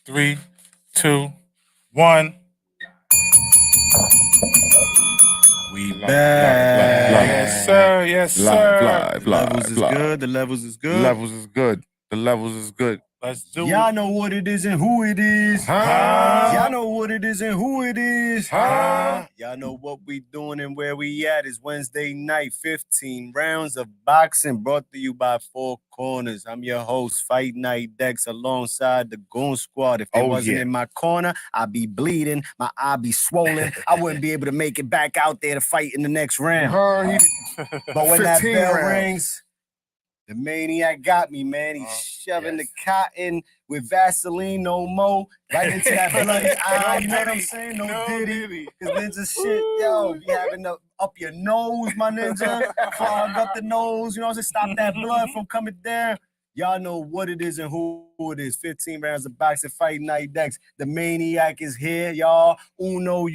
3, 2, 1. We Live, back. Yes, sir. Yes, sir. The levels is good. The levels is good. Levels is good. The levels is good. Let's do Y'all it. know what it is and who it is. Huh? Y'all know what it is and who it is. Huh? Y'all know what we doing and where we at. Is Wednesday night, 15 rounds of boxing brought to you by Four Corners. I'm your host, Fight Night Dex, alongside the Goon Squad. If they wasn't in my corner, I'd be bleeding. My eye be swollen. I wouldn't be able to make it back out there to fight in the next round. But when that bell rings, the maniac got me, man. He's shoving the cotton with Vaseline, no more, right into that bloody eye. You know what I'm saying? No diddy. Cause ninja shit, yo, be having up your nose, my ninja. Clog up the nose, you know what I'm saying? Stop that blood from coming down. Y'all know what it is and who it is. 15 rounds of boxing, Fight Night Dex. The maniac is here, y'all. Uno,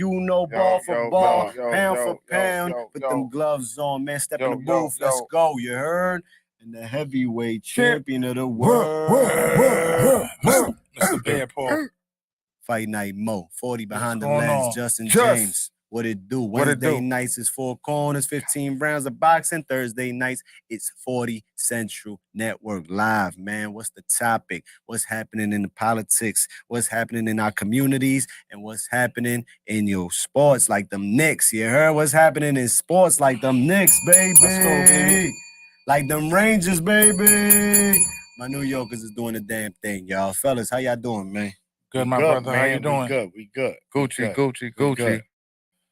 ball for ball, pound for pound. Put them gloves on, man. Step in the booth. Let's go. You heard? And the heavyweight champion of the world, Mr. Bear Paul. Fight Night Mo. 40 behind the going lens, on? Justin James. What it do? Wednesday nights is Four Corners, 15 rounds of boxing. Thursday nights, it's 40 Central Network Live, man. What's the topic? What's happening in the politics? What's happening in our communities? And what's happening in your sports like them Knicks? You heard what's happening in sports like them Knicks, baby. Let's go, baby. Like them Rangers, baby. My New Yorkers is doing the damn thing, y'all. Fellas, how y'all doing, man? Good, my brother. How you doing? We good. Gucci.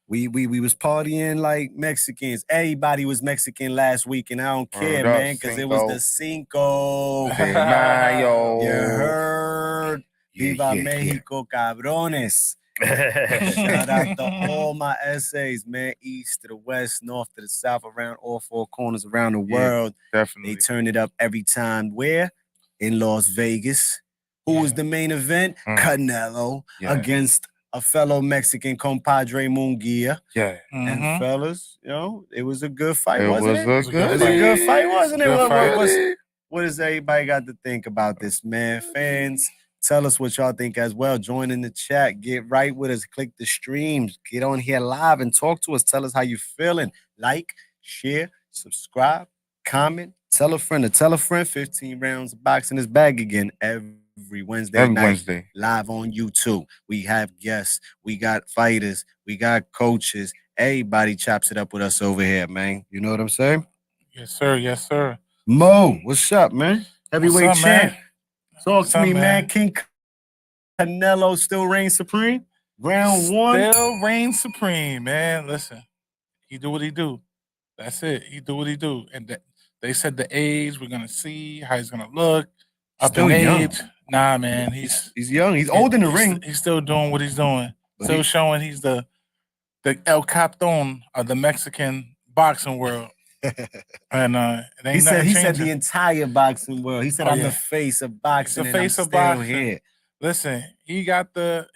We was partying like Mexicans. Everybody was Mexican last week, and I don't care, man, because it was the Cinco. Mayo. You heard? Viva Mexico, cabrones. Shout out to all my essays, man. East to the west, north to the south, around all four corners around the world. Definitely. They turn it up every time. Where? In Las Vegas. Who was the main event? Canelo against a fellow Mexican compadre Mungia. Yeah. And fellas, you know, it was a good fight, It wasn't was it? a It was good a good fight, wasn't it? Good fight. What does everybody got to think about this, man? Fans, tell us what y'all think as well. Join in the chat. Get right with us. Click the streams. Get on here live and talk to us. Tell us how you feeling. Like, share, subscribe, comment. Tell a friend to tell a friend. 15 rounds of boxing is back again every Wednesday night. Live on YouTube. We have guests. We got fighters. We got coaches. Everybody chops it up with us over here, man. You know what I'm saying? Yes, sir. Yes, sir. Mo, what's up, man? Heavyweight What's up, champ. man? Talk to me, man. King Canelo still reigns supreme? Round one? Still reigns supreme, man. Listen, he do what he do. That's it. He do what he do. And they said the age, we're going to see how he's going to look. Up Still in young. age. Nah, man. He's young. He's old in the ring. He's still doing what he's doing. But Still showing he's the El Capitan of the Mexican boxing world. And it ain't he said the entire boxing world. He said I'm the face of boxing. He's the face and I'm of boxing. Here. Listen, he got the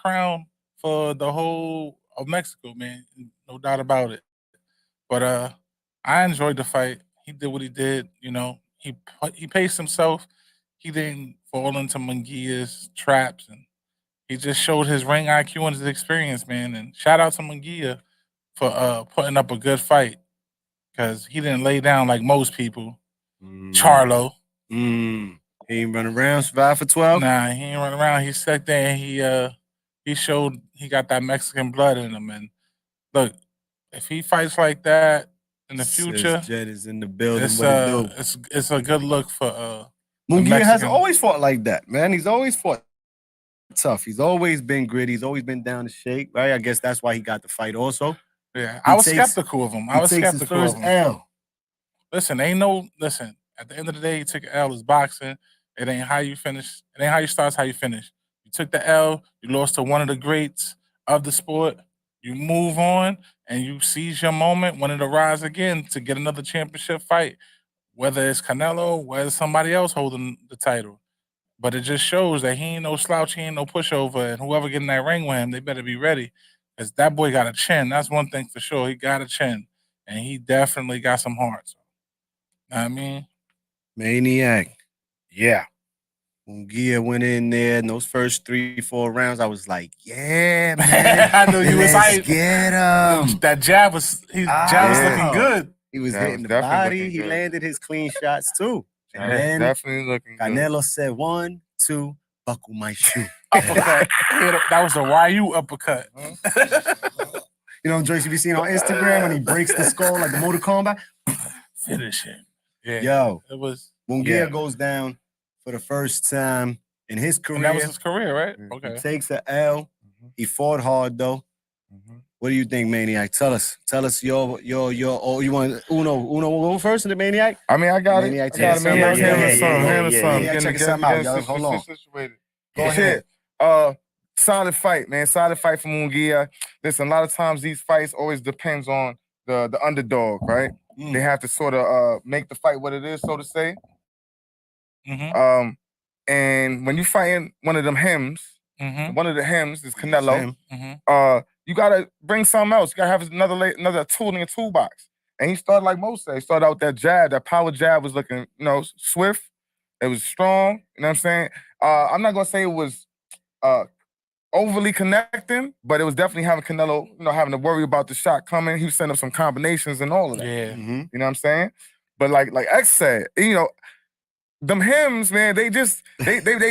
crown for the whole of Mexico, man. No doubt about it. But I enjoyed the fight. He did what he did. You know, he paced himself. He didn't fall into Mungia's traps, and he just showed his ring IQ and his experience, man. And shout out to Mungia for putting up a good fight, because he didn't lay down like most people. Charlo. He ain't running around, survive for 12? Nah, he ain't running around. He sat there and he showed he got that Mexican blood in him. And look, if he fights like that in the future, Jet is in the building. It's a good look for Mungia has always fought like that, man. He's always fought tough. He's always been gritty. He's always been down to shake, right? I guess that's why he got the fight also. Yeah, I was skeptical of him. I was skeptical his first of him. L. Listen, at the end of the day, he took an L as boxing. It ain't how you finish. It ain't how you start, it's how you finish. You took the L, you lost to one of the greats of the sport. You move on and you seize your moment when it arrives again to get another championship fight, whether it's Canelo, whether it's somebody else holding the title. But it just shows that he ain't no slouch, he ain't no pushover, and whoever get in that ring with him, they better be ready. Because that boy got a chin. That's one thing for sure. He got a chin. And he definitely got some heart. So, know what I mean? Maniac. Yeah. Mungia went in there in those first 3-4 rounds. I was like, yeah, man. I knew you was Let's hype. get him. That jab was jab was looking Ah. good. He was That hitting was the definitely body. looking He good. landed his clean shots too. And That's then definitely looking good. Canelo said, 1, 2, buckle my shoe. Uppercut. That was the YU uppercut. You know, Joyce, you be seeing on Instagram when he breaks the skull like the Mortal Kombat? Finish him. Yeah. Yo, It was. Mungia Yeah. goes down for the first time in his career. And that was his career, right? Mhm. He Okay. takes an L. He fought hard though. What do you think, Maniac? Tell us your oh, you want Uno will go first in the Maniac? I mean, I got Maniac, it. I got it. tell us Maniac, something. handle something. Handle something. Maniac, Getting check together, something out, getting y'all. Hold on. situated. Go ahead. Solid fight, man. Solid fight from Mungia. Listen, a lot of times these fights always depends on the underdog, right? They have to sort of make the fight what it is, so to say. Mm-hmm. And when you fighting one of them hymns, Mm-hmm. one of the hymns is Canelo. Him. Mm-hmm. You gotta bring something else. You gotta have another tool in your toolbox. And he started like most say. He started out with that jab. That power jab was looking, swift. It was strong. You know what I'm saying? I'm not gonna say it was overly connecting, but it was definitely having Canelo, having to worry about the shot coming. He was setting up some combinations and all of that. Yeah. Mm-hmm. You know what I'm saying? But like X said, them hymns, man, they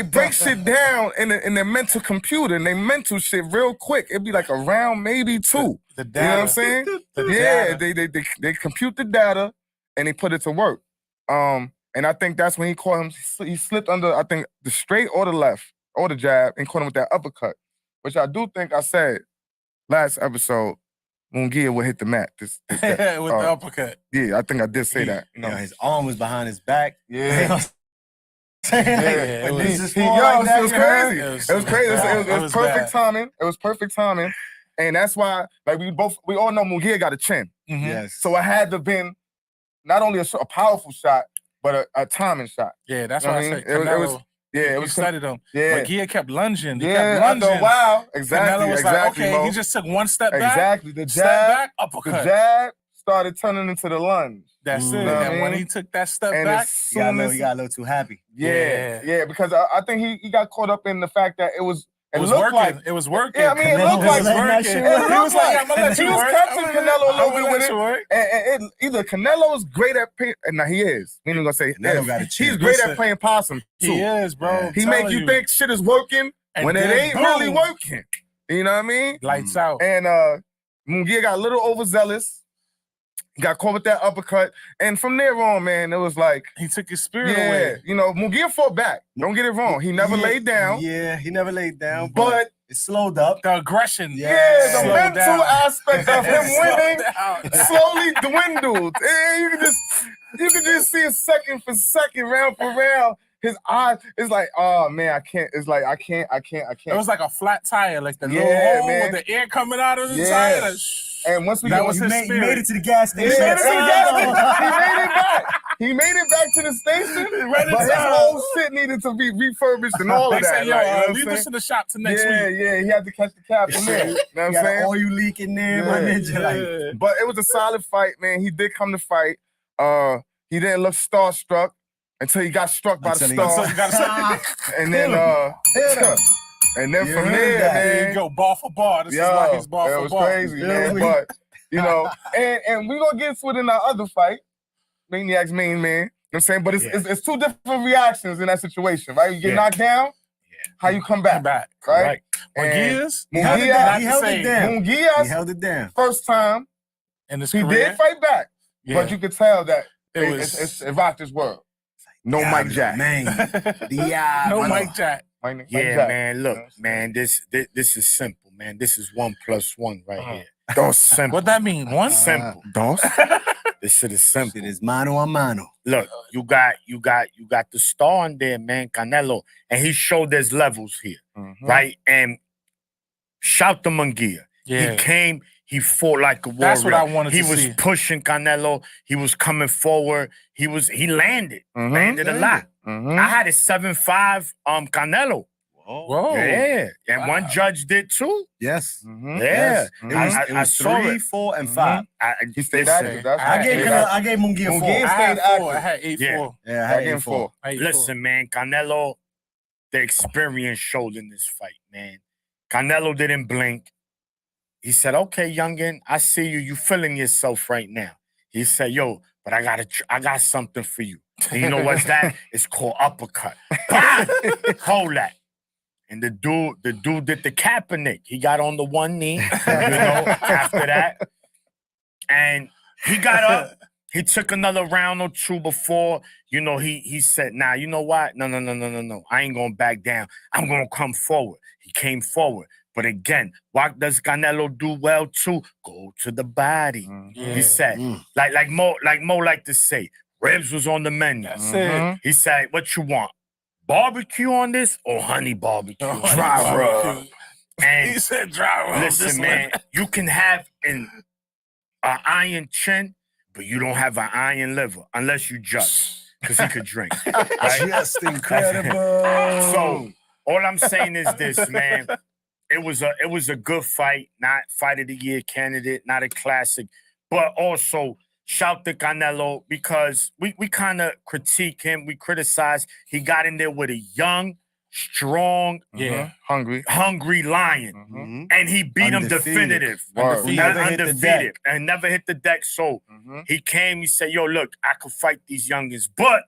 break shit down in their mental computer and they mental shit real quick. It'd be like a round, maybe two. The You know what I'm data. saying? The Yeah, data. they compute the data and they put it to work. And I think that's when he caught him. He slipped under, I think, the straight or the left or the jab and caught him with that uppercut, which I do think I said last episode. Mungia will hit the mat. With the uppercut. Yeah, I think I did say that. You know, his arm was behind his back. Yeah. Yeah, Like, it this was- is fall like that, it was you know? crazy. It It was crazy. It was perfect bad. timing. It was perfect timing. And that's why, like, we all know Mungia got a chin. Mhm. Yes. So it had to have been not only a powerful shot, but a timing shot. Yeah, that's You know why I what I said mean? It Canelo. was- Yeah, it You was. studied him. Yeah. But Gia kept lunging. He Yeah, kept lunging. after a while. Exactly. Canelo was exactly, like, okay, Mo. he just took one step back. Exactly. The Step jab, back, uppercut. the jab started turning into the lunge. That's it. know what I And when mean? he took that step And back, as He got, a soon little, as he got a little too happy. yeah, because I think he got caught up in the fact that it it was looked working. like It was working. Yeah, I mean, it Canelo looked was like letting that working. shit It work. looked He was like, like I'm gonna let he you was work. catching I'm Canelo a little gonna bit let with you it. work. And either Canelo's great at playing, now he is. We ain't gonna say Canelo if. got a chin. He's great Listen, at playing possum too. He is, bro. Yeah. I'm He make telling you think shit is working And when it then ain't really boom. working. You know what I mean? Lights out. And Mungia got a little overzealous. He got caught with that uppercut, and from there on, man, it was like, He took his spirit yeah, away. Mungia fought back. Don't get it wrong. He never laid down, Yeah, he never laid down, but it slowed up. The aggression. yeah, the slowed mental down. aspect of him Slowed winning down. slowly dwindled. And you can just see it second for second, round for round. His eyes, it's like, oh man, I can't. It's like I can't. It was like a flat tire, like the little Yeah, hole man. with the air coming out of the Yeah. tire. Like, And once we That got, was You his made spirit. it to the gas he made station. it to the gas station. He made it back. He made it back to the station. Right in But his time. whole shit needed to be refurbished and all They of that. said, yo, like, you know what I'm leave saying? this in the shop to next yeah, week. yeah, he had to catch the cab from there. You know what I'm You got an saying? oil leak in there, my Yeah. ninja. Like, Yeah. But it was a solid fight, man. He did come to fight. He didn't look starstruck until he got struck by the Until he- star. So you gotta And then and then You from heard there, that. there you man. go, bar for bar. This is Yo, like his bar it for was bar. crazy, You man. know what But and we gonna get to it in our other fight, Maniac's main man. You know what I'm saying? But it's two different reactions in that situation, right? You get knocked down, how you come back, Back. right? But And Gears, he held it Mungia- down. not He the held it same. down. He Mungia's held it down. first time, in his he career, did fight back, yeah. but you could tell that it was it rocked his world. No Mike Jack. Man. no Mike Jack. Mike Yeah, Jack. man. Look, You know? man. This is simple, man. This is 1 + 1 right Uh-huh. here. Don't simple. What that mean? One? Simple. Dos. This shit is simple. It is mano a mano. Look, you got the star in there, man, Canelo, and he showed there's levels here, Mhm. right? And shout to Mungia. Yeah. He came. He fought like a warrior. That's what I wanted He to was see. pushing Canelo. He was coming forward. He landed. Mhm. Landed a lot. Mhm. I had a 7-5 Canelo. Whoa. Yeah. And Wow. one judge did too. Yes. Mhm. Yeah. Yes. Mhm. It I was saw 3, it. 4, and 5. He stayed listen, active. That's I I gave gave I gave Mungia 4. Mungia I had stayed 4. I active. had 8-4. Yeah. Yeah, I I had gave him 4. four. I had 8-4. Listen, man, Canelo, the experience showed in this fight, man. Canelo didn't blink. He said, "Okay, youngin, I see you. You feeling yourself right now." He said, "Yo, but I got something for you. And you know what's that? It's called uppercut. Bah! Hold that." And the dude did the Kaepernick. He got on the one knee, after that. And he got up. He took another round or two before, he said, "Nah, you know what? No. I ain't gonna back down. I'm gonna come forward." He came forward. But again, what does Canelo do well too? Go to the body. Yeah. He said, like Mo like to say, ribs was on the menu. That's it. He said, "What you want? Barbecue on this or honey barbecue?" Dry rub. And He said dry rub. listen, man, you can have an iron chin, but you don't have an iron liver unless you just, because he could drink. Right? Just incredible. So all I'm saying is this, man. It was a good fight, not fight of the year candidate, not a classic, but also shout to Canelo because we kind of critique him, we criticize. He got in there with a young, strong, hungry lion, and he beat him definitive, undefeated, and never hit the deck. So he came, he said, "Yo, look, I could fight these youngins, but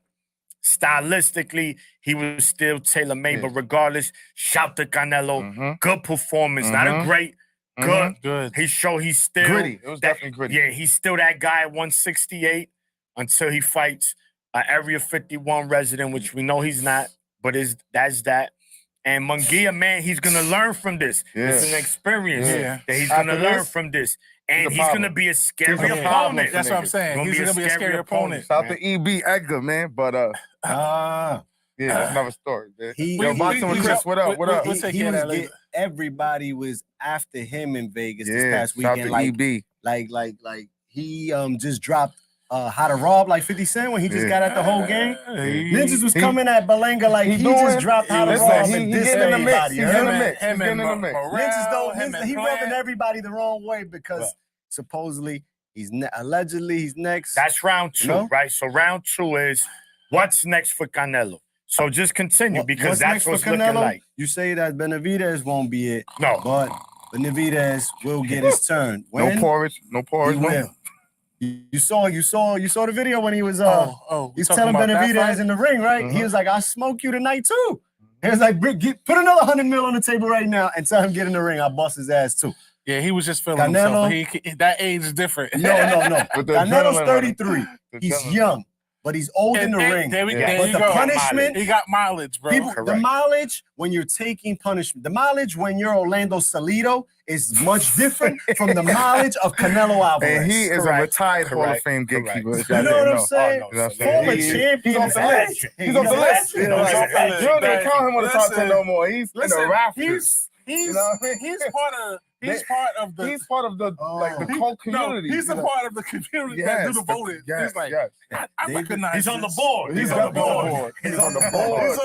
stylistically, he was still tailor-made." But regardless, shout to Canelo. Good performance, not a great, good. He showed he's still gritty. It was definitely gritty. Yeah, he's still that guy at 168 until he fights Area 51 resident, which we know he's not, but that's that. And Mungia, man, he's gonna learn from this. It's an experience that he's gonna learn from this. And he's going to be a scary opponent. That's what I'm saying. He's going to be a scary opponent. Shout out to E.B. Edgar, man. But, that's another story, man. Boxing with Chris, what up? What up? Everybody was after him in Vegas this past shout weekend. out to E.B. Like he just dropped How to Rob like 50 Cent when he just got at the whole game. Ninjas was coming at Balanga like he just dropped How to Rob and dissed everybody. He's in the mix. He's in the mix. Ninjas he rubbing everybody the wrong way because supposedly allegedly he's next. That's round two, right? So round two is what's next for Canelo. So just continue because that's what's looking like. You say that Benavidez won't be it. No. But Benavidez will get his turn. No porridge. He will. You saw the video when he was he's telling Benavidez Benavidez in the ring, right? He was like, "I'll smoke you tonight too." He was like, "Put another 100 mil on the table right now and tell him get in the ring. I'll bust his ass too." Yeah, he was just feeling himself. That age is different. No. Canelo's 33. He's young, but he's old in the ring. There but you the go. punishment, he got mileage, bro. The mileage when you're taking punishment, the mileage when you're Orlando Salido is much different from the mileage of Canelo Alvarez. And he is a retired Hall of Fame gatekeeper. You know what I'm saying? Former champion. He's off the list. He's off the list. You don't even count him on the top 10 no more. He's in the rafters. He's part of the the cult community. No, he's a part of the community that do the voting. He's like, I recognize he's on the board. He's on the board. He's on the board.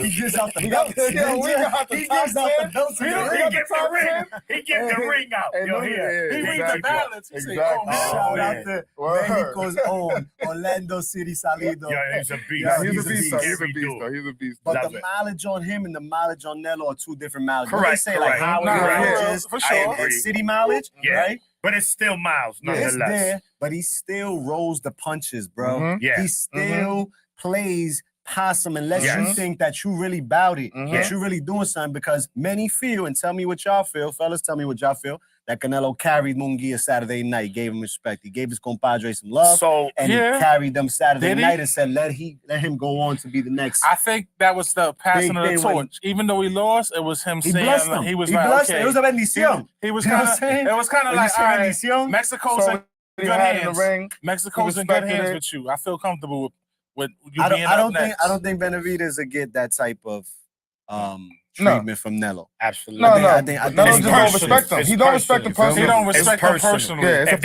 He gets out the belt. He gets out the belt. He gets the ring out. He reads the balance. Shout out to Mexico's own Orlando City Salido. Yeah, he's a beast. He's a beast. But the mileage on him and the mileage on Nello are two different mileages. Correct. They say like Howard for sure. and city mileage, right? But it's still miles, nonetheless. It's there, but he still rolls the punches, bro. Yeah. He still plays possum unless you think that you really bout it, that you really doing something, because many feel, and tell me what y'all feel, fellas, tell me what y'all feel, that Canelo carried Mungia Saturday night, gave him respect. He gave his compadre some love, he carried them Saturday night and said, let him go on to be the next. I think that was the passing of the torch. Even though he lost, it was him saying him. He was he like, blessed okay. him. It was a bendición. It was kind of like, all right, Mexico's in good hands. Mexico's in good hands with you. I feel comfortable with you being up next. I don't think Benavidez will get that type of treatment from Nello. Absolutely. No. Nello just don't respect him. He don't respect the person. He don't respect him personally. Yeah, if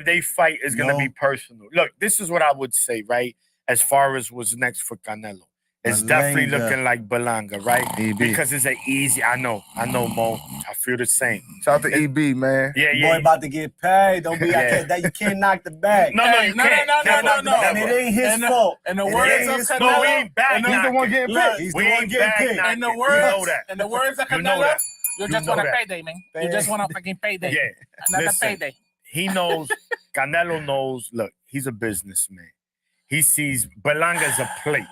they fight, it's gonna be personal. Look, this is what I would say, right? As far as what's next for Canelo, it's definitely looking like Balanga, right? Because it's an easy. I know, Mo. I feel the same. Shout out to EB, man. Yeah, Boy yeah. about to get paid. Don't be Yeah. you can't knock the bag. No, Hey, you no, can't. no, Never, no. And never. it ain't his fault. And the It words ain't of his Canelo. fault. No, we ain't back and He's the one knocking. getting Look, picked. He's We the one ain't getting back picked. knocking. And the You words, know that. and the words of You know Canelo, that. you You just know want a that. payday, man. You just want a fucking payday. Yeah. Another Listen. payday. He knows, Canelo knows, look, he's a businessman. He sees Berlanga as a plate.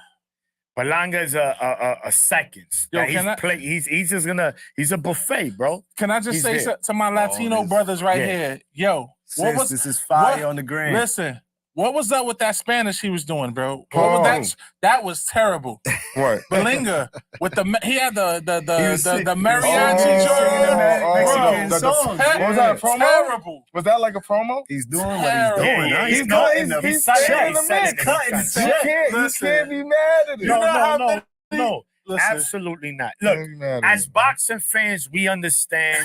Berlanga is a seconds. Yo, That can I- he's just gonna, he's a buffet, bro. Can I just He's say there. to my Latino this- brothers right yeah. here? Yo, what Sis, was this is fire what- on the gram. Listen, what was up with that Spanish he was doing, bro? What Oh. was that was terrible. What? Berlinga with he had the singing mariachi the joint. Mexican the- songs. What was that, a promo? Terrible. Was that like a promo? He's doing what he's Terrible. doing. Huh? He's He's not- cutting the he's check. setting the He's mix. cutting the You check. Listen. can't be mad at it. You know how No, Listen, absolutely not. You Look, can't be mad at as it. boxing fans, we understand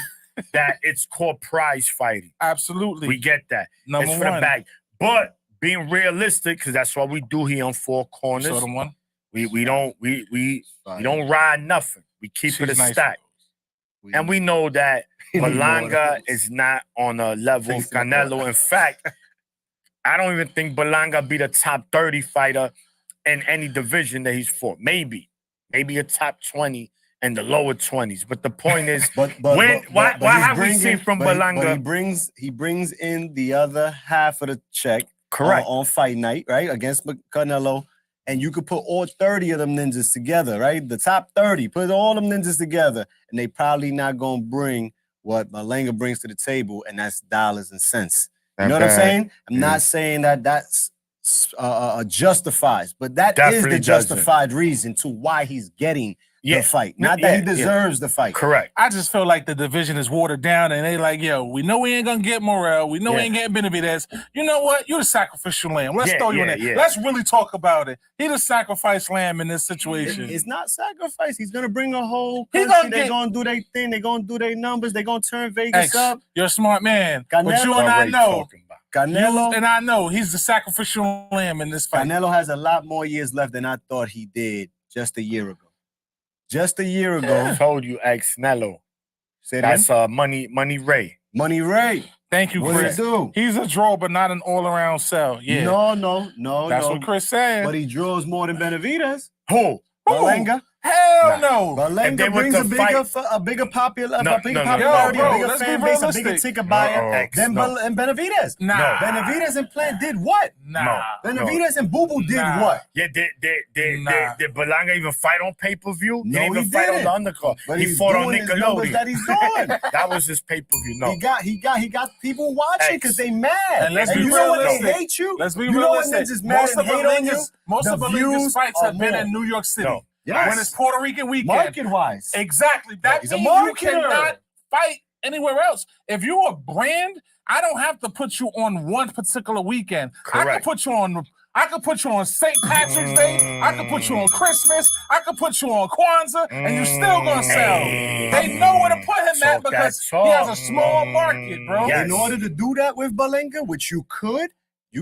that it's called prize fighting. absolutely. We get that. Number It's for the one. bag. But being realistic, because that's what we do here on Four Corners. Show them one. We don't ride nothing. We keep She's it a nice. stack. And we know that Berlanga is not on a level of Thanks a lot. Canelo. In fact, I don't even think Berlanga be the top 30 fighter in any division that he's fought. Maybe a top 20 and the lower 20s. But the point is, why he's have we seen from Berlanga? But he brings in the other half of the check. Correct. On fight night, right? Against Canelo. And you could put all 30 of them ninjas together, right? The top 30, put all them ninjas together, and they probably not gonna bring what Berlanga brings to the table, and that's dollars and cents. You know what I'm saying? I'm not saying that's justifies, but that is Definitely the doesn't. justified reason to why he's getting Yeah. the fight. Not Yeah, that he deserves the fight. Correct. I just feel like the division is watered down, and they like, yo, we know we ain't gonna get Morel, we know we Yeah. ain't getting Benavidez. You know what? You're the sacrificial lamb. Let's Yeah, throw you in yeah, there. yeah. Let's really talk about it. He the sacrifice lamb in this situation. It's not sacrifice. He's gonna bring a whole He country. gonna They're get- gonna do their thing. They're gonna do their numbers. They're gonna turn Vegas X, up. you're a smart man, but Canelo- you and I Already know, talking about. Canelo, and I know he's the sacrificial lamb in this fight. Canelo has a lot more years left than I thought he did just a year ago. Just a year ago. I told you, ex Nello. Say that. That's Money Ray. Money Ray. Thank you, What Chris. does it do? He's a draw, but not an all-around sell. Yeah, No. that's what Chris said. But he draws more than Benavidez. Who? Berlanga. Hell Nah. no. Berlanga then with brings the a bigger popularity, No, a bigger no, popularity, bro, a bigger let's be fan base, a realistic. bigger ticket buyer X, than no. and Benavidez. Nah. No. Benavidez and Plant did what? Nah. Benavidez and Boo Boo did Nah. what? Yeah, Nah. did Berlanga even fight on pay-per-view? No, he didn't even he fight didn't. on the undercard. But He he's fought on doing his numbers that Nickelodeon. he's doing. That was his pay-per-view. No. He got people watching because they mad. And let's be you know what they realistic. hate you? Let's be you know when realistic. niggas mad Most and of hate on you? The Berlinga's views fights are have been more. in New York City. No. Yes. When it's Puerto Rican weekend. Market-wise. Exactly. That He's a means you marketer. cannot fight anywhere else. If you're a brand, I don't have to put you on one particular weekend. I Correct. could put you on St. Patrick's Day. I could put you on Christmas. I could put you on Kwanzaa, and you're still gonna sell. They know where to put him at Talk because that he has a talk. small market, bro. Yes. In order to do that with Berlanga, which you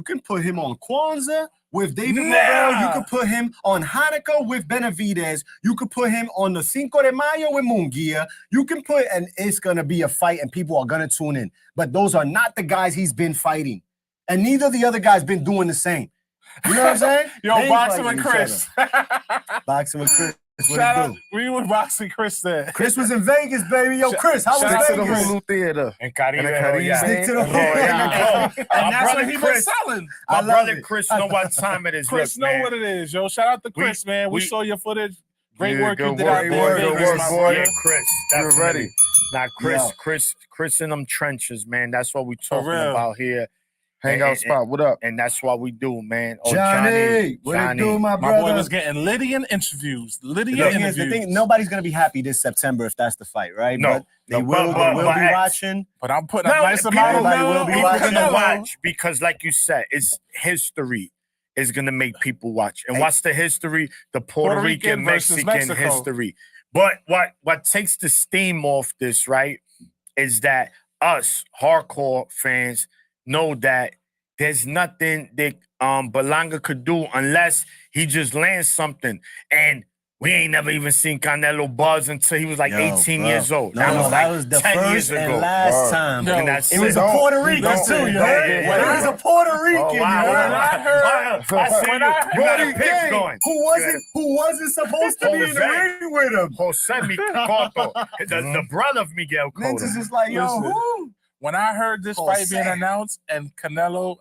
can put him on Kwanzaa with David Nah. Morrell. You could put him on Hanukkah with Benavidez. You could put him on the Cinco de Mayo with Mungia. You can put, and it's going to be a fight and people are going to tune in. But those are not the guys he's been fighting. And neither of the other guys been doing the same. You know what I'm saying? Yo, They ain't boxing fighting with each Chris. other. Boxing with Chris. What Shout it out. do? We were boxing Chris there. Chris was in Vegas, baby. Yo, Chris, how shout was out to the Vegas? Hulu Theater. And Caribe And the Caribe. Royale. Stick to the Royale. And My that's brother what he been Chris, selling. I my love brother it. Chris know what time it is. Chris Look, know man. what it is, yo. Shout out to Chris, man. We saw your footage. Great Yeah, work you good did work, out good there. work, in good Vegas, work, my boy. Yeah, Chris. You're Definitely. ready. Now, Yo. Chris in them trenches, man. That's what we talking real. about here. Hangout spot. What up? And that's what we do, man. Oh, Johnny, what it do, my My brother? boy was getting Lydian interviews. The thing is, nobody's gonna be happy this September if that's the fight, right? No. But they will be X. watching. But I'm putting a No, nice people- amount of everybody will be People watching gonna Canelo. watch because, like you said, it's history is gonna make people watch. And what's the history? The Puerto Rican versus Mexican Mexico. history. But what takes the steam off this, right, is that us hardcore fans know that there's nothing that Berlanga could do unless he just lands something. And We ain't never even seen Canelo buzz until he was like Yo, 18 bro. years old. No, that was like the 10 years first and ago. last time. Yo, And that's It was it. a Puerto Rican don't- too, you don't heard? get It was a Puerto Rican, Oh, you wow. heard? When I heard- I see when you. I- You got a Brody pitch King, going. Who wasn't supposed to be in the Jose. ring with him? Jose Cotto, the brother of Miguel Cotto. Ninjas is like, yo, Listen. who? When I heard this fight being Jose. announced and Canelo,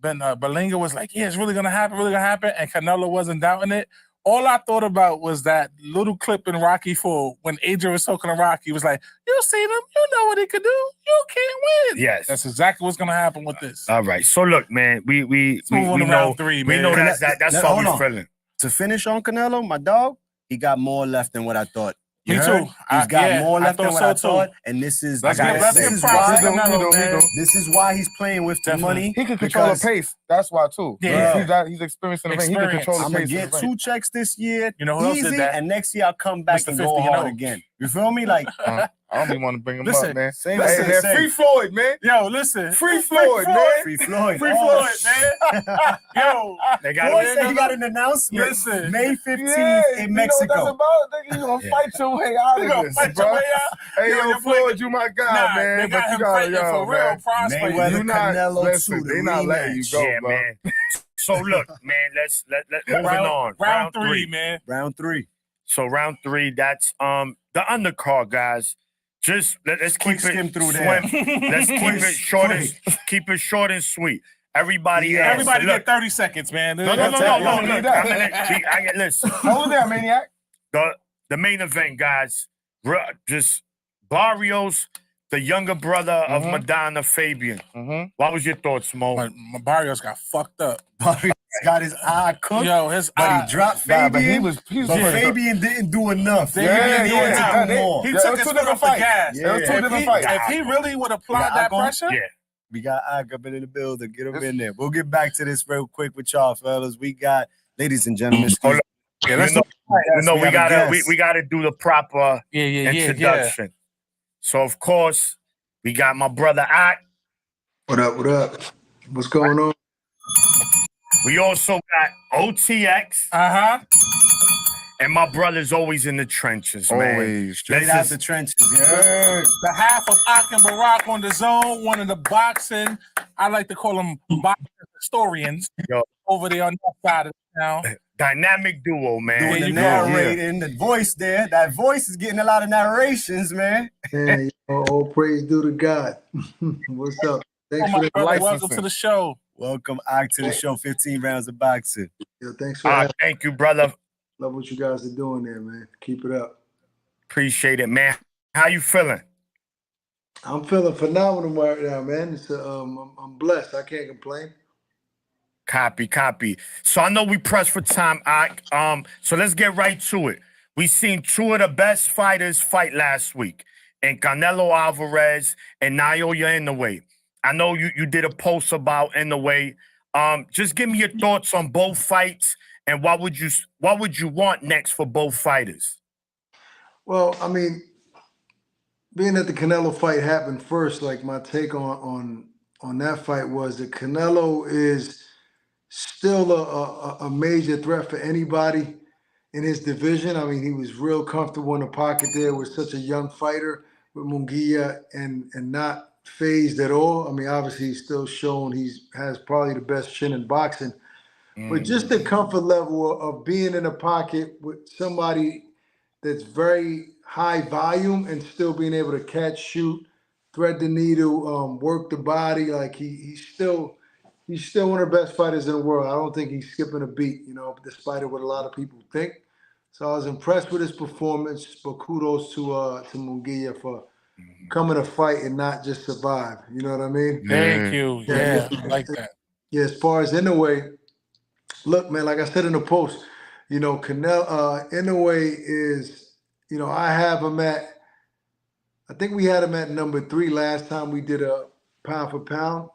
Berlinga was like, yeah, it's really gonna happen, and Canelo wasn't doubting it. All I thought about was that little clip in Rocky IV when Adrian was talking to Rocky. He was like, you seen him, you know what he could do. You can't win. Yes. That's exactly what's gonna happen with this. All right. So look, man, we move on to know round 3, we man. know that's how Hold we on. feeling. To finish on Canelo, my dog, he got more left than what I thought. You Me heard? too. He's got Yeah, more I left than thought what I so, too. thought. And this is Let's I give got- this him is props why to Canelo, man. this is why he's playing with the Definitely. money. He can control the because pace. That's why too. Yeah. He's experienced in the ring. He can control the I'm pace. gonna of get the ring. 2 checks this year. You know who else did easy, that? and next year I'll come back Mr. and 50 go and hard 0. again. You feel me? Like I don't even want to bring him Listen, up, man. same Hey, as man, say. free Floyd, man. Yo, listen. Free Floyd, man. Free Floyd. Free Oh, Floyd, man. Yo, They got Boy said he got an announcement. Listen. May 15th Yeah, in you know what that's Mexico. about? Nigga, you gonna fight your way out you of gonna this, fight bro. your way out? Hey, Yo, yo, your boy- Floyd, you my guy, Nah, man. they got but you him gotta, fighting yo, for real man. prospect. Mayweather, You not, Canelo listen, 2, the they not letting you rematch. go, Yeah, bro. man. So look, man, let's moving on. Round 3, man. Round 3. So round 3, that's the undercard, guys. Just let's Quick keep it skim through swim. there. Let's keep it short and sweet. Everybody, Yeah. else. Everybody Look, get 30 seconds, man. No. That's You it. don't need Look, that. listen. Hold it down, maniac. The main event, guys. Just Barrios, the younger brother of Madonna, Fabian. What was your thoughts, Mo? My Barrios got fucked up. Barrios got his eye cooked, Yo, his but eye. he dropped Nah, but Fabian. he was But Fabian didn't do enough. They Yeah, didn't do yeah, it they- more. they- He Yeah, it took was his two foot off the different gas. Yeah. It was two different fights. If he really would apply Yeah, that I go- pressure, Yeah. We got Ike in the building. Get him in there. We'll get back to this real quick with y'all, fellas. We got, ladies and gentlemen, excuse me. yeah, let's You know, we we have a gotta guest. we gotta do the proper yeah. introduction. So of course, we got my brother Ike. What up? What up? What's going on? We also got OTX, and my brother's always in the trenches, man. Always. Straight out the trenches. You heard? The half of Ak and Barack on the zone, one of the boxing, I like to call them boxing historians Yo. over there on that side of town. Dynamic duo, man. Doing the you go. narrating, the voice there. That voice is getting a lot of narrations, man. Man, all praise due to God. What's up? Thanks Oh, for my the brother, welcome licensing. to the show. Welcome, Ike, to the show. 15 rounds of boxing. yo, thanks for having. Thank you, brother. Love what you guys are doing there, man. Keep it up. Appreciate it, man. How you feeling? I'm feeling phenomenal right now, man. It's I'm blessed. I can't complain. Copy. So I know we pressed for time, Ike. So let's get right to it. We seen 2 of the best fighters fight last week, and Canelo Alvarez and Naoya Inoue. I know you did a post about Inoue. Just give me your thoughts on both fights, and what would you want next for both fighters? Well, I mean, being that the Canelo fight happened first, like my take on that fight was that Canelo is still a major threat for anybody in his division. I mean, he was real comfortable in the pocket there with such a young fighter with Mungia and not phased at all. I mean, obviously he's still shown has probably the best chin in boxing. But just the comfort level of being in a pocket with somebody that's very high volume and still being able to catch, shoot, thread the needle, work the body. Like he's still one of the best fighters in the world. I don't think he's skipping a beat, despite of what a lot of people think. So I was impressed with his performance, but kudos to Mungia for coming to fight and not just survive. You know what I mean? Thank you. Yeah. Yeah, I like that. Yeah, as far as Inoue, look, man, like I said in the post, Inoue is, I have him I think we had him at number 3 last time we did a pound for pound.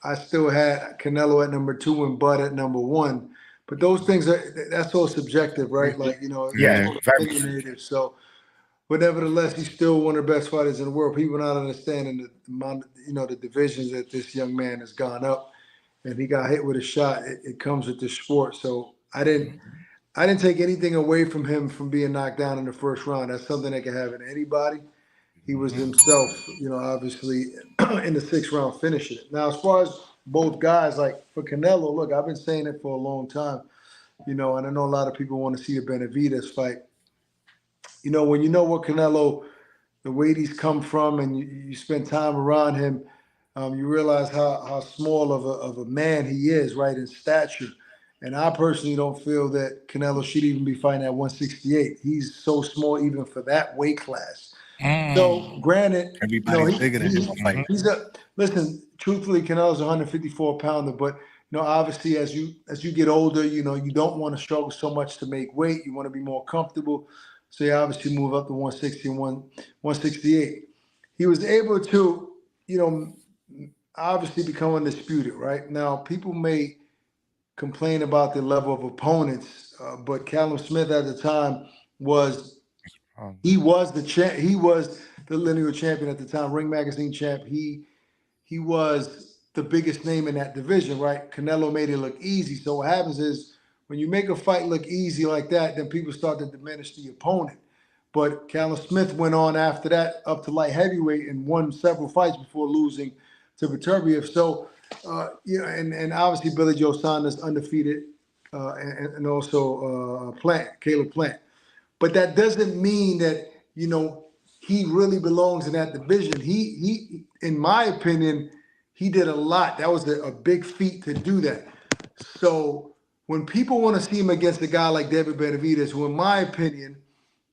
I still had Canelo at number 2 and Bud at number 1. But those things that's all subjective, right? Like, Yeah, it's all opinionated. So, but nevertheless, he's still one of the best fighters in the world. People not understanding the amount, the divisions that this young man has gone up. And he got hit with a shot. It comes with the sport. So I I didn't take anything away from him from being knocked down in the first round. That's something that can happen to anybody. He was himself, obviously in the 6th round finishing it. Now, as far as both guys, like for Canelo, look, I've been saying it for a long time, and I know a lot of people want to see the Benavidez fight. When you know what Canelo, the weight he's come from, and you spend time around him, you realize how small of a man he is, right, in stature. And I personally don't feel that Canelo should even be fighting at 168. He's so small even for that weight class. So granted, Everybody's bigger than him fighting. Listen, truthfully, Canelo's a 154 pounder, but obviously as you get older, you don't want to struggle so much to make weight. You want to be more comfortable. So you obviously move up to 160 and 168. He was able to, obviously become undisputed, right? Now, people may complain about the level of opponents, but Callum Smith at the time was the lineal champion at the time, Ring Magazine champ. He was the biggest name in that division, right? Canelo made it look easy. So what happens is when you make a fight look easy like that, then people start to diminish the opponent. But Callum Smith went on after that up to light heavyweight and won several fights before losing to Beterbiev. So, and obviously Billy Joe Saunders undefeated, and also Caleb Plant. But that doesn't mean that, he really belongs in that division. He, in my opinion, he did a lot. That was a big feat to do that. So when people want to see him against a guy like David Benavidez, who in my opinion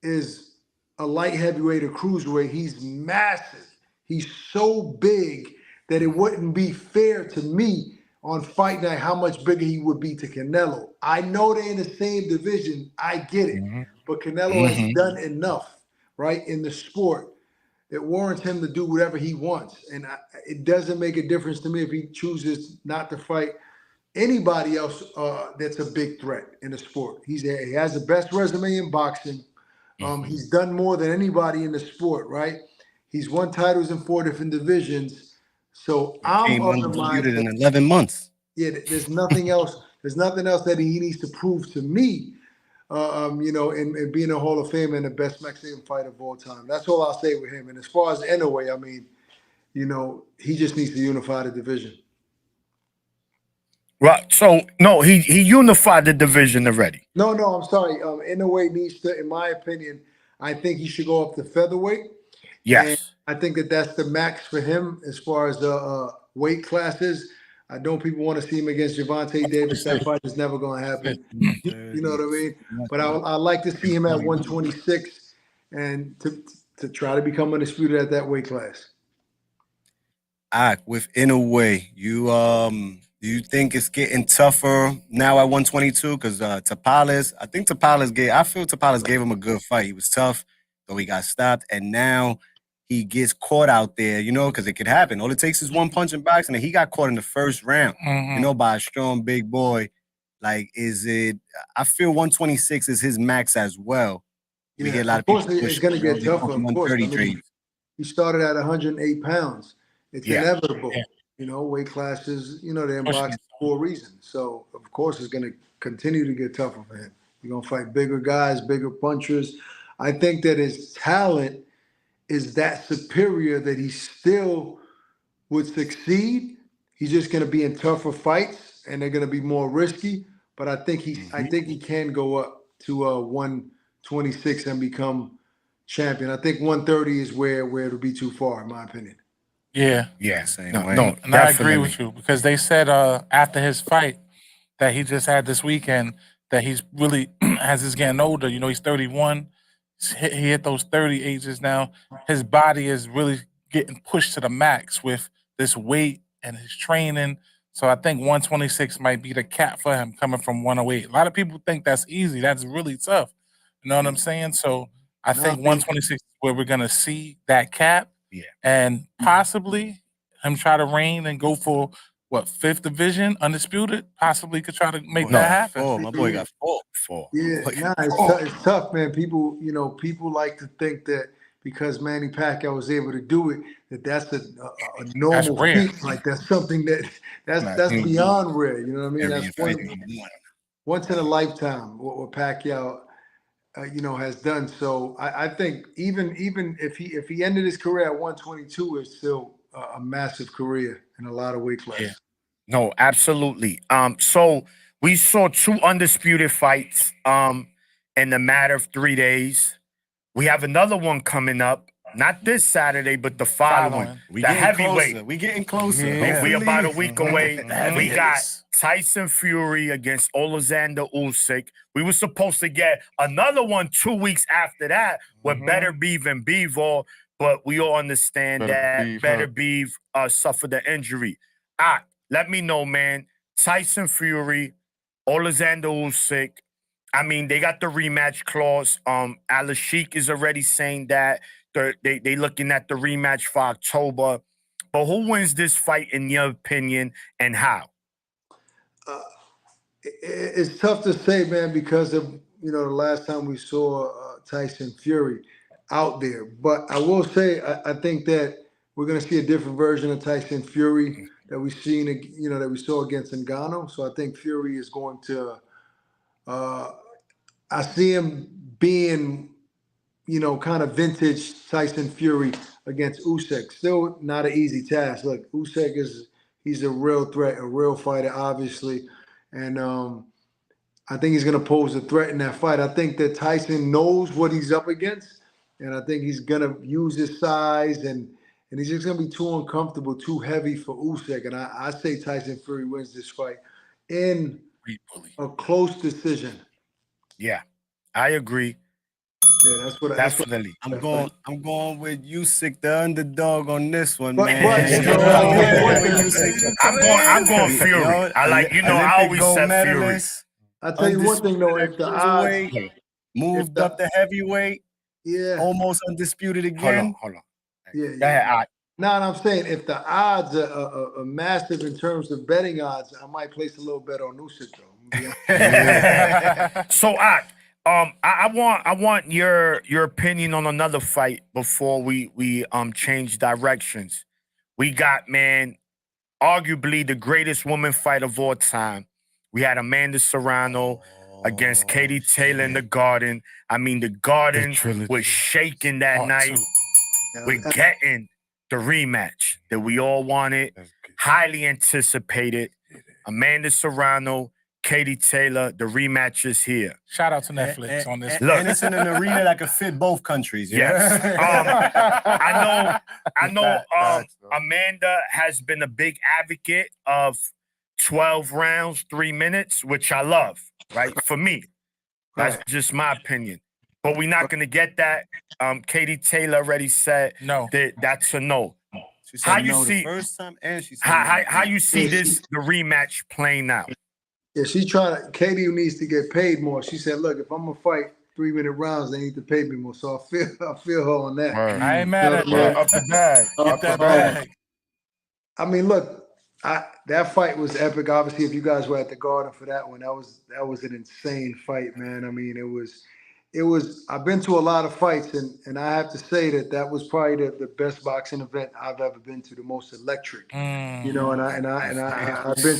is a light heavyweight or cruiserweight, he's massive. He's so big that it wouldn't be fair to me on fight night how much bigger he would be to Canelo. I know they're in the same division. I get it. But Canelo has done enough, right, in the sport that warrants him to do whatever he wants. And it doesn't make a difference to me if he chooses not to fight anybody else that's a big threat in the sport. He has the best resume in boxing. He's done more than anybody in the sport, right? He's won titles in 4 different divisions. So I'm of the mindset in 11 months. Yeah, there's nothing else. There's nothing else that he needs to prove to me. And being a Hall of Famer and the best Mexican fighter of all time. That's all I'll say with him. And as far as Inoue, I mean, he just needs to unify the division. Right. So no, he unified the division already. No, I'm sorry. Inoue needs to, in my opinion, I think he should go up to featherweight. Yes. And I think that's the max for him as far as the weight classes. I know people want to see him against Gervonta Davis. That fight is never going to happen. You know what I mean? But I like to see him at 126 and to try to become undisputed at that weight class. With Inoue, do you think it's getting tougher now at 122? Because Tapales, I feel Tapales gave him a good fight. He was tough, though he got stopped, and now he gets caught out there, because it could happen. All it takes is one punch in boxing, and he got caught in the first round, by a strong big boy. Like, I feel 126 is his max as well. We hear a lot of people it's going to get tougher. Of course, he started at 108 pounds. It's inevitable. Weight classes, they're in boxing for a reason. So, of course, it's going to continue to get tougher for him. You're going to fight bigger guys, bigger punchers. I think that his talent is that superior that he still would succeed. He's just going to be in tougher fights, and they're going to be more risky. But I think he can go up to 126 and become champion. I think 130 is where it'll be too far, in my opinion. Yeah. No, and I agree with you because they said after his fight that he just had this weekend that he's really, as he's getting older, he's 31. He hit those 30 ages now. His body is really getting pushed to the max with this weight and his training. So I think 126 might be the cap for him coming from 108. A lot of people think that's easy. That's really tough. You know what I'm saying? So I think 126 is where we're going to see that cap. Yeah. And possibly him try to reign and go for, 5th division, undisputed? Possibly could try to make that happen. My boy got four. Yeah, it's tough, man. People like to think that because Manny Pacquiao was able to do it, that's a normal feat. Like that's something that's beyond rare. You know what I mean? That's once in a lifetime what Pacquiao, has done. So I think even if he ended his career at 122, it's still a massive career in a lot of weight classes. Yeah. No, absolutely. So we saw 2 undisputed fights in the matter of 3 days. We have another one coming up, not this Saturday, but the following. We The getting heavyweight. closer. We getting closer. Yeah. We about a week away. The We got heavyweights. Tyson Fury against Alexander Usyk. We were supposed to get another one 2 weeks after that with Better Beef and Bivol, but we all understand Better Beef suffered the injury. Let me know, man. Tyson Fury, Alexander Usyk. I mean, they got the rematch clause. Al Sheik is already saying that they looking at the rematch for October. But who wins this fight in your opinion, and how? It's tough to say, man, because of the last time we saw Tyson Fury out there. But I will say I think that we're going to see a different version of Tyson Fury that we've seen, that we saw against Ngannou. So I think Fury is going to. I see him being, kind of vintage Tyson Fury against Usyk. Still not an easy task. Look, Usyk he's a real threat, a real fighter, obviously. And I think he's going to pose a threat in that fight. I think that Tyson knows what he's up against. And I think he's going to use his size and he's just going to be too uncomfortable, too heavy for Usyk. And I say Tyson Fury wins this fight in a close decision. Yeah, I agree. Yeah, that's what Definitely. I'm going with Usyk, the underdog on this one, But- man. I'm going Fury. I like, I always said Fury. I'll tell you one thing though, if the odds, moved up to heavyweight, yeah, almost undisputed again. Hold on. yeah, Go ahead, No, I'm saying if the odds are massive in terms of betting odds, I might place a little bet on Usyk though. So I want your opinion on another fight before we change directions. We got, man, arguably the greatest woman fight of all time. We had Amanda Serrano against Katie Taylor in the Garden. I mean, the Garden was shaking that night. We're getting the rematch that we all wanted, highly anticipated. Amanda Serrano, Katie Taylor, the rematch is here. Shout out to Netflix on this. Look, and it's in an arena that could fit both countries. Yes. I know Amanda has been a big advocate of 12 rounds, 3 minutes, which I love, right? For me. That's just my opinion. But we're not going to get that. Katie Taylor already said that's a no. She said how you see the first time, and she said how you see the rematch playing out? Yeah, she's trying to. Katie needs to get paid more. She said, "Look, if I'm gonna fight 3-minute rounds, they need to pay me more." So I feel her on that. Right. I ain't mad at that. Up the bag. Up that bag. I mean, look, that fight was epic. Obviously, if you guys were at the Garden for that one, that was an insane fight, man. I mean, it was. I've been to a lot of fights, and I have to say that was probably the best boxing event I've ever been to, the most electric. I've been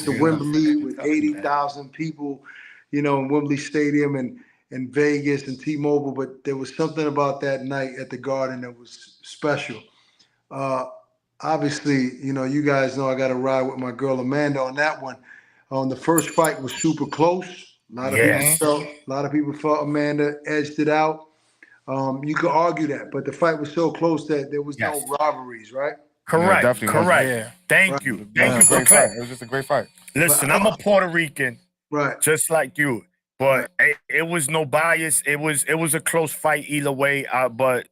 to Wembley with 80,000 people, in Wembley Stadium and Vegas and T-Mobile, but there was something about that night at the Garden that was special. Obviously, you guys know I got to ride with my girl Amanda on that one. The first fight was super close. A lot of people felt Amanda edged it out. You could argue that, but the fight was so close that there was no robberies, right? Correct. Yeah, definitely correct. Yeah. Thank you. Thank you for Great fight. It was just a great fight. Listen, I'm a Puerto Rican, Right. just like you. But it was no bias. It was a close fight either way. But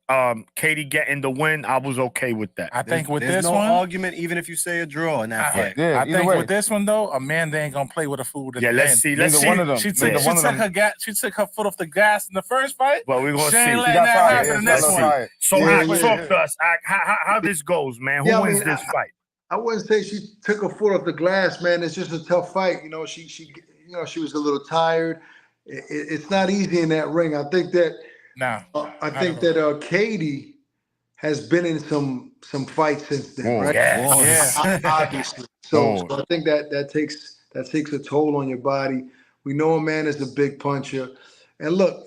Katie getting the win, I was okay with that. I think with there's this no one, argument, even if you say a draw in that fight. Yeah, I either think way. with this one though, Amanda ain't gonna play with her food. At Yeah, the let's end. see. Let's Neither see. one of them. She took Neither one of them. she took her foot off the gas in the first fight. Well, we're gonna She see. ain't She letting got that fired. happen in the Yeah, next she got one. fired. So, talk to us. How this goes, man. Who wins this fight? I wouldn't say she took her foot off the glass, man. It's just a tough fight. She was a little tired. It's not easy in that ring. I think that Katie has been in some fights since then, right? Yes. Yeah. Obviously. So I think that takes a toll on your body. We know Amanda's a big puncher. And look,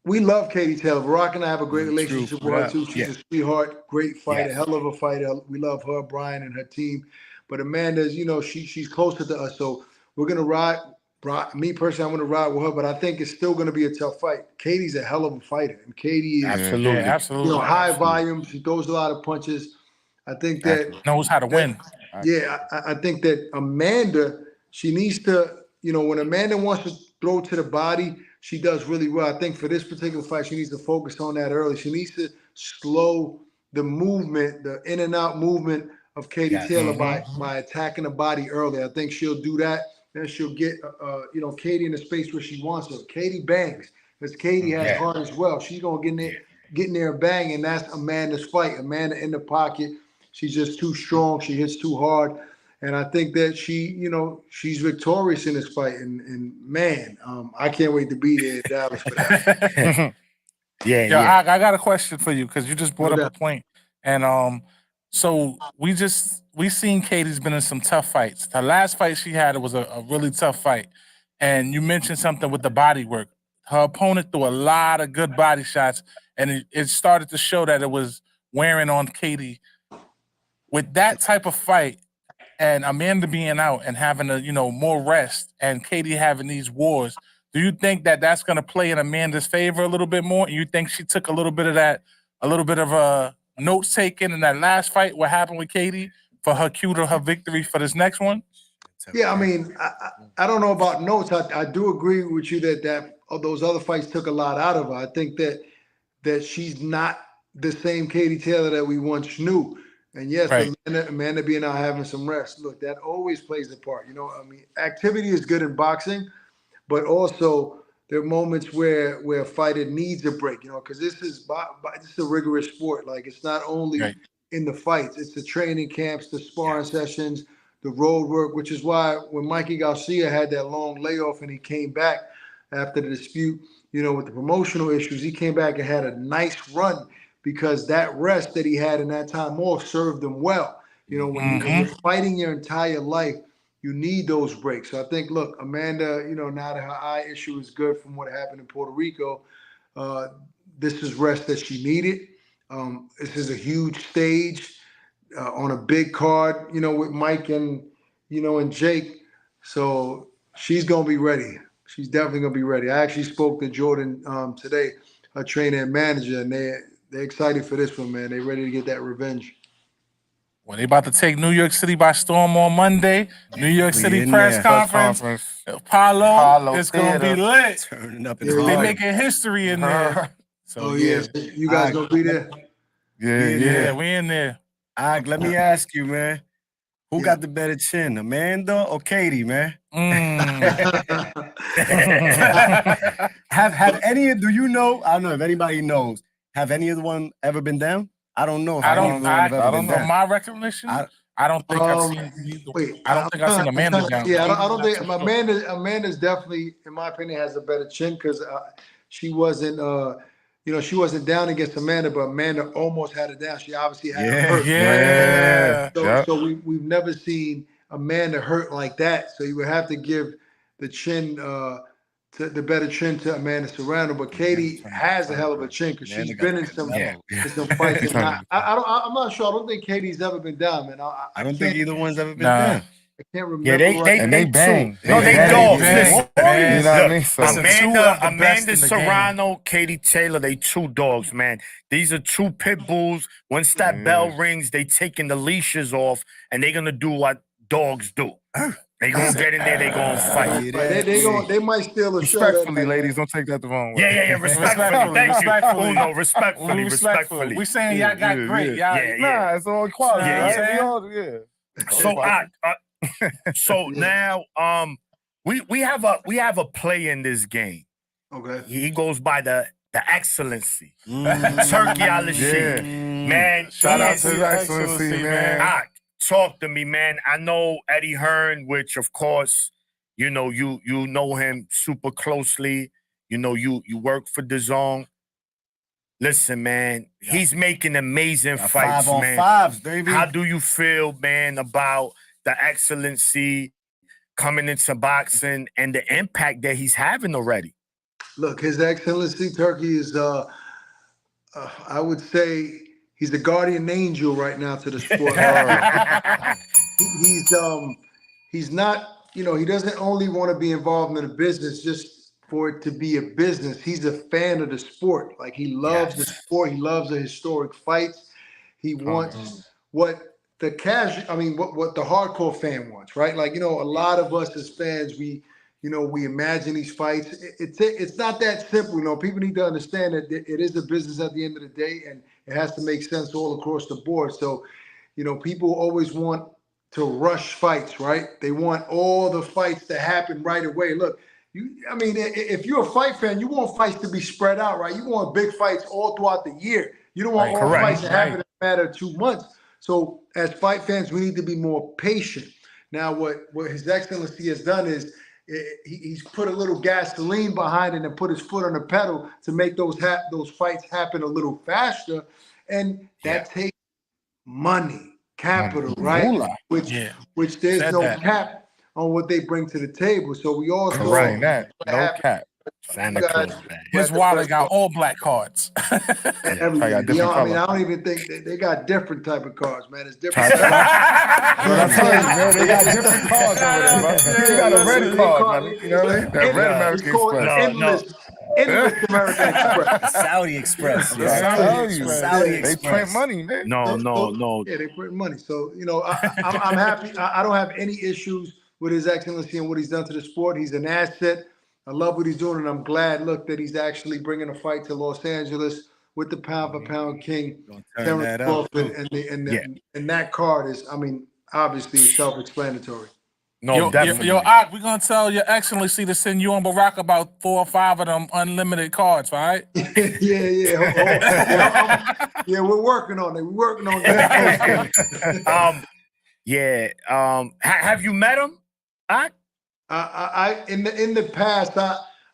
we love Katie Taylor. Barack and I have a great relationship with her too. She's a sweetheart, great fighter, hell of a fighter. We love her, Brian, and her team. But Amanda's, she's closer to us, so we're gonna ride. Me personally, I'm gonna ride with her, but I think it's still gonna be a tough fight. Katie's a hell of a fighter, and Katie is absolutely. high volume. She throws a lot of punches. I think that knows how to win. Yeah, I think that Amanda, she needs to, when Amanda wants to throw to the body, she does really well. I think for this particular fight, she needs to focus on that early. She needs to slow the movement, the in and out movement of Katie Taylor by attacking the body early. I think she'll do that. Then she'll get, Katie in the space where she wants her. Katie bangs, because Katie has heart as well. She's gonna get in there and bang, and that's Amanda's fight. Amanda in the pocket. She's just too strong. She hits too hard. And I think that she's victorious in this fight. And man, I can't wait to be there in Dallas for that. I got a question for you because you just brought up a point. And so we seen Katie's been in some tough fights. The last fight she had, it was a really tough fight. And you mentioned something with the body work. Her opponent threw a lot of good body shots, and it started to show that it was wearing on Katie. With that type of fight, and Amanda being out and having more rest, and Katie having these wars, do you think that that's going to play in Amanda's favor a little bit more? And you think she took a little bit of a notes taken in that last fight? What happened with Katie for her cue to her victory for this next one? Yeah, I mean, I don't know about notes. I do agree with you that those other fights took a lot out of her. I think that she's not the same Katie Taylor that we once knew. And yes, Amanda being out having some rest. Look, that always plays a part. Activity is good in boxing, but also there are moments where a fighter needs a break. Because this is a rigorous sport. Like, it's not only in the fights; it's the training camps, the sparring sessions, the road work. Which is why when Mikey Garcia had that long layoff and he came back after the dispute, with the promotional issues, he came back and had a nice run. Because that rest that he had in that time off served him well. When you're fighting your entire life, you need those breaks. So I think, look, Amanda, now that her eye issue is good from what happened in Puerto Rico, this is rest that she needed. This is a huge stage on a big card, with Mike and, and Jake. So she's going to be ready. She's definitely going to be ready. I actually spoke to Jordan today, her trainer and manager, and they're excited for this one, man. They're ready to get that revenge. Well, they about to take New York City by storm on Monday. New York City press conference. Apollo is going to be lit. Turning up in They making history in there. So, you guys going to be there? Yeah, we in there. Let me ask you, man. Who got the better chin, Amanda or Katie, man? Have any of, do you know? I don't know if anybody knows. Have any of the one ever been down? I don't know. I don't know. My recognition, I don't think I've seen. I don't think I've seen Amanda down. Yeah, I don't think Amanda's definitely, in my opinion, has a better chin because she wasn't, she wasn't down against Amanda, but Amanda almost had it down. She obviously had it hurt. So we've never seen Amanda hurt like that. So you would have to give the chin the better chin to Amanda Serrano, but Katie has a hell of a chin because she's been in some fights. I'm not sure. I don't think Katie's ever been down, man. I don't think either one's ever been down. I can't remember. They bang. No, they dogs. You know what I mean? Amanda Serrano, Katie Taylor, they two dogs, man. These are two pit bulls. Once that bell rings, they taking the leashes off, and they're gonna do what dogs do. They gonna get in there. They gonna fight. They might steal a show. Respectfully, ladies, don't take that the wrong way. Yeah. Respectfully. Thank you. No, respectfully. We saying y'all got great. Nah, it's all equality. Right? So now, we have a play in this game. Okay. He goes by the Excellency, Turkey Al-Sheikh. Man, shout out to His Excellency, man. Talk to me, man. I know Eddie Hearn, which of course, you know him super closely. You work for DAZN. Listen, man, he's making amazing fights, man. 5-on-5s, baby. How do you feel, man, about the Excellency coming into boxing and the impact that he's having already. Look, His Excellency Turkey is, I would say, he's the guardian angel right now to the sport. He's not, you know, he doesn't only want to be involved in the business just for it to be a business. He's a fan of the sport. Like, he loves the sport. He loves the historic fights. He wants what the what the hardcore fan wants, right? Like, you know, a lot of us as fans, we imagine these fights. It's not that simple. You know, people need to understand that it is a business at the end of the day, and it has to make sense all across the board. So, you know, people always want to rush fights, right? They want all the fights to happen right away. Look, if you're a fight fan, you want fights to be spread out, right? You want big fights all throughout the year. You don't want all fights to happen in a matter of 2 months. So as fight fans, we need to be more patient. Now, what His Excellency has done is he's put a little gasoline behind it and put his foot on the pedal to make those fights happen a little faster, and that takes money, capital, right? Which there's no cap on what they bring to the table. So we all know that no cap. Santa Claus, man. His wallet got all black cards. Everything. You know, I don't even think they got different type of cards, man. It's different. They got different cards over there, bro. You got a red card, man. You know what I mean? That red American Express. Endless American Express. Saudi Express. Saudi Express. They print money, man. No. Yeah, they print money. So, you know, I'm happy. I don't have any issues with His Excellency and what he's done to the sport. He's an asset. I love what he's doing, and I'm glad, look, that he's actually bringing a fight to Los Angeles with the pound-for-pound king, Terrence Crawford, and that card is, obviously self-explanatory. No, definitely. Yo, we're gonna tell Your Excellency to send you and Barack about 4 or 5 of them unlimited cards, right? Yeah, we're working on it. We're working on that. Have you met him? In the past,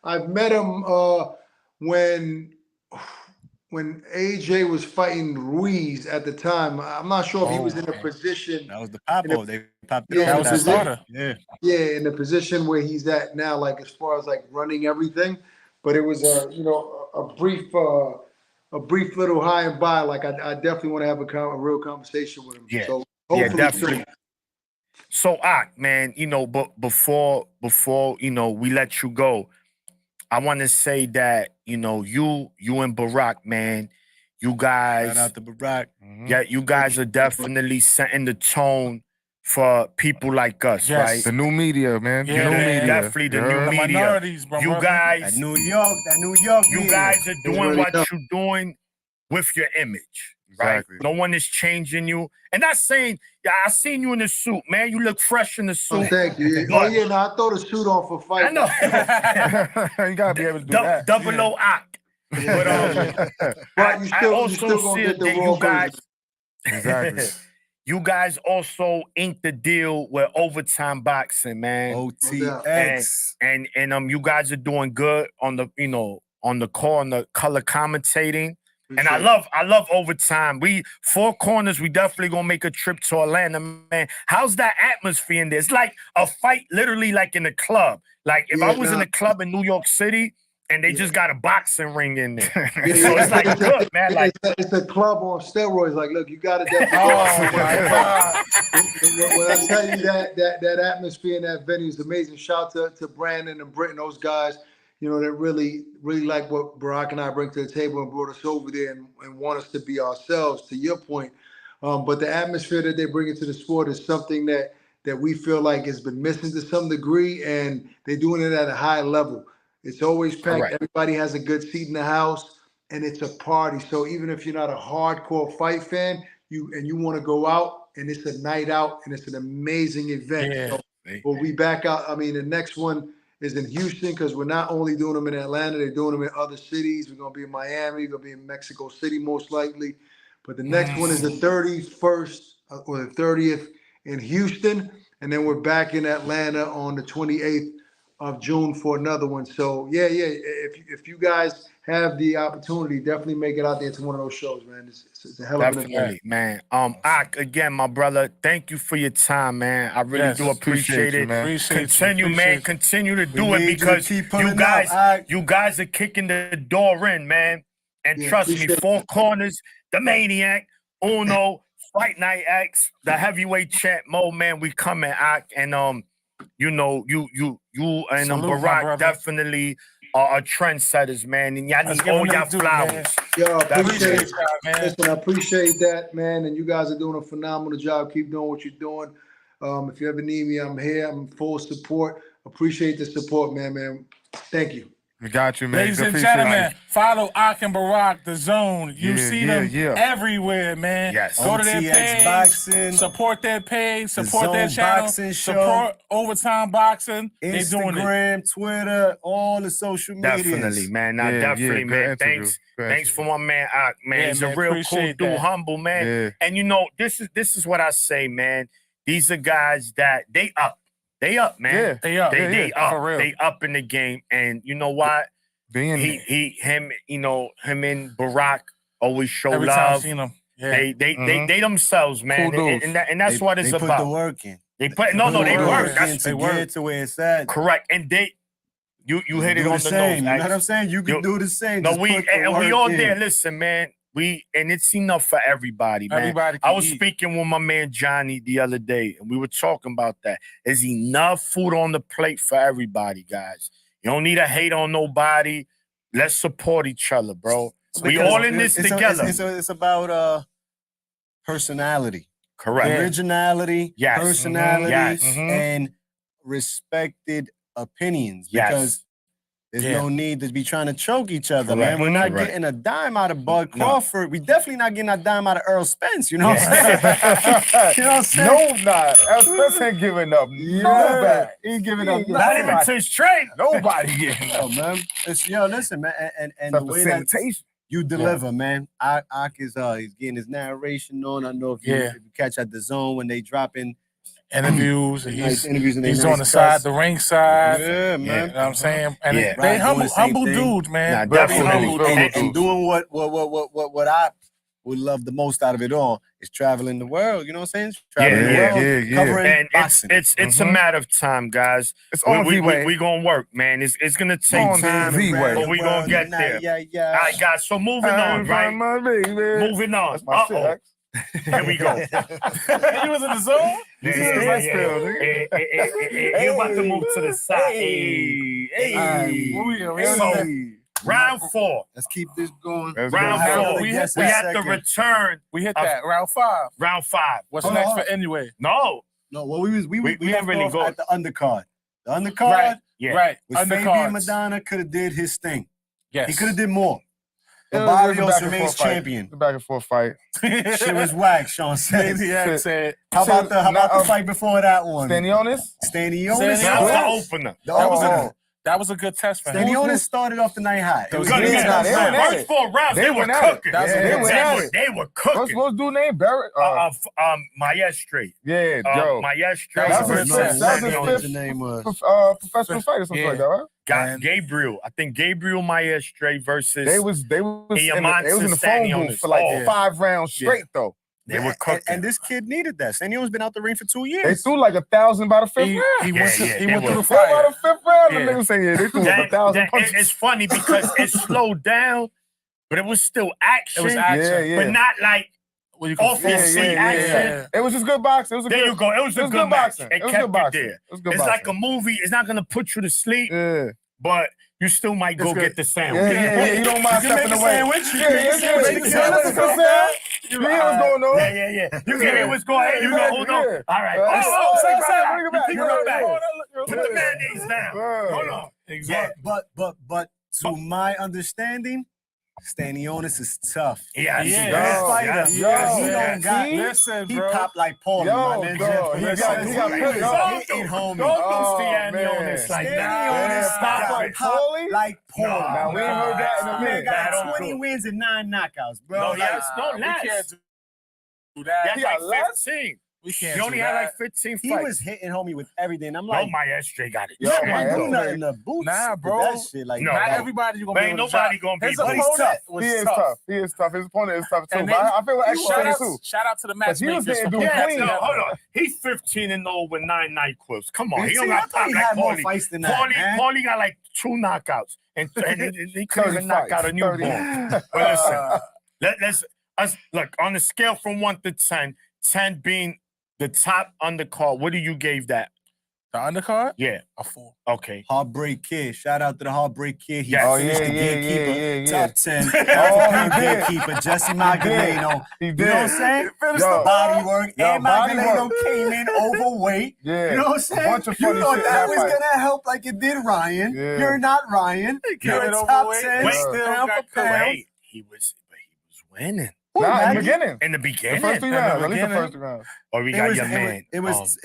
I've met him when AJ was fighting Ruiz at the time. I'm not sure if he was in a position. That was the pop-off. They popped it. That was the starter. Yeah, in the position where he's at now, like as far as like running everything. But it was a brief little high and by. Like I definitely want to have a real conversation with him. Yeah. So hopefully definitely. soon. So, man, you know, but before you know, we let you go, I want to say that, you know, you and Barack, man, you guys, shout out to Barack. Yeah, you guys are definitely setting the tone for people like us, right? The new media, man. Yeah, the new media. Definitely the new media. Minorities, bro. You guys, That New York. you guys are doing what you're doing with your image. Right. Exactly. No one is changing you. And not saying, I seen you in the suit, man. You look fresh in the suit. Oh, thank you. But, I throw the suit on for fight. I know. You gotta be able to do that. Double O Ock. But you I still also gonna see get the that raw you guys, Exactly. you guys also inked the deal with Overtime Boxing, man. OTX. And you guys are doing good on the, you know, on the color commentating. And I love Overtime. We 4 Corners, we definitely gonna make a trip to Atlanta, man. How's that atmosphere in there? It's like a fight literally like in a club. Like if I was in a club in New York City and they just got a boxing ring in there. So it's like good, man. Like it's a club on steroids. Like, look, you gotta definitely when I tell you that atmosphere in that venue is amazing. Shout out to Brandon and Britton, those guys. You know, that really like what Barack and I bring to the table and brought us over there and want us to be ourselves, to your point. But the atmosphere that they bring into the sport is something that we feel like has been missing to some degree, and they're doing it at a high level. It's always packed. Right. Everybody has a good seat in the house, and it's a party. So even if you're not a hardcore fight fan, you want to go out, and it's a night out, and it's an amazing event. Yeah. So we'll be back out. The next one is in Houston, because we're not only doing them in Atlanta, they're doing them in other cities. We're going to be in Miami. We're going to be in Mexico City most likely. But the next one is the 31st or the 30th in Houston. And then we're back in Atlanta on the 28th of June for another one. So, yeah. If you guys have the opportunity, definitely make it out there to one of those shows, man. It's a hell of an event. Definitely, man. Ak, again, my brother, thank you for your time, man. I really Yes, do appreciate you, it. man. Appreciate Man. you. Continue to We do it need you to because keep you pulling guys, up, Ak. you guys are kicking the door in, man. And Yeah, trust me, appreciate Four Corners, the Maniac, Uno, Fight Night X, the heavyweight champ, Mo, man, we coming, Ak, and you know, you and Salute, my Barack brother. definitely are trendsetters, man, and y'all Let's need give all them y'all their due, man. flowers. Yo, appreciate Appreciate y'all, man. Listen, I appreciate that, man, and you guys are doing a phenomenal job. Keep doing what you're doing. If you ever need me, I'm here. I'm full support. Appreciate the support, man. Thank you. We got you, man. Ladies and Appreciate gentlemen, you. follow Ak and Barack, The Zone. You Yeah, see yeah, them yeah. everywhere, man. Yes. Go to their OTX page, Boxing, support their page, The support their Zone channel, Boxing Show, support Overtime Boxing. They doing it. Instagram, Twitter, all the social medias. Definitely, man. Now, Yeah, definitely, good man. interview. Good Thanks for interview. my man, Ak, man. Yeah, He's man, a real cool appreciate dude, that. humble, man. Yeah. And you know, this is what I say, man. These are guys that they up, man. Yeah. They up. They up, for real. they up in the game. And you know what? Being Him and Barack always show Every time I love. seen them. Yeah. They themselves, man. Cool dudes. And that's what it's they about. put the work in. They put they work. That's to get to where it's at. correct. And you hit it do on the the same. nose. You know what I'm saying? You can do the same. No, Just we put the and we work all in. there. Listen, man. And it's enough for everybody, man. Everybody I can was eat. speaking with my man Johnny the other day, and we were talking about that. There's enough food on the plate for everybody, guys. You don't need to hate on nobody. Let's support each other, bro. We Because all in this together. It's about personality, Correct. Yeah. originality, Yes. personality, Yes. and respected opinions. Yes. Because there's Yeah. no need to be trying to choke each other, Correct. man. We're not Correct. getting a dime out of Bud No. Crawford. We definitely not getting a dime out of Earl Spence. You know what I'm Yeah. saying? You know what I'm saying? No, not. Spence ain't giving up. Yeah. Nobody. He ain't giving up Not even nothing. to his train. Nobody getting Yo, up. man. Listen, man, and the Except for way that sanitation. you deliver, man. Ak is he's getting his narration on. I know if you catch at the Zone when they drop in Interviews. nice interviews and He's nice on the side, cuts. the ring side. Yeah, man. You know what I'm saying? And Yeah. they Right, doing the same humble thing. dudes, man. Nah, Very definitely. humble dudes. And doing what I would love the most out of it all is traveling the world. You know what I'm saying? Traveling the Yeah, world, covering And boxing. it's a matter of time, guys. It's on we Z-Way. gonna work, man. It's gonna take On time, Z-Way. but we gonna get there. Yeah. All right, guys. So moving on, right? My baby. Moving on. That's my shit, X. Here we go. You was in the zone? He about to move to the side. So, round 4. Let's keep this going. Let's Round go. 4. We We hit had the return. We hit Of- that. Round 5. Round 5. What's Hold next on. for Anyway? No. No, well, we We left didn't really off go. at the undercard. The undercard Right. Yeah. Right. was Fabian Undercards. Madonna could have did his thing. Yes. He could have did more. It But was a Barrios back and remains forth fight. champion. It's a back and forth fight. Shit was whack, Sean said. Maniac said. How about the Not, fight before that one? Stanionis? Stanionis. That was the Yes. opener. That was Oh. that was a good test for him. Stanionis started off the night hot. It was Good, his yeah, first they round. went at First 4 rounds, They they were went at it. cooking. That's a They good went test. at it. They were What's cooking. dude name? Barrett? Maestre. Yeah, yo. Maestre. That was his fifth- that was his what fifth- the name was. Professional fight or something Yeah. like that, right? Got And- Gabriel. I think Gabriel Maestre versus They was in the Diamante phone booth for like Stanionis. 5 rounds straight though. they were cooking. And this kid needed that. Stanionis been out the ring for 2 years. They threw like 1,000 by the 5th He, round. he Yeah, went, to, yeah, he they went through were. the By fire. the 5th round, Yeah. the niggas saying, yeah, they threw That- 1,000 punches. it's funny because it slowed down, but it was still action. It was action. Yeah, But yeah. not like Well, you can off feel your it. seat action. It was just good boxing. It was a There good, you go. It was a good match. boxing. It It was kept good you boxing. there. It was good It's boxing. like a movie. It's not gonna put you to sleep, Yeah. but you still might go It's get good. the Yeah, sandwich. yeah. You don't mind You can stepping make a away. sandwich. You Yeah, can make a yeah, sandwich. yeah. You can Yeah, make a that's what I'm saying. You hear what's going on? Yeah. You can hear what's going on. You go, hold on. Yeah. All right. Bring it back. Keep it back. Put the mayonnaise down. Yeah. Hold on. Yeah, but to my understanding, Stanionis is tough. Yeah, He He's is. a Yo, good fighter. yo, he don't got. Listen, He bro. popped like Paul, Yo, my man. dog, he got put- yo. He ain't homie. Don't do Oh, Stanionis like man. that. Stanionis Stop got it. popped like Paul. Now, we ain't heard that in a Man minute. got Nah, don't 20 do it. wins and 9 knockouts, bro. No, Like, yes, no, we less. can't do that. That's He got like less? 15. We can't He only do had that. like 15 He fights. was hitting homie with everything. I'm No, like, my SJ got it. Yo, not my gonna do SJ. nothing to boots. Nah, with bro. That shit, like, No, Not that. everybody you gonna Man, be able to nobody drop. gonna be His able to- But he's opponent tough. was He is tough. tough. He is tough. His opponent is tough too. And But then- I feel like extra Shout out, too. shout out to the 'Cause he was matchmakers for getting putting that clean. No, together. hold on. He's 15-0 with 9 night quills. Come on, he don't See, I got thought pop he like had more Paulie. fights than that, man. Paulie got like 2 knockouts, and he couldn't even knock out a 30 newborn. But listen, let's look on the scale from 1 to 10. 10 being the top undercard. What do you gave that? The undercard? Yeah. A 4. Okay. Heartbreak Kid. Shout out to the Heartbreak Kid. He Yes. Oh, finished yeah, the yeah, gatekeeper. yeah. Top 10. Oh, he did. Gatekeeper. Jesse Magdaleno. He did. You know what I'm saying? Yo, Body work. Yo, And body Magdaleno work. came in overweight. Yeah. You know what I'm saying? Bunch of You funny thought shit in that that was fight. gonna help like it did Ryan. Yeah. You're not Ryan. You're Get a top overweight. 10 Wait. pound for pound. Wait, he was winning Nah, in the beginning. in the The beginning. first 3 In the rounds. At least the beginning. first 3 rounds. Or we got your man. It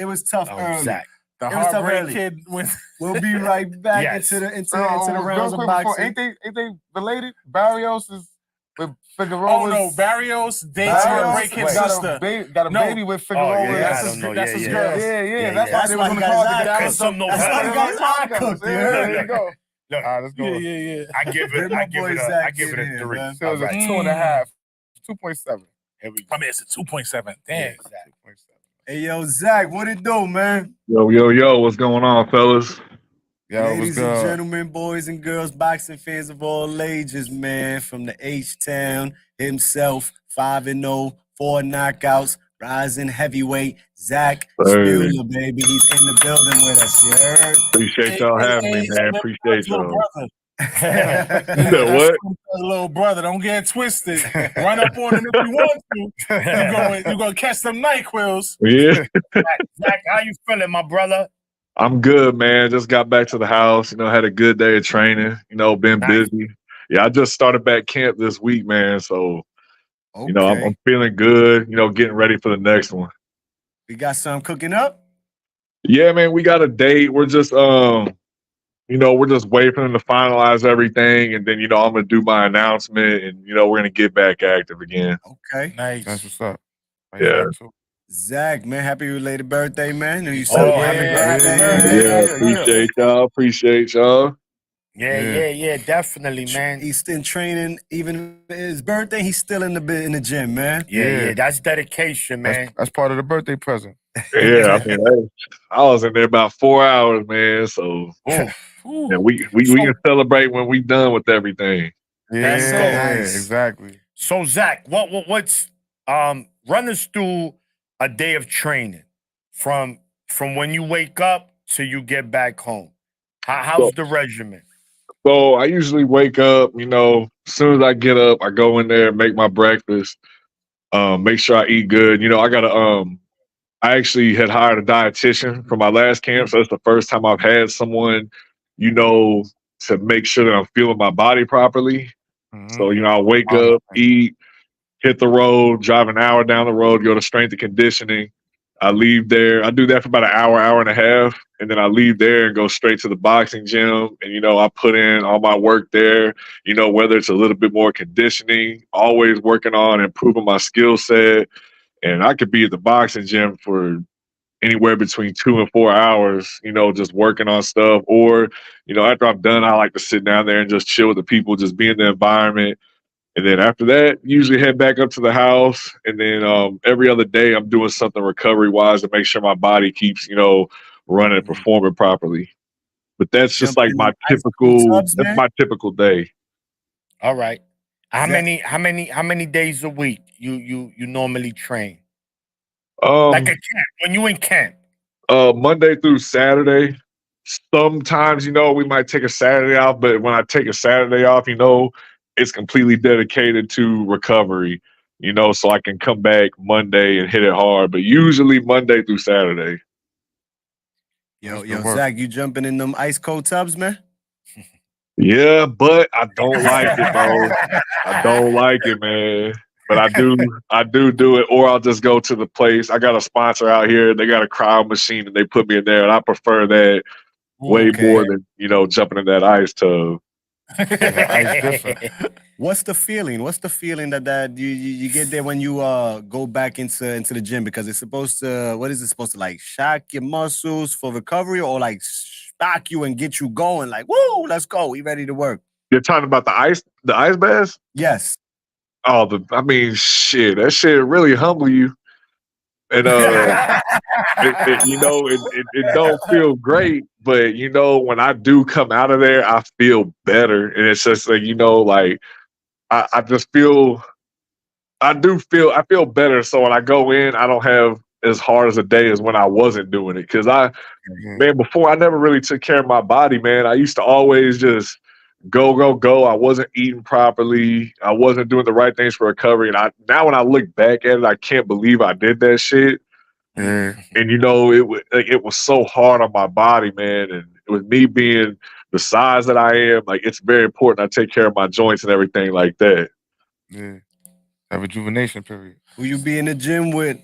was tough early. Zach. The It was tough Heartbreak early. Kid went. We'll be right back Yes. into the rounds of Real quick before, boxing. ain't they related? Barrios is with Figueroa. Oh no, Barrios dates Heartbreak Kid's got sister. a No. baby with Figueroa. Oh, yeah, That's I his, don't know. that's his Yeah, girl. Yeah. That's why That's they why was on he the got card his eye together. Cause some no That's why he got his eye cooked, Yeah, yeah. there you go. Look, All right, let's go. Yeah. I give it My a boy Zach I give it in a here, 3. man. So it was a All right. 2.5, 2.7. Here we I go. mean, it's a 2.7. Damn. Yeah, Zach. 2.7. Hey, yo, Zach, what it do, man? Yo, what's going on, fellas? Yo, it was Ladies and good. gentlemen, boys and girls, boxing fans of all ages, man, from the H-Town himself, 5-0, 4 knockouts, rising heavyweight, Zach Hey. Spiller, baby. He's in the building with us, you heard? Appreciate y'all having me, man. Appreciate y'all. That's What? little brother, don't get it twisted. Run up on him if you want to. You're gonna catch some NyQuils. Yeah, Zach, how you feeling, my brother? I'm good, man. Just got back to the house. Had a good day of training. Been Nice. busy. Yeah, I just started back camp this week, man. So, Okay. I'm feeling good. Getting ready for the next one. We got something cooking up? Yeah, man. We got a date. We're just we're just waiting for them to finalize everything, and then I'm gonna do my announcement, and we're gonna get back active again. Okay. Nice. That's what's up. Yeah. Zach, man, happy related birthday, man. Are you Oh, celebrating happy birthday? Yeah, appreciate y'all. Yeah, definitely, man. He's still training, even his birthday. He's still in the gym, man. Yeah, that's dedication, man. That's part of the birthday present. Yeah, I mean, I was in there about 4 hours, man. So Ooh. yeah, we can celebrate when we done with everything. That's Yeah, nice. exactly. So Zach, what's run us through a day of training from when you wake up till you get back home. How's the regimen? So I usually wake up, as soon as I get up, I go in there, make my breakfast, make sure I eat good. I actually had hired a dietitian for my last camp, so it's the first time I've had someone, to make sure that I'm feeling my body properly. So, I wake up, eat, hit the road, drive an hour down the road, go to strength and conditioning. I leave there. I do that for about an hour, hour and a half. And then I leave there and go straight to the boxing gym. And, I put in all my work there, whether it's a little bit more conditioning, always working on improving my skill set. And I could be at the boxing gym for anywhere between 2 and 4 hours, just working on stuff. Or, after I'm done, I like to sit down there and just chill with the people, just be in the environment. And then after that, usually head back up to the house. And then every other day, I'm doing something recovery-wise to make sure my body keeps, running and performing properly. But that's just like my typical day. All right. How many days a week you normally train? Like a camp, when you in camp. Monday through Saturday. Sometimes, we might take a Saturday off, but when I take a Saturday off, it's completely dedicated to recovery, so I can come back Monday and hit it hard. But usually Monday through Saturday. Yo, Zach, you jumping in them ice cold tubs, man? Yeah, but I don't like it, bro. I don't like it, man. But I do it, or I'll just go to the place. I got a sponsor out here. They got a cryo machine, and they put me in there, and I prefer that way more than jumping in that ice tub. Ice different. What's the feeling? What's the feeling that you get there when you go back into the gym? Because it's supposed to, what is it supposed to, like, shock your muscles for recovery, or like shock you and get you going? Like, woo, let's go, we ready to work. You're talking about the ice baths? Yes. Oh, I mean, shit, that shit really humble you. And it don't feel great, but when I do come out of there, I feel better. And it's just like, like I just feel I feel better. So when I go in, I don't have as hard as a day as when I wasn't doing it. Cause man, before I never really took care of my body, man. I used to always just go, go, go. I wasn't eating properly. I wasn't doing the right things for recovery. And now when I look back at it, I can't believe I did that shit. Yeah. And it was so hard on my body, man. And with me being the size that I am, like, it's very important I take care of my joints and everything like that. Yeah. That rejuvenation period. Who you be in the gym with?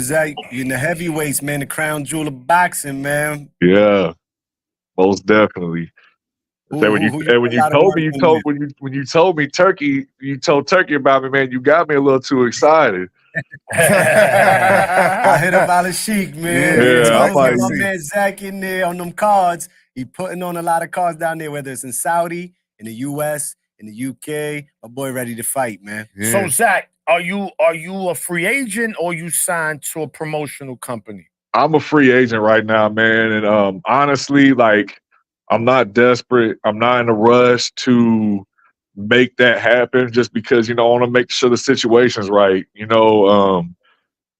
Zach? You in the heavyweights, man. The crown jewel of boxing, man. Yeah, most definitely. When you told me Turkey, you told Turkey about me, man. You got me a little too excited. I hit up Al Sheik, man. Yeah, I'm like, my man Zach in there on them cards. He putting on a lot of cards down there, whether it's in Saudi, in the US, in the UK. My boy ready to fight, man. Yeah. So Zach, are you a free agent or you signed to a promotional company? I'm a free agent right now, man. And honestly, like, I'm not desperate. I'm not in a rush to make that happen just because, I want to make sure the situation's right.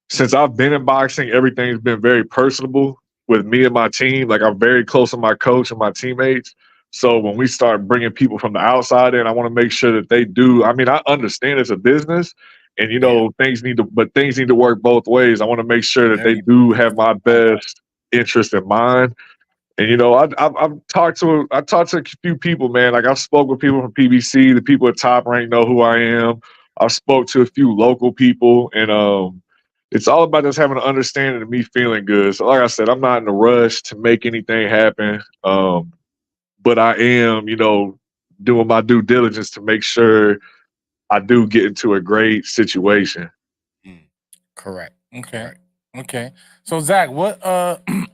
Since I've been in boxing, everything's been very personable with me and my team. Like, I'm very close to my coach and my teammates. So when we start bringing people from the outside in, I want to make sure that they do. I mean, I understand it's a business and, things need to work both ways. I want to make sure that they do have my best interest in mind. And I've talked to a few people, man. Like, I've spoke with people from PBC. The people at Top Rank know who I am. I've spoke to a few local people, and it's all about just having an understanding of me feeling good. So, like I said, I'm not in a rush to make anything happen, but I am, doing my due diligence to make sure I do get into a great situation. Correct. Okay. Okay. So Zach, what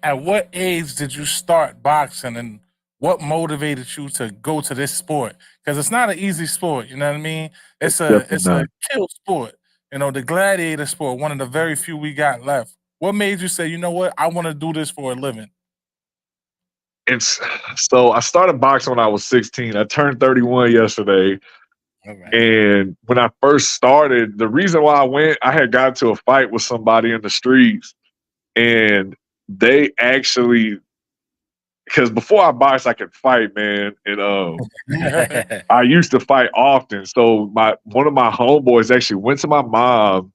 at what age did you start boxing, and what motivated you to go to this sport? Because it's not an easy sport, you know what I mean? It's a kill sport. The gladiator sport, one of the very few we got left. What made you say, you know what, I want to do this for a living? So I started boxing when I was 16. I turned 31 yesterday. Right. And when I first started, the reason why I had got into a fight with somebody in the streets, and they actually, because before I boxed, I could fight, man. And I used to fight often. So one of my homeboys actually went to my mom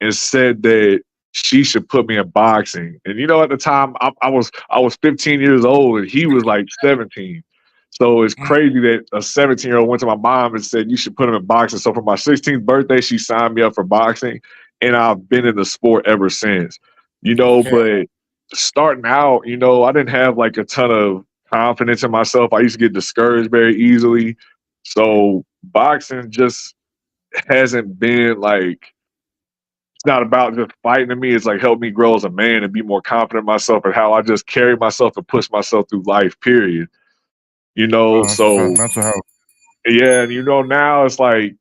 and said that she should put me in boxing. And at the time I was 15 years old and he was like 17. So it's crazy that a 17-year-old went to my mom and said, you should put him in boxing. So for my 16th birthday, she signed me up for boxing, and I've been in the sport ever since. But starting out, I didn't have like a ton of confidence in myself. I used to get discouraged very easily. So boxing just hasn't been like, it's not about just fighting to me. It's like helped me grow as a man and be more confident in myself and how I just carry myself and push myself through life, period. So mental health. Yeah, and now it's like,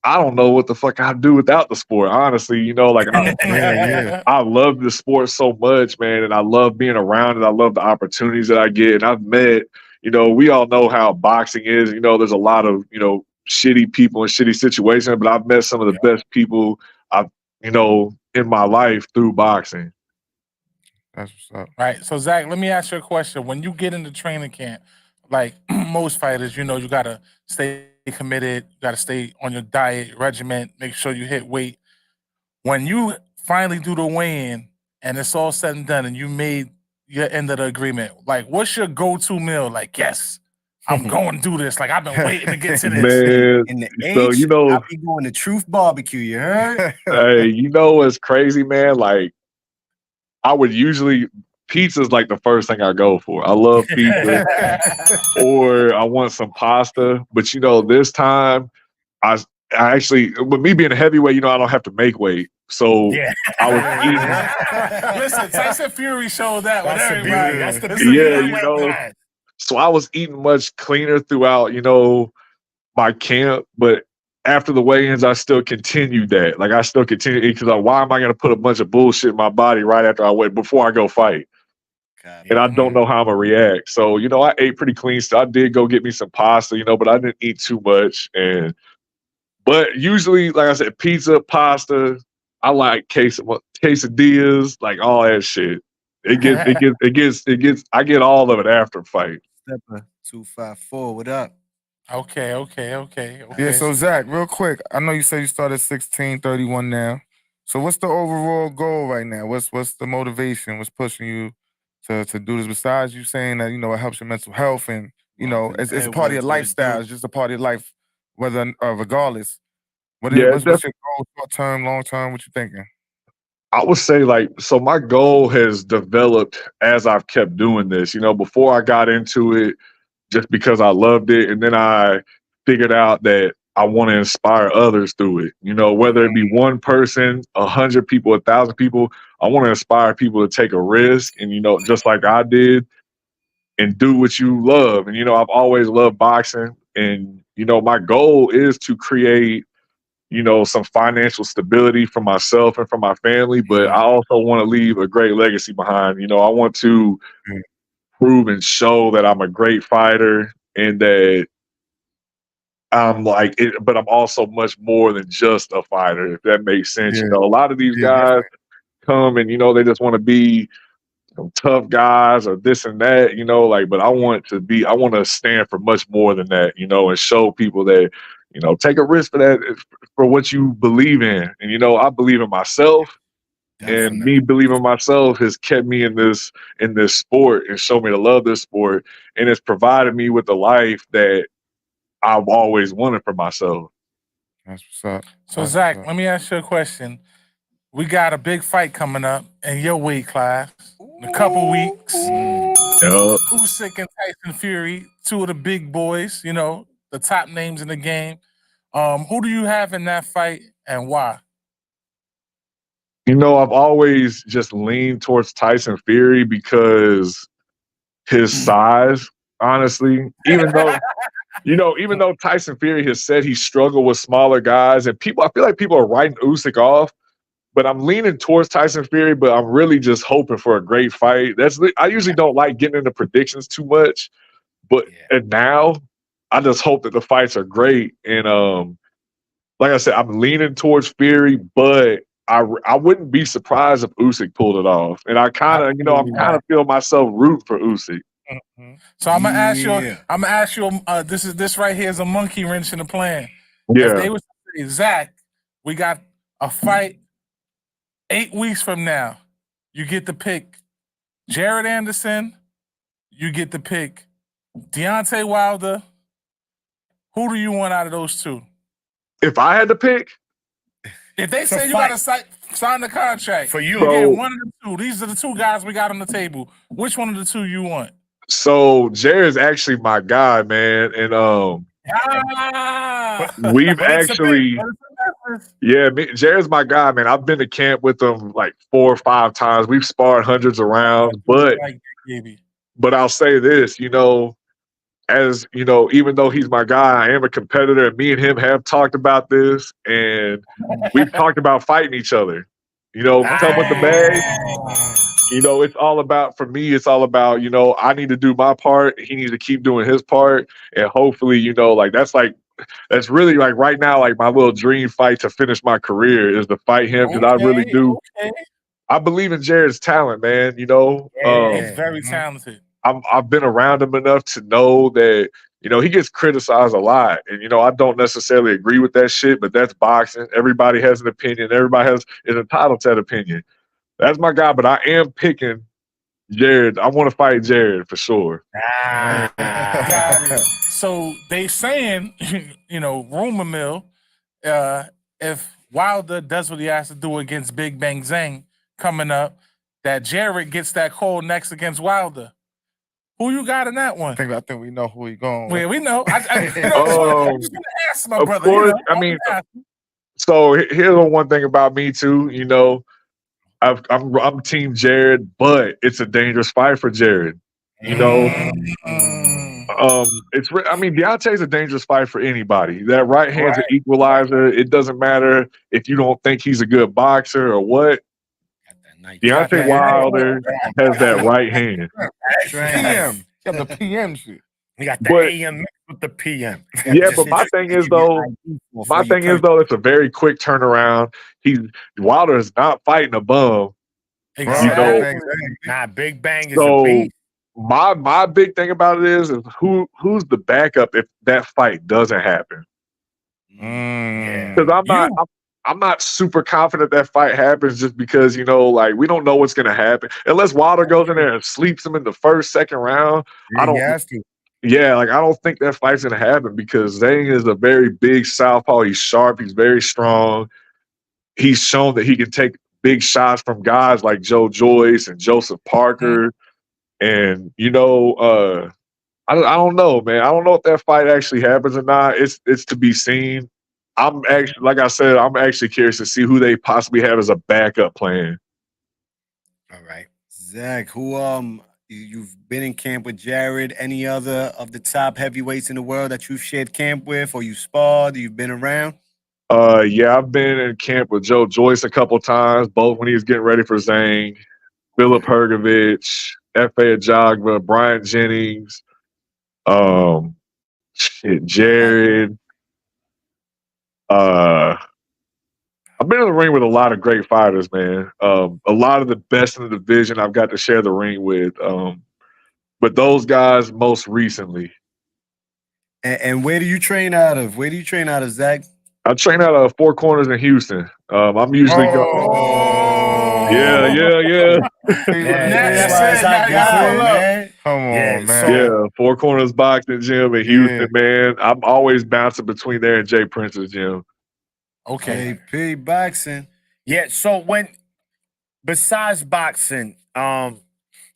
I don't know what the fuck I'd do without the sport, honestly. Like, I love the sport so much, man, and I love being around it. I love the opportunities that I get. And I've met, we all know how boxing is. There's a lot of, shitty people in shitty situations, but I've met some of the best people I've, in my life through boxing. That's what's up. Right. So Zach, let me ask you a question. When you get into training camp, like most fighters, you gotta stay committed, you gotta stay on your diet, regiment, make sure you hit weight. When you finally do the weigh-in and it's all said and done and you made your end of the agreement, like, what's your go-to meal? Like, yes, I'm going to do this. Like, I've been waiting to get to this. Man, In the so H, I'll be going to Truth Barbecue, you heard? Hey, what's crazy, man? Like, I would usually, pizza's like the first thing I go for. I love pizza. Or I want some pasta. But this time I actually, with me being a heavyweight, I don't have to make weight. So Yeah. I was eating. Listen, Tyson Fury showed that with That's the everybody. beauty. That's the It's beauty. a Yeah, good way. so I was eating much cleaner throughout, my camp. But after the weigh-ins, I still continued that. Like I still continue because why am I going to put a bunch of bullshit in my body right after I weigh before I go fight? And I don't know how I'm gonna react. So, I ate pretty clean. So I did go get me some pasta, but I didn't eat too much. But usually, like I said, pizza, pasta. I like quesadillas, like all that shit. It gets. I get all of it after fight. Stepper 254. What up? Okay. Yeah, so Zach, real quick, I know you said you started 16, 31 now. So what's the overall goal right now? What's the motivation? What's pushing you to do this? Besides you saying that, it helps your mental health and, it's a part of your lifestyle. It's just a part of your life, whether regardless. What's your goal, short term, long term? What you thinking? I would say so my goal has developed as I've kept doing this. Before I got into it, just because I loved it. And then I figured out that I want to inspire others through it. Whether it be one person, 100 people, 1,000 people, I want to inspire people to take a risk and, just like I did and do what you love. And, I've always loved boxing. And, my goal is to create, some financial stability for myself and for my family. But I also want to leave a great legacy behind. I want to prove and show that I'm a great fighter and that I'm like it, but I'm also much more than just a fighter, if that makes sense. Yeah. A lot of these guys come and they just want to be tough guys or this and that, but I want to stand for much more than that, and show people that, take a risk for that, for what you believe in. And I believe in myself. And me believing in myself has kept me in this sport and showed me to love this sport, and it's provided me with the life that I've always wanted for myself. That's what's up. So Zach, let me ask you a question. We got a big fight coming up in your weight class in a couple weeks. Usyk and Tyson Fury, two of the big boys, the top names in the game. Who do you have in that fight and why? I've always just leaned towards Tyson Fury because his size, honestly, even though Tyson Fury has said he struggled with smaller guys, and I feel like people are writing Usyk off, but I'm leaning towards Tyson Fury, but I'm really just hoping for a great fight. I usually don't like getting into predictions too much, and now I just hope that the fights are great. And like I said, I'm leaning towards Fury, but I wouldn't be surprised if Usyk pulled it off. And I kind of feel myself root for Usyk. So I'm gonna ask you. This right here is a monkey wrench in the plan. Yeah. If they would say, Zach, we got a fight 8 weeks from now. You get to pick Jared Anderson. You get to pick Deontay Wilder. Who do you want out of those two? If I had to pick, if they say you gotta sign the contract for you, get one of the two. These are the two guys we got on the table. Which one of the two you want? So Jared's actually my guy, man, and we've actually, Jared's my guy, man. I've been to camp with him like 4 or 5 times. We've sparred hundreds of rounds, but I'll say this, as even though he's my guy, I am a competitor, and me and him have talked about this, and we've talked about fighting each other. Come with the bag. It's all about, for me, it's all about, I need to do my part. He needs to keep doing his part. And hopefully, that's really like right now, like my little dream fight to finish my career is to fight him. Cause I really do. I believe in Jared's talent, man. He's very talented. I've been around him enough to know that, he gets criticized a lot. And, I don't necessarily agree with that shit, but that's boxing. Everybody has an opinion. Everybody is entitled to that opinion. That's my guy, but I am picking Jared. I want to fight Jared for sure. So they saying, rumor mill, if Wilder does what he has to do against Big Bang Zhang coming up, that Jared gets that call next against Wilder. Who you got in that one? I think we know who he going with. Well, we know. I was gonna ask my Of brother. course, You know, I mean, so here's the one thing about me too. You know, I'm Team Jared, but it's a dangerous fight for Jared. You know, I mean, Deontay's a dangerous fight for anybody. That right hand's an equalizer. It doesn't matter if you don't think he's a good boxer or what. Deontay Wilder has that right hand. PM. You have the PM shit. You got the But- AM mixed with the PM. Yeah, but my thing is though, it's a very quick turnaround. Wilder is not fighting a bum. Exactly. Nah, Big Bang is a So beast. my big thing about it is who's the backup if that fight doesn't happen? Because I'm not super confident that fight happens just because, you know, like we don't know what's gonna happen. Unless Wilder goes in there and sleeps him in the first, second round. I don't think that fight's gonna happen because Zhang is a very big southpaw. He's sharp, he's very strong. He's shown that he can take big shots from guys like Joe Joyce and Joseph Parker. And, you know, I don't know, man. I don't know if that fight actually happens or not. It's to be seen. I'm actually, like I said, I'm actually curious to see who they possibly have as a backup plan. All right. Zach, who you've been in camp with Jared, any other of the top heavyweights in the world that you've shared camp with or you sparred, you've been around? Yeah, I've been in camp with Joe Joyce a couple times, both when he was getting ready for Zhang, Philip Hergovich, F.A. Ajagba, Brian Jennings, Jared. I've been in the ring with a lot of great fighters, man. A lot of the best in the division I've got to share the ring with. But those guys most recently. And where do you train out of? Where do you train out of, Zach? I train out of Four Corners in Houston. I'm usually Yeah. Come on, man. Yeah, Four Corners Boxing Gym in Houston, man. I'm always bouncing between there and Jay Prince's gym. Okay. JP Boxing. Yeah, so besides boxing,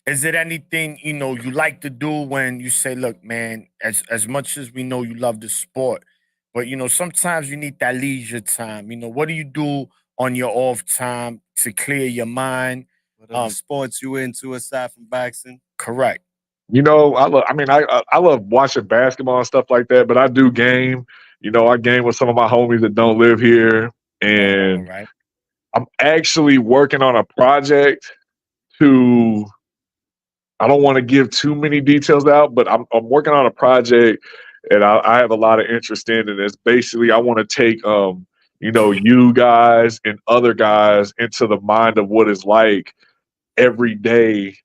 is it anything, you know, you like to do when you say, look, man, as much as we know you love the sport, but, you know, sometimes you need that leisure time. You know, what do you do on your off time to clear your mind? What other sports you into aside from boxing? Correct. You know, I love watching basketball and stuff like that, but I do game. You know, I game with some of my homies that don't live here. And I'm actually working on a project I don't want to give too many details out, but I'm working on a project and I have a lot of interest in. And it's basically, I want to take, you know, you guys and other guys into the mind of what it's like every day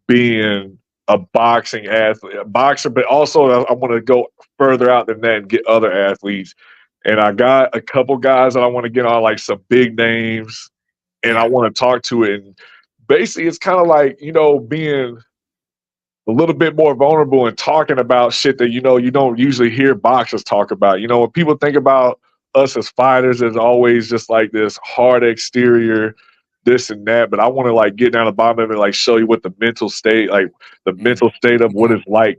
being a boxing athlete, a boxer, but also I want to go further out than that and get other athletes. And I got a couple guys that I want to get on, like some big names, and I want to talk to it. And basically, it's kind of like, you know, being a little bit more vulnerable and talking about shit that, you know, you don't usually hear boxers talk about. You know, when people think about us as fighters, there's always just like this hard exterior, this and that. But I want to like get down the bottom of it, like show you what the mental state, like the mental state of what it's like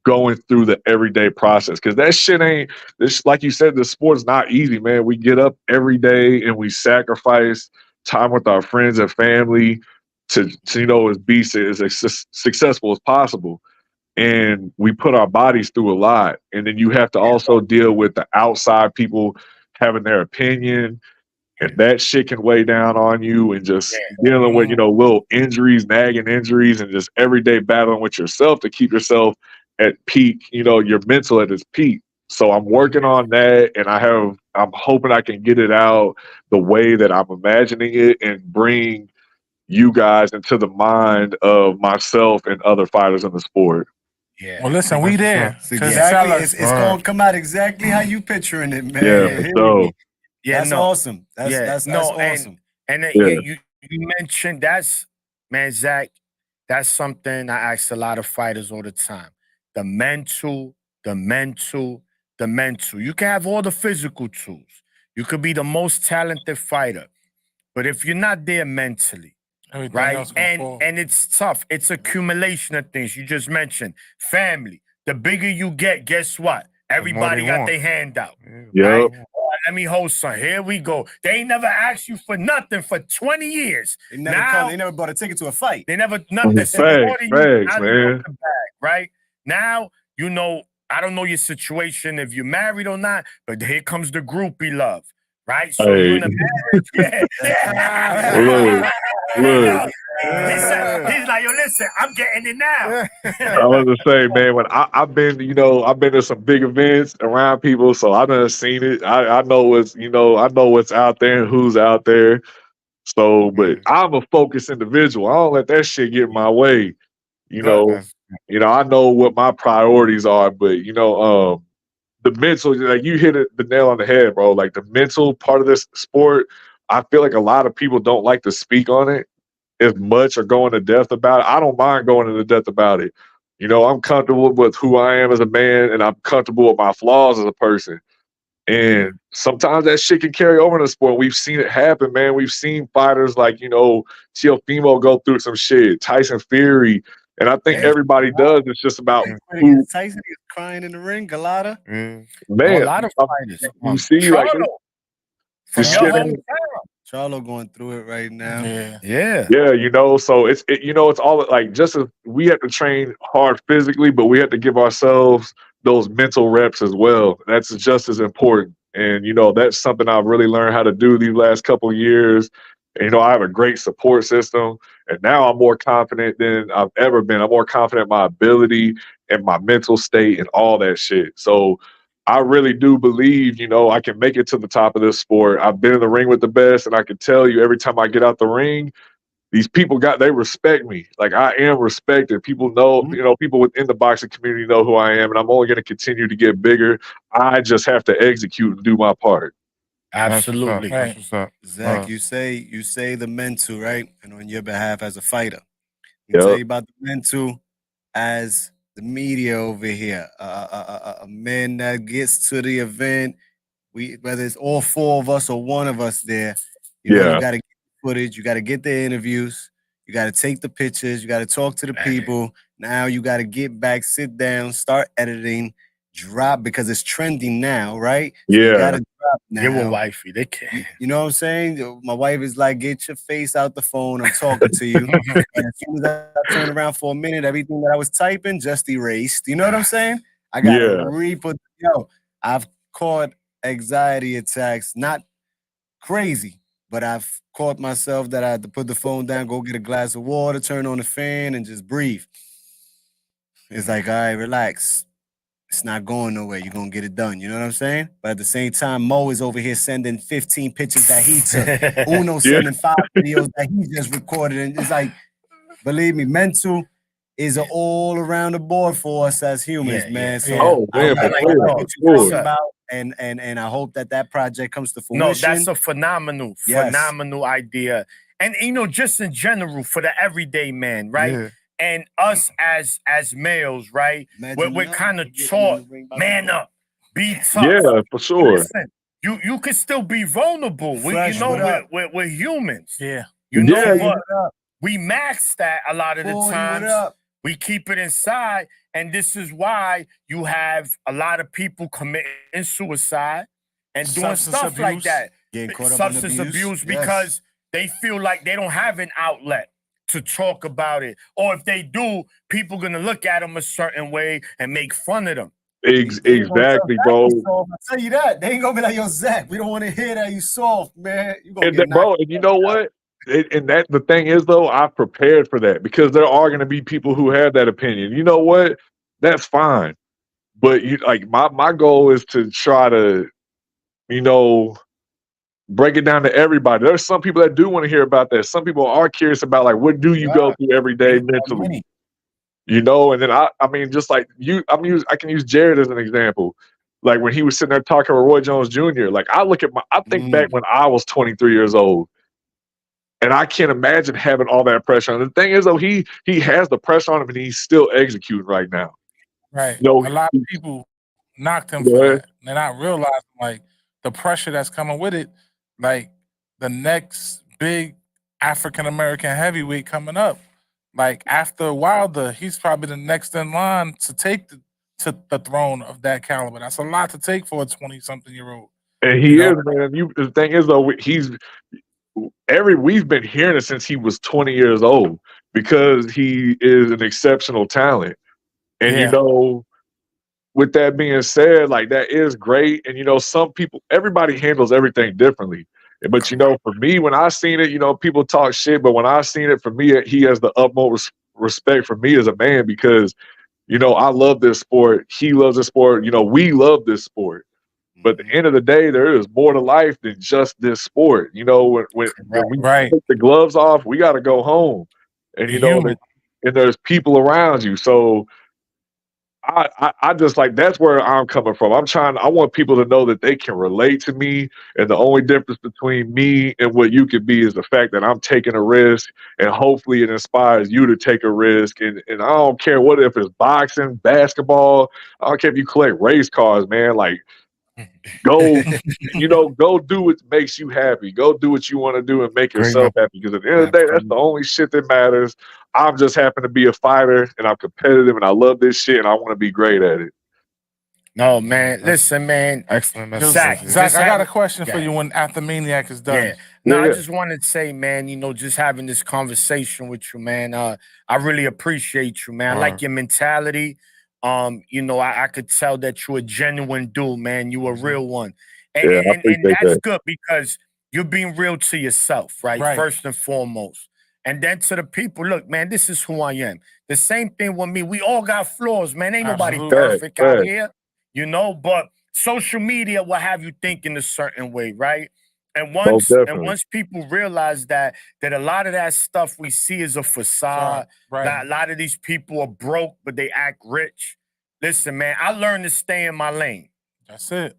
going through the everyday process. Cause that shit ain't this, like you said, the sport's not easy, man. We get up every day and we sacrifice time with our friends and family to you know, be as successful as possible. And we put our bodies through a lot. And then you have to also deal with the outside people having their opinion. And that shit can weigh down on you, and just dealing with, you know, little injuries, nagging injuries, and just everyday battling with yourself to keep yourself at peak, you know, your mental at its peak. So I'm working on that, and I'm hoping I can get it out the way that I'm imagining it and bring you guys into the mind of myself and other fighters in the sport. Yeah. Well, listen, we there. It's gonna come out exactly how you picturing it, man. Yeah, for sure. That's awesome. That's awesome. And you mentioned man, Zach, that's something I ask a lot of fighters all the time. The mental. You can have all the physical tools. You could be the most talented fighter. But if you're not there mentally, Everything right? else gonna fall. And it's tough. It's accumulation of things. You just mentioned family. The bigger you get, guess what? Everybody got want. their hand out. Yep. Right? Let me hold some. Here we go. They ain't never asked you for nothing for 20 years. They never Now they never bought a ticket to a fight. they never nothing Facts, supporting you facts, out of man. the bag, right? Now, you know, I don't know your situation if you're married or not, but here comes the groupie love, right? So Hey. you're in a marriage. Yeah. Look, look. He's like, yo, listen, I'm getting it now. I was to say, man, when I've been, you know, I've been to some big events around people, so I done seen it. I know what's, you know, I know what's out there and who's out there. So, but I'm a focused individual. I don't let that shit get in my way. You know, I know what my priorities are, but the mental, like you hit the nail on the head, bro. Like the mental part of this sport, I feel like a lot of people don't like to speak on it as much or going to depth about it. I don't mind going into depth about it. You know, I'm comfortable with who I am as a man, and I'm comfortable with my flaws as a person. And sometimes that shit can carry over in the sport. We've seen it happen, man. We've seen fighters like, Teofimo go through some shit, Tyson Fury. And I think everybody does. It's just about who, Tyson is crying in the ring, Galata. man. A lot of fighters. You see, like, From this your shit ain't- hometown. Charlo going through it right now. Yeah. Yeah, so it's all like, just as we have to train hard physically, but we have to give ourselves those mental reps as well. That's just as important. And that's something I've really learned how to do these last couple of years. And, I have a great support system, and now I'm more confident than I've ever been. I'm more confident in my ability and my mental state and all that shit. So I really do believe, I can make it to the top of this sport. I've been in the ring with the best, and I can tell you every time I get out the ring, these people they respect me. Like, I am respected. People know, people within the boxing community know who I am, and I'm only going to continue to get bigger. I just have to execute and do my part. Absolutely. That's what's up. Zach, you say the mental, right? And on your behalf as a fighter. Yep. Tell you about the mental as the media over here. A man that gets to the event, whether it's all four of us or one of us there, you got to get footage, you got to get the interviews, you got to take the pictures, you got to talk to the people. Now you got to get back, sit down, start editing, drop, because it's trending now, right? So you got to drop now. Give a wifey, they can't. You know what I'm saying? My wife is like, get your face out the phone. I'm talking to you. And as soon as I turn around for a minute, everything that I was typing just erased. You know what I'm saying? I got to re-put. I've caught anxiety attacks, not crazy, but I've caught myself that I had to put the phone down, go get a glass of water, turn on the fan, and just breathe. It's like, all right, relax. It's not going nowhere. You're going to get it done. You know what I'm saying? But at the same time, Mo is over here sending 15 pictures that he took. Uno sending 5 videos that he just recorded. And it's like, believe me, mental is all around the board for us as humans, man. So and I hope that project comes to fruition. No, that's a phenomenal idea. And, just in general, for the everyday man, right? Yeah. And us as males, right? We're kind of taught, man up, be tough. Yeah, for sure. Listen, you can still be vulnerable. We're humans. Yeah. But we max that a lot of the times. We keep it inside, and this is why you have a lot of people committing suicide and doing stuff like that. Substance abuse because they feel like they don't have an outlet to talk about it. Or if they do, people gonna look at them a certain way and make fun of them. Exactly, bro. I'll tell you that. They ain't gonna be like, yo, Zach, we don't want to hear that you soft, man. You gonna And you know what? The thing is, though, I've prepared for that, because there are going to be people who have that opinion. You know what? That's fine. But my goal is to try to, break it down to everybody. There's some people that do want to hear about that. Some people are curious about, like, what do you go through every day mentally? And then I mean, just like I can use Jared as an example. Like, when he was sitting there talking with Roy Jones Jr., like, I think back when I was 23 years old. And I can't imagine having all that pressure on him. The thing is, though, he has the pressure on him, and he's still executing right now. Right. A lot of people knocked him for that. And I realized, like, the pressure that's coming with it, like, the next big African American heavyweight coming up. Like after Wilder, he's probably the next in line to take the throne of that caliber. That's a lot to take for a 20-something-year-old. And he is, man. The thing is, though, we've been hearing it since he was 20 years old because he is an exceptional talent. And Yeah. with that being said, like that is great. And some people, everybody handles everything differently. But for me, when I seen it, people talk shit. But when I seen it, for me, he has the utmost respect for me as a man because I love this sport. He loves the sport. We love this sport. But at the end of the day, there is more to life than just this sport. When we take the gloves off, we got to go home. And and there's people around you. So I just like that's where I'm coming from. I want people to know that they can relate to me. And the only difference between me and what you could be is the fact that I'm taking a risk, and hopefully it inspires you to take a risk. And I don't care if it's boxing, basketball. I don't care if you collect race cars, man. Like go do what makes you happy. Go do what you want to do and make yourself happy. Because at the end of the day, that's the only shit that matters. I'm just happen to be a fighter and I'm competitive and I love this shit and I want to be great at it. No, man. Listen, man. Excellent message. Zach, I got a question for you when after Maniac is done. Yeah. No, I just wanted to say, man, just having this conversation with you, man. I really appreciate you, man. I like your mentality. I could tell that you're a genuine dude, man. You a real one. And that's good because you're being real to yourself, right? First and foremost. And then to the people, look, man, this is who I am. The same thing with me. We all got flaws, man. Ain't nobody perfect out here, but social media will have you thinking a certain way, right? And once people realize that a lot of that stuff we see is a facade, that a lot of these people are broke, but they act rich. Listen, man, I learned to stay in my lane. That's it.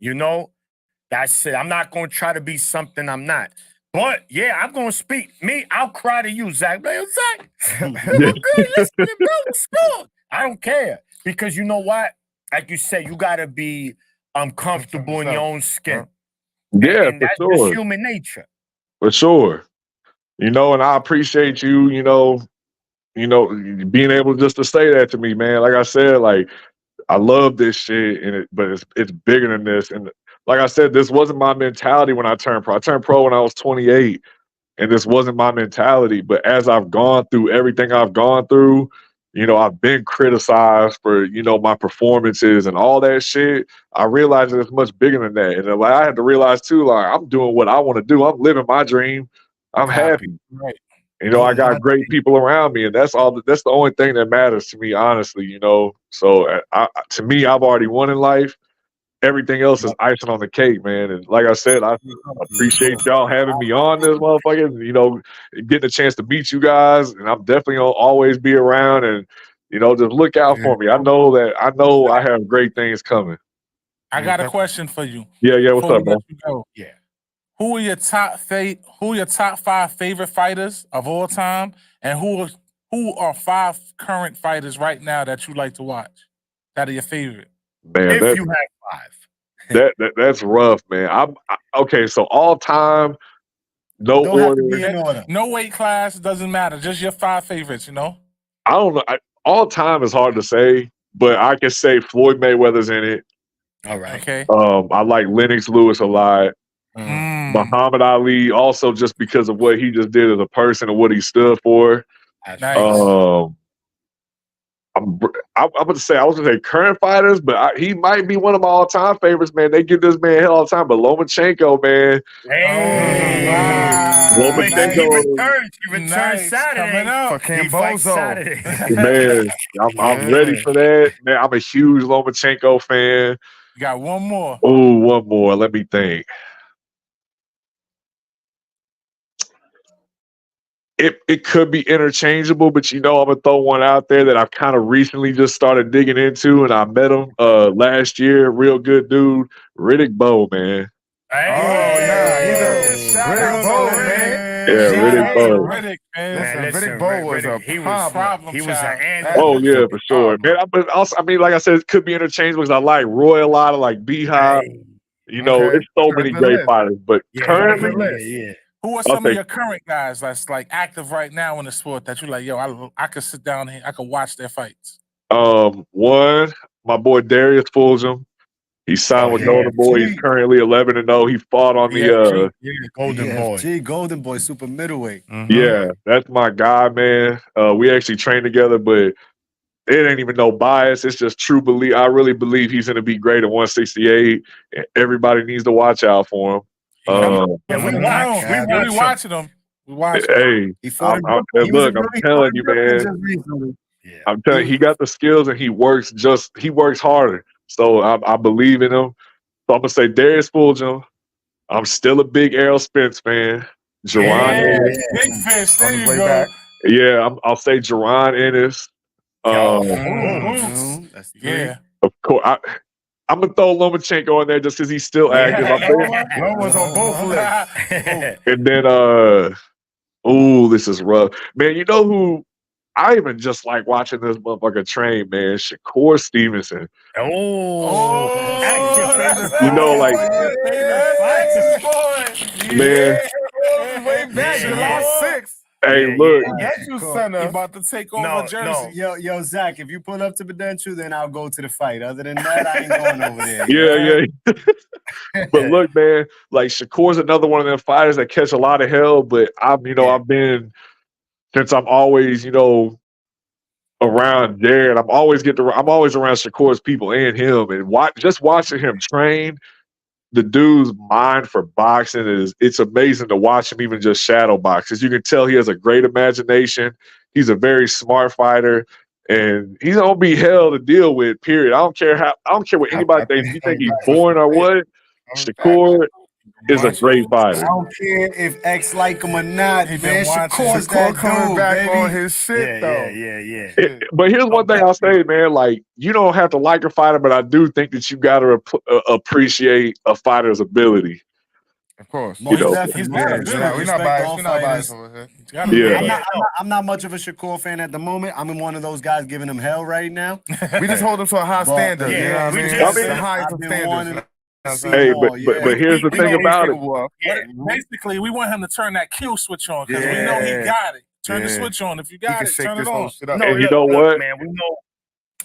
That's it. I'm not going to try to be something I'm not. But, yeah, I'm going to speak. I'll cry to you, Zach. Man, Zach, I'm good listening, bro. It's good. I don't care. Because you know what? Like you said, you got to be comfortable in your own skin. Yeah, and that's just human nature. For sure. And I appreciate you, being able just to say that to me, man. Like I said, like, I love this shit, but it's bigger than this. And like I said, this wasn't my mentality when I turned pro. I turned pro when I was 28, and this wasn't my mentality. But as I've gone through everything I've gone through, I've been criticized for, my performances and all that shit. I realized that it's much bigger than that. And like, I had to realize too, like, I'm doing what I want to do. I'm living my dream. I'm happy. Right. I got great people around me, and that's the only thing that matters to me, honestly, So to me, I've already won in life. Everything else is icing on the cake, man. And like I said, I appreciate y'all having me on this motherfucker, getting a chance to meet you guys. And I'm definitely gonna always be around and, just look out for me. I know I have great things coming. I got a question for you. Yeah. What's up, man? Yeah. Who are your top 5 favorite fighters of all time? And who are 5 current fighters right now that you like to watch? That are your favorite? Man, if you have 5. That's rough, man. Okay, so all time, no order. No weight class, doesn't matter. Just your 5 favorites, I don't know. All time is hard to say, but I can say Floyd Mayweather's in it. All right. Okay. I like Lennox Lewis a lot. Muhammad Ali, also just because of what he just did as a person and what he stood for. Nice. I'm about to say, I was going to say current fighters, but he might be one of my all-time favorites, man. They give this man hell all the time, but Lomachenko, man. Hey. Wow. Lomachenko. He returns Saturday. For Kambosos. Man, I'm ready for that. Man, I'm a huge Lomachenko fan. You got one more. Oh, one more. Let me think. It could be interchangeable, but I'm gonna throw one out there that I've kind of recently just started digging into, and I met him last year. Real good dude, Riddick Bowe, man. Hey, he's a Riddick Bowe, man. Yeah, Riddick Bowe. Riddick Bowe was a problem. He was an animal. Oh yeah, for sure, man. But also, like I said, it could be interchangeable because I like Roy a lot. I like Beehive. It's so many great fighters, but currently. Who are some of your current guys that's like active right now in the sport that you're like, yo, I could sit down here, I could watch their fights? One, my boy Darius Fulgham. He signed with Golden Boy. He's currently 11-0. He fought on the Golden Boy. Golden Boy, super middleweight. Yeah, that's my guy, man. We actually trained together, but it ain't even no bias. It's just true belief. I really believe he's going to be great at 168, and everybody needs to watch out for him. We watching him. We watching. Hey, look, I'm telling you, man. Yeah. I'm telling you, he got the skills and he works harder. So I believe in him. So I'm gonna say Darius Fulgham. I'm still a big Errol Spence fan. Jerron Big fish. There you go. Yeah, I'll say Jerron Ennis. That's three. Of course. I'm gonna throw Lomachenko in there just because he's still active. Loma's on both legs. And then this is rough. Man, you know who I even just like watching this motherfucker train, man. Shakur Stevenson. You know, like man. Way back, July 6th. Hey, look. You about to take over Jersey. Yo, Zach, if you pull up to Prudential, then I'll go to the fight. Other than that, I ain't going over there. Yeah. But look, man, like Shakur's another one of them fighters that catch a lot of hell, but I've been since I'm always, around Jared, I'm always around Shakur's people and him, and just watching him train. The dude's mind for boxing it's amazing to watch him even just shadow box. As you can tell, he has a great imagination. He's a very smart fighter, and he's gonna be hell to deal with, period. I don't care what anybody thinks. You think he's born or what? Shakur is a great fighter. I don't care if X like him or not. Man, Shakur's that coming dude, back baby. on his shit, though. Yeah. But here's one thing I'll say, man. Like, you don't have to like a fighter, but I do think that you got to appreciate a fighter's ability. Of course. We're not biased over here. I'm not much of a Shakur fan at the moment. I'm in one of those guys giving him hell right now. We just hold him to a high standard. Yeah, you know what I mean? just- The highest of standards. Hey, but here's the thing about it. Basically, we want him to turn that kill switch on because we know he got it. Turn the switch on. If you got it, turn it on. And you know what? Man,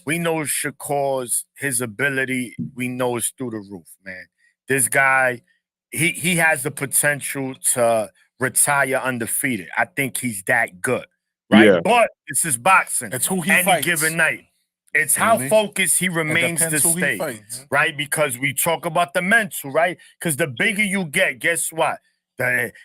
we know Shakur's his ability. We know is through the roof, man. This guy, he has the potential to retire undefeated. I think he's that good, right? Yeah. But this is boxing. It's who he any fights. given night. It's how focused he remains to stay, right? Because we talk about the mental, right? Because the bigger you get, guess what?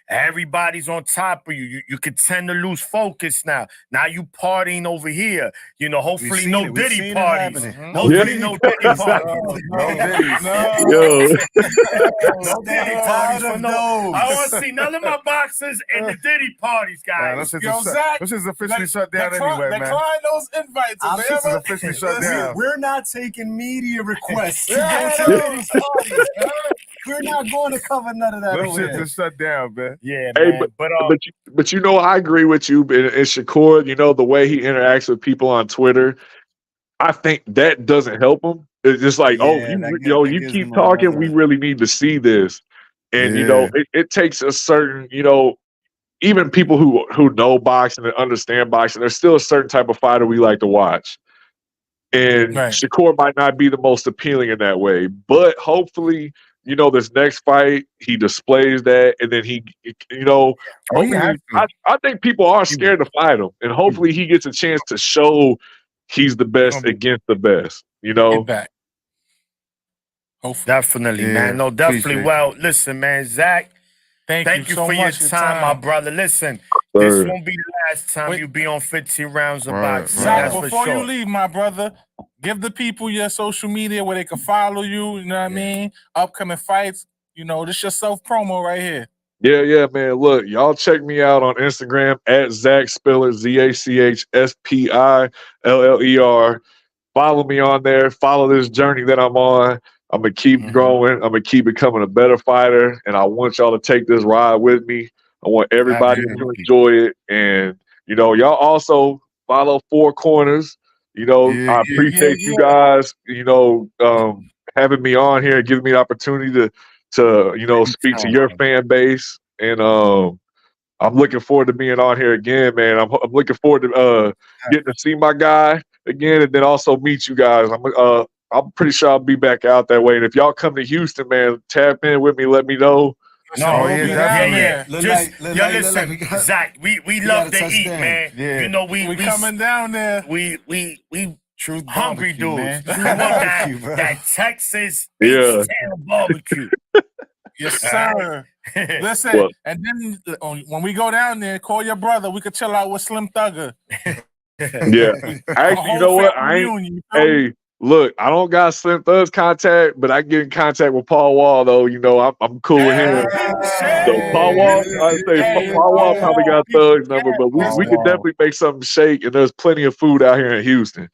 Everybody's on top of you. You could tend to lose focus now. Now you partying over here. Hopefully no Diddy parties. Hopefully no Diddy parties. No Diddy. Yo. No Diddy parties for no. I want to see none of my boxers in the Diddy parties, guys. This is officially shut down anyway, man. Decline those invites. This is officially shut down. We're not taking media requests. We're not going to cover none of that. This shit just shut down, man. Yeah, hey, man. But I agree with you. And Shakur, the way he interacts with people on Twitter, I think that doesn't help him. It's just like, you keep talking. We really need to see this, and it takes a certain, even people who know boxing and understand boxing. There's still a certain type of fighter we like to watch, and Shakur might not be the most appealing in that way, but hopefully. This next fight, he displays that, and then I think people are scared to fight him, and hopefully he gets a chance to show he's the best against the best. Get back. Hopefully. Definitely, man. No, definitely. Well, listen, man, Zach. Thank you so for your time, my brother. Listen, this won't be the last time you be on 15 rounds of boxing. Zach, before you leave, my brother, give the people your social media where they can follow you. You know what I mean? Upcoming fights. This your self promo right here. Yeah, man. Look, y'all check me out on Instagram at Zach Spiller, ZachSpiller. Follow me on there. Follow this journey that I'm on. I'm going to keep growing. I'm going to keep becoming a better fighter. And I want y'all to take this ride with me. I want everybody to enjoy it. And, y'all also follow Four Corners. I appreciate you guys, having me on here and giving me the opportunity to speak to your fan base. And I'm looking forward to being on here again, man. I'm looking forward to getting to see my guy again, and then also meet you guys. I'm pretty sure I'll be back out that way. And if y'all come to Houston, man, tap in with me. Let me know. No, we'll be yeah, down definitely. there. Just, listen, Zach, we love to eat, touchdown. man. Yeah. You know, we coming down there. we Truth hungry barbecue, man. dudes. Truth We want barbecue, bro. that Texas Yeah. H-Town barbecue. Yes, sir. Listen, Well- and then when we go down there, call your brother. We could chill out with Slim Thugger. Yeah. Actually, you know what? I ain't. Hey, look, I don't got Slim Thug's contact, but I get in contact with Paul Wall though. You know, I'm cool with him. So Paul Wall, I say Paul Wall probably got Thug's number, but we can definitely make something shake. And there's plenty of food out here in Houston.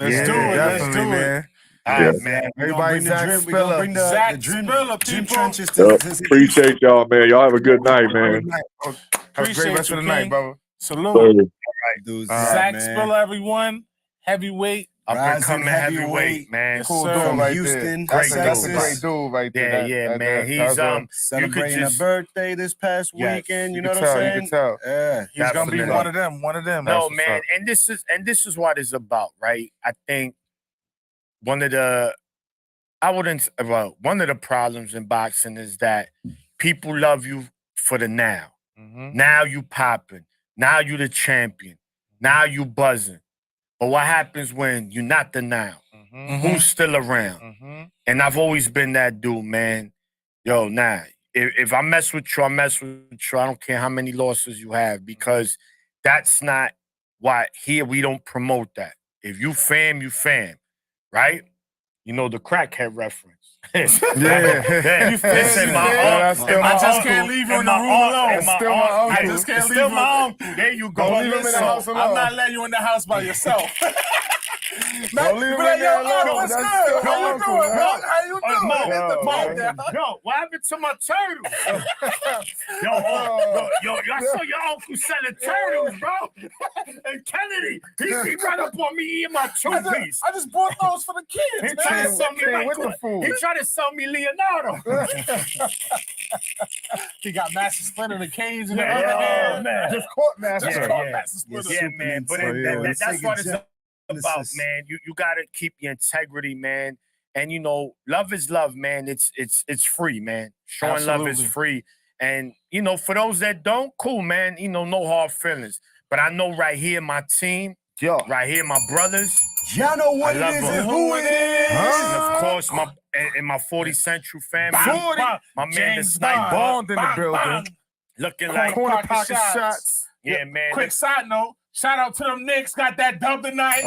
Let's do it. Let's do it. man. All right, man. Everybody, Zach Spiller. Bring the Zach dream Spiller, dream people. trenches Yep. to Appreciate y'all, man. Y'all have a good night, man. Have a great Appreciate rest you, of the night, King. brother. Salute. dudes. Zach Spiller, everyone. Heavyweight. Up and Rising coming heavyweight, man. Yes, Cool sir. dude From right Houston, there. That's Texas. a great dude right there. Yeah, man. He's Celebrating just- a birthday this past Yes, weekend. You You know can what I'm tell. You saying? can tell. Yeah. He's gonna be Definitely. one of them. One of them. No, what's man, up. and this is what it's about, right? I think one of the problems in boxing is that people love you for the now. Now you popping. Now you the champion. Now you buzzing. But what happens when you're not the now? Who's still around? And I've always been that dude, man. Yo, if I mess with you, I mess with you. I don't care how many losses you have, because that's not why here we don't promote that. If you fam, you fam, right? You know the crackhead reference. Yeah. You fam, Listen, you my fam. uncle- still I my just uncle. can't leave you in And the my room uncle- alone. and my Still my uncle- uncle. I just can't It's leave still you. my uncle. There you go. Don't leave him in the house alone. I'm not letting you in the house by yourself. Don't leave him in there alone. What's That's good? still How my you uncle, doing, man. Mark? How you doing? Mo, Hit the phone man. down. Yo, what happened to my turtles? yo, I saw your uncle selling turtles, bro. And Kennedy, he run up on me eating my two-piece. I just bought those for the He kids, tried to man. sell me Came with the food. He tried to sell me Leonardo. He got Master Splinter in the cage in the Yeah, other hand. man. Just court master. Just Yeah, called yeah. Master Splinter. Yeah, man. But that's what it's about, man. You gotta keep your integrity, man. And you know, love is love, man. It's free, man. Showing love is Absolutely. free. And you know, for those that don't, cool, man. You know, no hard feelings. But I know right here, my team, right here, my brothers. Y'all know what I it love is them. and who it is. And of course, my 40 Central family. 40. My man, the James sniper. Bond in the building. Looking like, Corner pocket pocket shots. shots. yeah, man. Quick side note, shout out to them Knicks, got that dub tonight.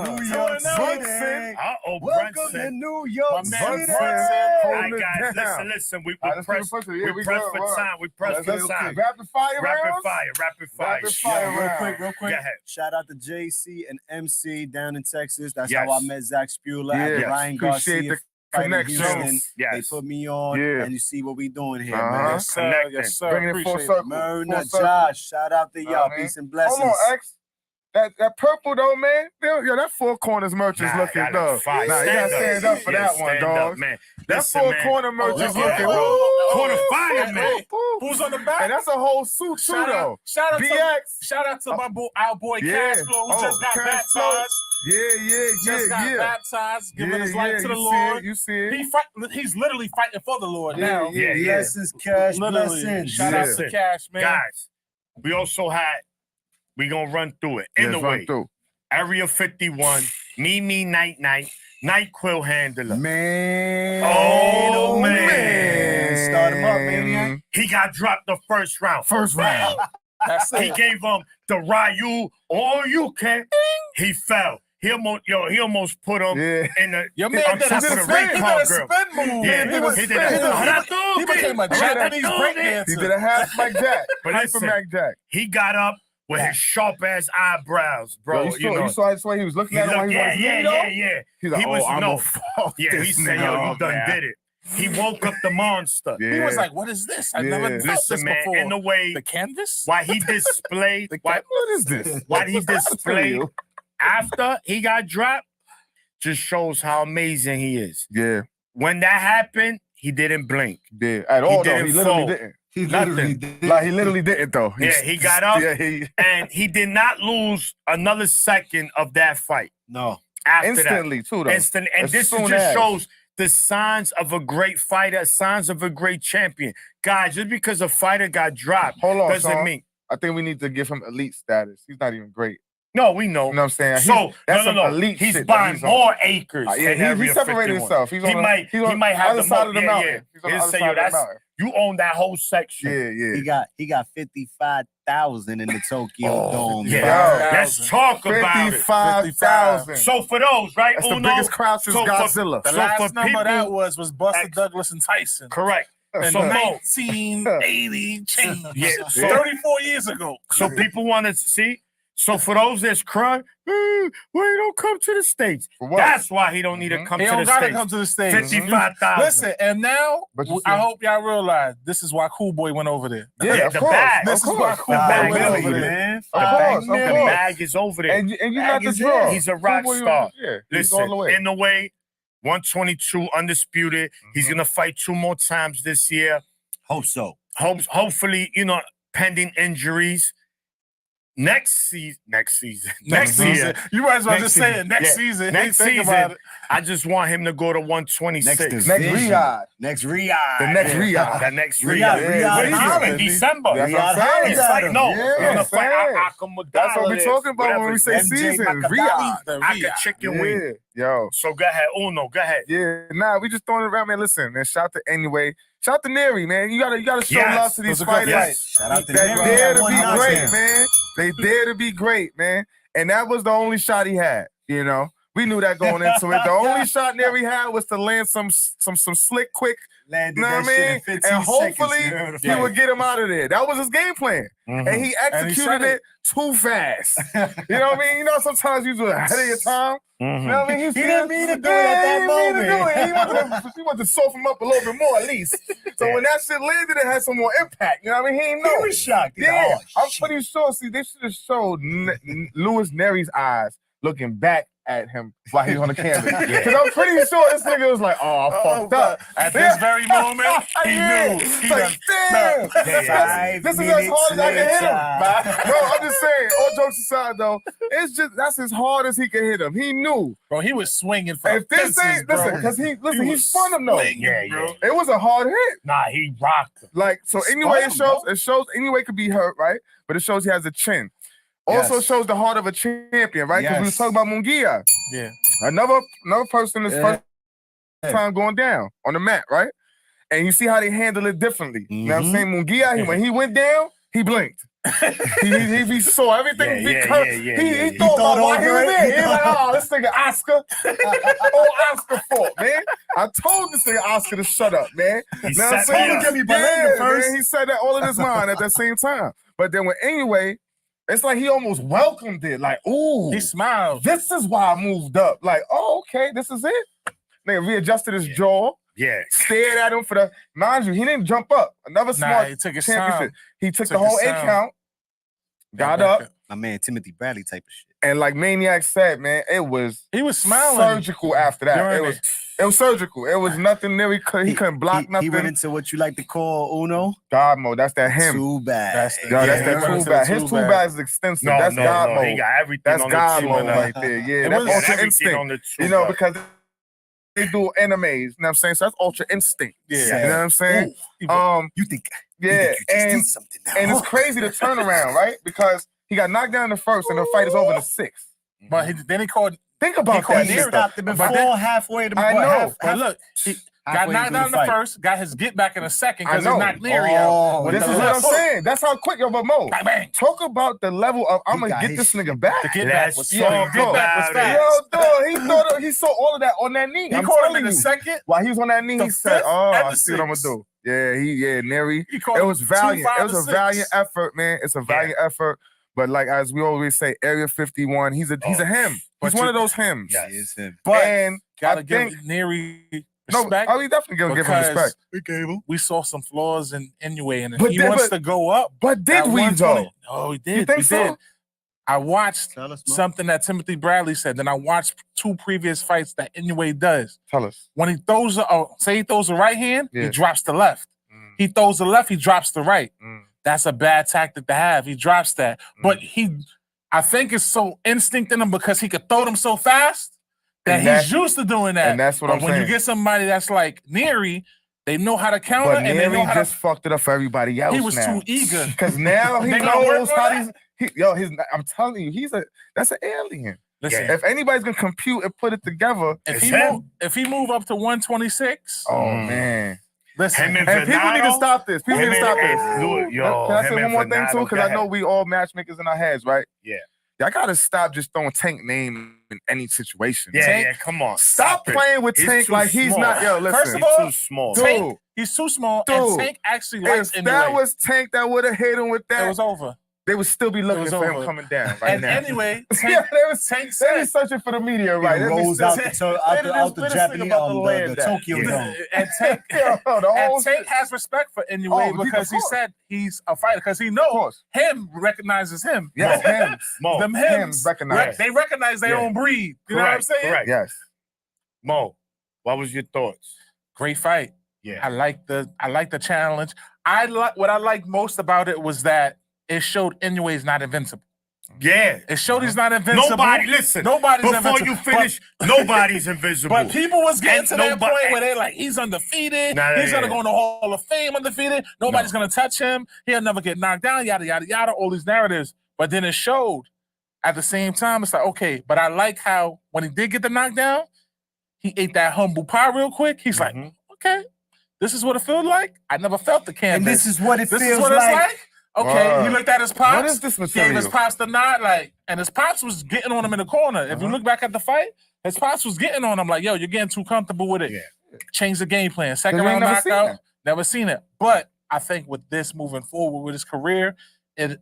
New York City. Uh-oh, Welcome to Brunson. New My York man City. Brunson. All Holding right, it guys, down. listen. We All right, let's press do the first one. Yeah, we we press go. for All right. time. We press Let's for time. Rapid fire Rapid rounds? fire. Rapid fire Real rounds. quick, real Go quick. ahead. Shout out to JC and MC down in Texas. That's Yes. how I met Zach Spuler at the Yes. Ryan Appreciate Garcia the fight in connection. Houston. Yes. They put me on, Yeah. and you see what we doing here, Uh-huh. man. Yes, sir. Connecting. Yes, sir. Bringing it full Appreciate circle. Myrna, Full circle. Josh, shout out to y'all. man. Peace and blessings. Hold on, X. That purple though, man. Yo, that four corners merch is Nah, looking that dog. look fire. Nah, you gotta stand up for Yeah, that one, stand dog. up, man. That Listen, four man. corner merch is Oh, looking. yeah. Ooh. Corner fire, man. Ooh. Who's on the back? And that's a whole suit too, though. Shout out to BX. my boy, our boy Yeah. Cash Flow, who Oh, just got Cash Flow. baptized. Yeah, Just got baptized, giving his life to the you Lord. See it. He's literally fighting for the Lord Yeah, now. yeah. Blessings, cash, Literally. blessings. Shout Yeah. out to Cash, man. Guys, we also had, we gonna run through it. In the way, Area 51, Night, Night Quill Handler. Man. Oh, man. Start him up, maniac. He got dropped the first round. That's He it. gave him the Ryu, all you can. He fell. He almost put him in the. Your man I'm did a talking to spin. the He did call a girl. spin move. Yeah, He he did He became a Japanese He breakdancer. did a half Mike Jack. But Hyper listen, Mike Jack. He got up with his sharp ass eyebrows, bro. You saw the way he was looking at him while he was Yeah. He's like, He was I'm no. a fuck Yeah, he this said, nigga yo, you up, done man. did it. He woke up the monster. He was like, "What is this? I never felt this Listen, man, before." in the way The canvas? why he displayed, what is this? why he What's that to displayed you? after he got dropped, just shows how amazing he is. Yeah. When that happened, he didn't blink. Did at all? No, didn't he literally fold. didn't. He Nothing. literally did. Like he literally didn't though. Yeah, he got up. Yeah, And he did not lose another second of that fight. No. After instantly too though. that. Instant. And As this soon just as. shows the signs of a great fighter, signs of a great champion. Guys, just because a fighter got dropped Hold on, doesn't Sean. mean. I think we need to give him elite status. He's not even great. No, we know. You know what I'm saying? So that's no. some elite He's shit that buying he's on. more acres. Yeah, in he Area separated 51. himself. He's He on might have other the side of the yeah, mountain. yeah. He's on the He'll other say, side yo, of the that's mountain. you own that whole section. Yeah. He got 55,000 in the Tokyo Dome. Yeah. Yo, Let's talk about it. 55,000. So for those, right? That's the Uno, biggest crowd since so for- Godzilla. The So last for number people- that was Buster Douglas and Tyson. correct. In So Mo, 1980 change. Yeah, so- 34 years ago. so people want to see. So for those that's crying, why you don't come to the States? For what? That's why he don't need to come He to don't the gotta States. come to the States. 55,000. Listen, and now But you I see- hope y'all realize this is why Cool Boy went over there. Yeah, of the course. bag. Of This is why course. Cool The Boy bag went over million, there. man. Of course, of The course. bag is over there. And you're Bag not the is draw. it. He's a rock Cool Boy, star. Yeah, he's Listen, all the way. Inoue, 122 undisputed. He's gonna fight 2 more times this year. Hope so. Hopefully, pending injuries. Next season. Next year. season. You might as well Next just say season. it. Next Yeah. season. Next Think season, about it. I just want him to go to 126. Next Next division. Riyadh. Next Riyadh. The next Yeah, Riyadh. The next Riyadh, Riyadh. Riyadh What is Holla. it? In December. That's what I'm Riyadh saying. He's fighting. No, Yeah, he's gonna I'm fight saying. Akamudala. That's what we're talking about when we say MJ season. Makadali. Riyadh. The I could Riyadh. chicken wing. Yeah, yo. So go ahead. Uno, go ahead. Yeah, nah, we just throwing it around, man. Listen, man, shout to Anyway. Shout to Neri, man. You gotta show Yes, love to these those are good fighters. fights. Shout out to They Neri. dare to One be notch great, down. man. They dare to be great, man. And that was the only shot he had, We knew that going into it. The only shot Neri had was to land some slick, quick, Landed you know that what I shit mean? in 15 And hopefully seconds. You heard he the would get him out of there. That was his game plan. And he said executed it too fast. You know what I mean? Sometimes you're ahead of your time. You know what I mean? He didn't mean to do it at that he didn't mean to do moment. it. He wanted to soften him up a little bit more at least. So when that shit landed, it had some more impact. You know what I mean? He ain't know. He was shocked. He's like, Yeah, oh, I'm shit. pretty sure. See, they should have showed Louis Neri's eyes looking back at him while he was on the canvas. Because I'm pretty sure this nigga was like, oh, I fucked up. At this very moment, he Yeah. knew. It's He like, done- damn. Five This is as minutes hard as I can hit him. later. No, I'm just saying, all jokes aside, though, that's as hard as he can hit him. He knew. Bro, he was swinging for If this fences, ain't, bro. listen, because He he's was fun him though. swinging, Yeah, bro. yeah. It was a hard hit. Nah, he rocked him. Like, so anyway, Spot him, it shows anyway could be hurt, right? But it shows he has a chin. Also Yes. shows the heart of a champion, right? Because we was Yes. talking about Mungia. Yeah. Another person is Yeah. first time going down on the mat, right? And you see how they handle it differently. You know what I'm Mhm. saying? Mungia, when he went down, he blinked. he saw everything. He thought about why he was over there. it. He was like, oh, this nigga Oscar. Oh, Oscar fault, man. I told this nigga Oscar to shut up, man. He Know what I'm set saying? me up. Give me Berlanga first. Man, he said that all in his mind at the same time. But then when anyway, it's like he almost welcomed it. Like, ooh, He smiled. this is why I moved up. Like, oh, okay, this is it. Nigga readjusted his jaw, Yeah. stared at him for the, mind you, he didn't jump up. Another Nah, smart he took his championship. time. He took the Took his whole 8 time. count, got up, My man, Timothy Bradley type of shit. and like Maniac said, man, it was He was smiling. surgical after that. during It was surgical. It was nothing there. He couldn't block nothing. He went into what you like to call Uno. God mode. That's that him. Too bad. That's the- Yo, that's Yeah, that he went two into the bag. His two two bag. bag is extensive. No, that's no, God no. mode. He got everything That's on God the two. mode bag. right there. Yeah, It that's was ultra everything instinct. on the two. You know, bag. because they do animes. You know what I'm saying? So that's ultra instinct. Yeah. You know what I'm saying? He was- You think Yeah, you just and did something now. and it's crazy to turn around, right? Because he got knocked down in the first, and the fight is over in the sixth. But then he called. Think about called that. he Neri. shit. stopped it But before then- halfway to I know, half, But look, he got halfway knocked through down in the fight. first, got his get back in the second I because he know. knocked Leary Oh, out. with This the is what I'm left hook. saying. That's how quick yo, but Mo. Bang, bang. Talk about the level of I'm He gonna got get his this shit. nigga back. The get Let's back was talk fast. Get back was about it. fast. Yo, he saw all of that on that knee. He I'm caught him telling in the you. second. While he was on that knee, the he said, fifth, "Oh, and I the see what I'm gonna sixth. do." Yeah, Neri. He called It him was 2, valiant. 5, It was a and 6. valiant effort, man. It's a valiant effort. But like as we always say, Area 51, he's a him. But He's one you- of those hymns. Yeah. He is him. But And gotta I give think Neary no, respect. I mean definitely gonna give him because respect. We gave him. we saw some flaws in Inoue, and if But he then- wants but- to go up. But did at we 120 though? Oh, he You did. think We so? did. I watched Tell us, Mo. something that Timothy Bradley said. Then I watched 2 previous fights that Inoue does. Tell us. When he throws, say he throws the right hand, Yeah. he drops the left. He throws the left, he drops the right. That's a bad tactic to have. He drops that. But I think it's so instinct in him because he could throw them so fast that he's used to doing that. And that's what I'm when saying. you get somebody that's like Neary, they know how to counter. But and they know Neary how just to, fucked it up for everybody else. he was now. too eager. Because now he They gonna work knows on how that? I'm telling you, that's an alien. Listen, If anybody's gonna compute and put it together, if he move up to 126, oh man. listen, And people need to stop this. People need to stop this. Yo, Can I say him one and more thing too? Venado, Because go I know ahead. we all matchmakers in our heads, right? Yeah. Y'all gotta stop just throwing Tank name in any situation. Yeah, come on. Stop playing with He's Tank too like he's small. not. Yo, listen. First of all, He's too small. dude, he's too small, Dude, and Tank actually likes if Inoue. that was Tank that would have hit him with It that, was over. they would still be looking was for him over. coming down right And now. anyway, Yeah, Tank, they was Tank they said, be searching for the media, right? He They be rolls still- out the Let us Japanese, think about the the land that- Tokyo Dome. and Tank, Yo, the whole and Tank shit. has respect for Inoue Oh, because of he course. said he's a fighter because he Of knows course. him recognizes him. Yes, him. Mo, Them Him hymns, recognize. they recognize their Yeah. own breed. You know what I'm saying? Correct. Yes. Mo, what was your thoughts? Great fight. Yeah. I like the challenge. What I liked most about it was that it showed Inoue is not invincible. Yeah. It showed he's not invincible. Nobody, listen. Nobody's Before invincible. you finish, nobody's invisible. But people was getting And to that nobody- point where they're like, he's undefeated. Nah, he's yeah. gonna go in the Hall of Fame undefeated. Nobody's gonna touch him. He'll never get knocked down. Yada yada yada. All these narratives. But then it showed. At the same time, it's like okay. But I like how when he did get the knockdown, he ate that humble pie real quick. He's like, okay, this is what it feels like. I never felt the canvas. And this is what it This feels is what like. it's like. Okay, he looked at his pops. What is this Gave material? his pops the nod, like, and his pops was getting on him in the corner. If you look back at the fight, his pops was getting on him, like, yo, you're getting too comfortable with it. Yeah. Change the game plan. Second 'Cause we round ain't never seen knockout. that. Never seen it. But I think with this moving forward with his career, it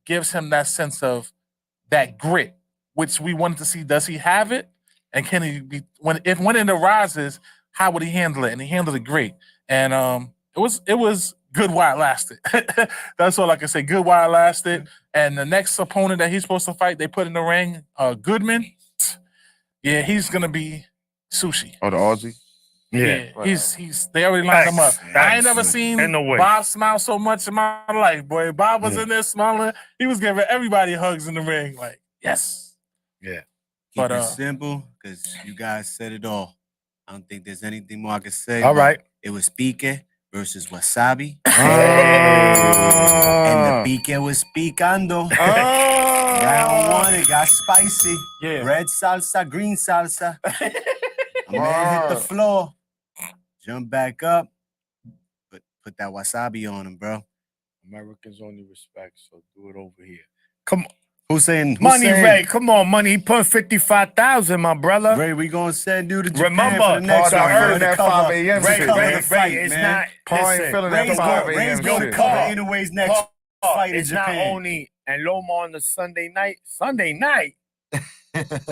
gives him that sense of that grit, which we wanted to see. Does he have it? And can he be when it arises, how would he handle it? And he handled it great. And it was good while it lasted. That's all I can say. Good while it lasted. And the next opponent that he's supposed to fight, they put in the ring, Goodman. Yeah, he's gonna be sushi. Oh, the Aussie? Yeah, he's they already lined him up. I ain't never seen Inoue. Bob smile so much in my life, boy. Bob was in there smiling. He was giving everybody hugs in the ring, like, yes. Yeah. Keep But, it simple, because you guys said it all. I don't think there's anything more I can say. All right. It was Pique versus Wasabi. Ah. And the Pique was picando. Round one, it got spicy. Yeah. Red salsa, green salsa. Man hit the floor. Jump back up. Put that wasabi on him, bro. Americans only respect, so do it over here. Come on. Who's saying? Money, Ray. Come on, money. He put 55,000, my brother. Ray, we gonna send you to Japan Remember, for the next I one. heard Ray, that cover- 5 a.m. Ray, shit, cover man. the fight, it's man. not. Paul ain't listen, feeling that Ray's 5 going a.m. to shit, cover man. Inoue's next fight in it's not Japan. only and Loma on the Sunday night.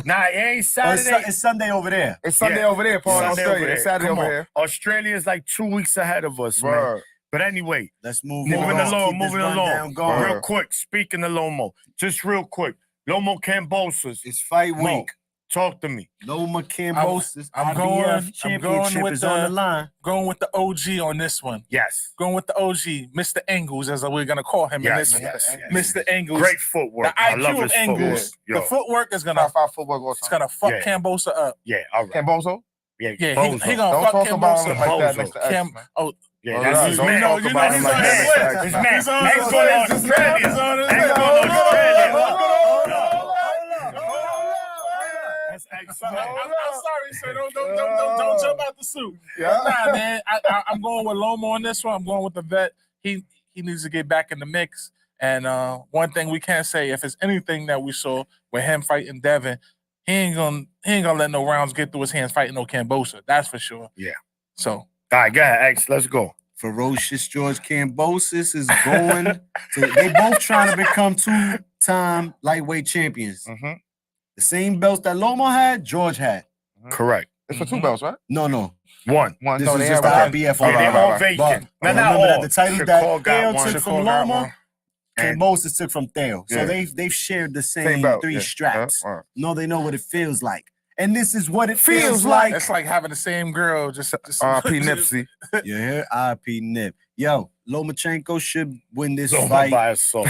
Nah, it ain't Saturday. It's Sunday over there. It's Sunday Yeah. over there, Paul. Sunday Australia. over It's there. Saturday Come over on. here. Australia is like 2 weeks ahead of us, man. Word. But anyway, Let's move Moving on. along, Keep this moving rundown along. going. Word. Real quick, speaking of Lomo, just real quick. Lomo Kambosos, It's fight Mo, week. talk to me. Loma Kambosos. I'm IBF going championship with is on the line. Going with the OG on this one. Yes. Going with the OG, Mr. Engels, as we're gonna call him Yes, in yes, this. yes. Mr. Engels. Great footwork. The I love IQ of his Engels. footwork. The footwork is gonna Top 5 football all it's time. gonna fuck Yeah. Kambosa up. Yeah, all right. Camboso? Yeah, Yeah, Bozo. he gonna Don't fuck talk about Kambosa him up. like that Bozo. next to X, Cam, man. oh, Yeah, Oh, that's yeah, his don't man. talk you about know him he's like on that his next to list. X, His man. man. He's on X his going to list. Australia. He's on his X list. going to Australia. That's X, I'm man. sorry, sir. Don't jump out the suit. Yeah. Nah, man. I'm going with Loma on this one. I'm going with the vet. He needs to get back in the mix. And one thing we can't say, if it's anything that we saw with him fighting Devin, he ain't gonna let no rounds get through his hands fighting no Kambosa. That's for sure. Yeah. So All right, go ahead, X. Let's go. Ferocious George Kambosos is going to, they both trying to become 2-time lightweight champions. Mm-hmm. The same belts that Loma had, George had. Correct. It's for 2 belts, right? No. One. One. This No, is they just have the one. IBF. Yeah, only. they right, all right. vacant. But Now, not remember that all. the titles Shakur that got AL one. took Shakur from got Loma, one. And- Kambosos took from Theo. So Yeah. they've shared the same belt, 3 yeah. straps. All right. No, they know what it feels like. And this is what it feels like. It's like having the same girl. Just R.P. Nipsey. You hear? R.P. Nip. Yo, Lomachenko should win this Loma fight. by assault.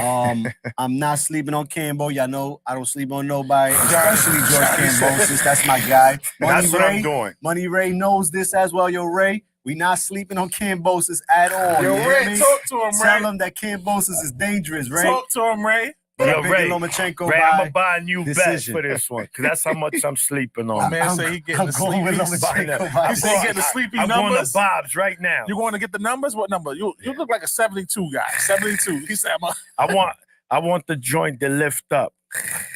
I'm not sleeping on Cambo. Y'all know I don't sleep on nobody, especially George Kambosos. That's my guy. That's what I'm doing. Money Ray knows this as well. Yo, Ray, we not sleeping on Kambosos at all. Yo, you hear Ray, me? talk to him, Ray. Tell him that Kambosos is dangerous, Ray. Talk to him, Ray. But Yo, I'm Ray, Lomachenko Ray, I'm by gonna buy a new bet decision. for this one because that's how much I'm sleeping on. Man, say he getting I'm the going with sleepies. Lomachenko by He said he getting the sleepy I'm going to numbers. Bob's right now. You going to get the numbers? What number? You look like a 72 guy. 72. He said, I want the joint to lift up.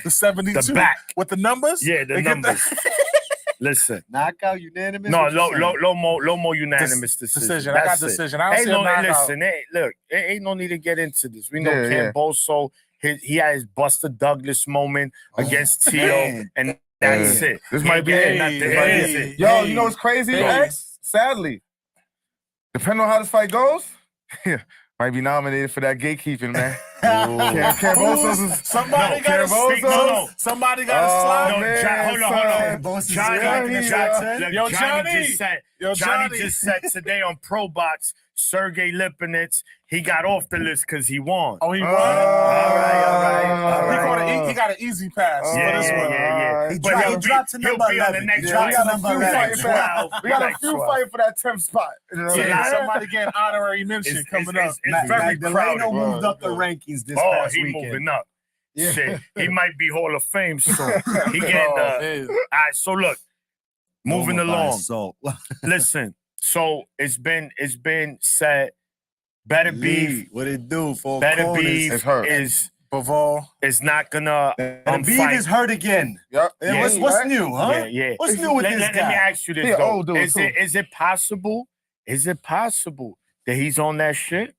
the 72. The back. With the numbers? Yeah, the They get numbers. Listen. knockout unanimous. No, What you saying? low more unanimous decision. I got That's it. decision. I don't Ain't see a no knockout. listen. Look, ain't no need to get into this. We know Yeah, yeah. Kambosos. He had his Buster Douglas moment against Tio, man. and that's Yeah. it. This He might ain't be getting it. nothing. This might That's be it. Yo, you know what's crazy, Hey. X? Sadly, depending on how this fight goes, might be nominated for that gatekeeping, man. Kambosos is Somebody No, got to Kambosos. speak. No. Somebody got to Oh, slide. No, man, hold on. son. Kambosos is Johnny, cracking the yeah. top 10. Look, Yo, Johnny Johnny. just said. Yo, Johnny Johnny. just said today on Pro Box, Sergey Lipinets, he got off the list because he won. Oh, he won? All right. He got an easy pass for Yeah, this yeah, one. yeah. He But dropped to he'll number be on the 11. next Yeah, fight. we got a few fighting for that. 12. We got like a few 12. fighting for that 10th spot. You know what Yeah, I'm saying? somebody getting honorary mention It's- coming it's- up. it's very Magdaleno crowded. moved up the rankings this Oh, past he weekend. moving up. Yeah. Shit, he might be Hall of Fame soon. He getting Oh, the. man. All right, so look, moving Loma by along. assault. Listen, so it's been said. Better beef, What it do for better corners? beef It's hurt. Bivol. is not gonna Better beef fight. is hurt again. Yep. Hey, Yeah. what's new, huh? Yeah, yeah. What's new with Let this me guy? ask you this He an though: old dude, is too. it possible? Is it possible that he's on that shit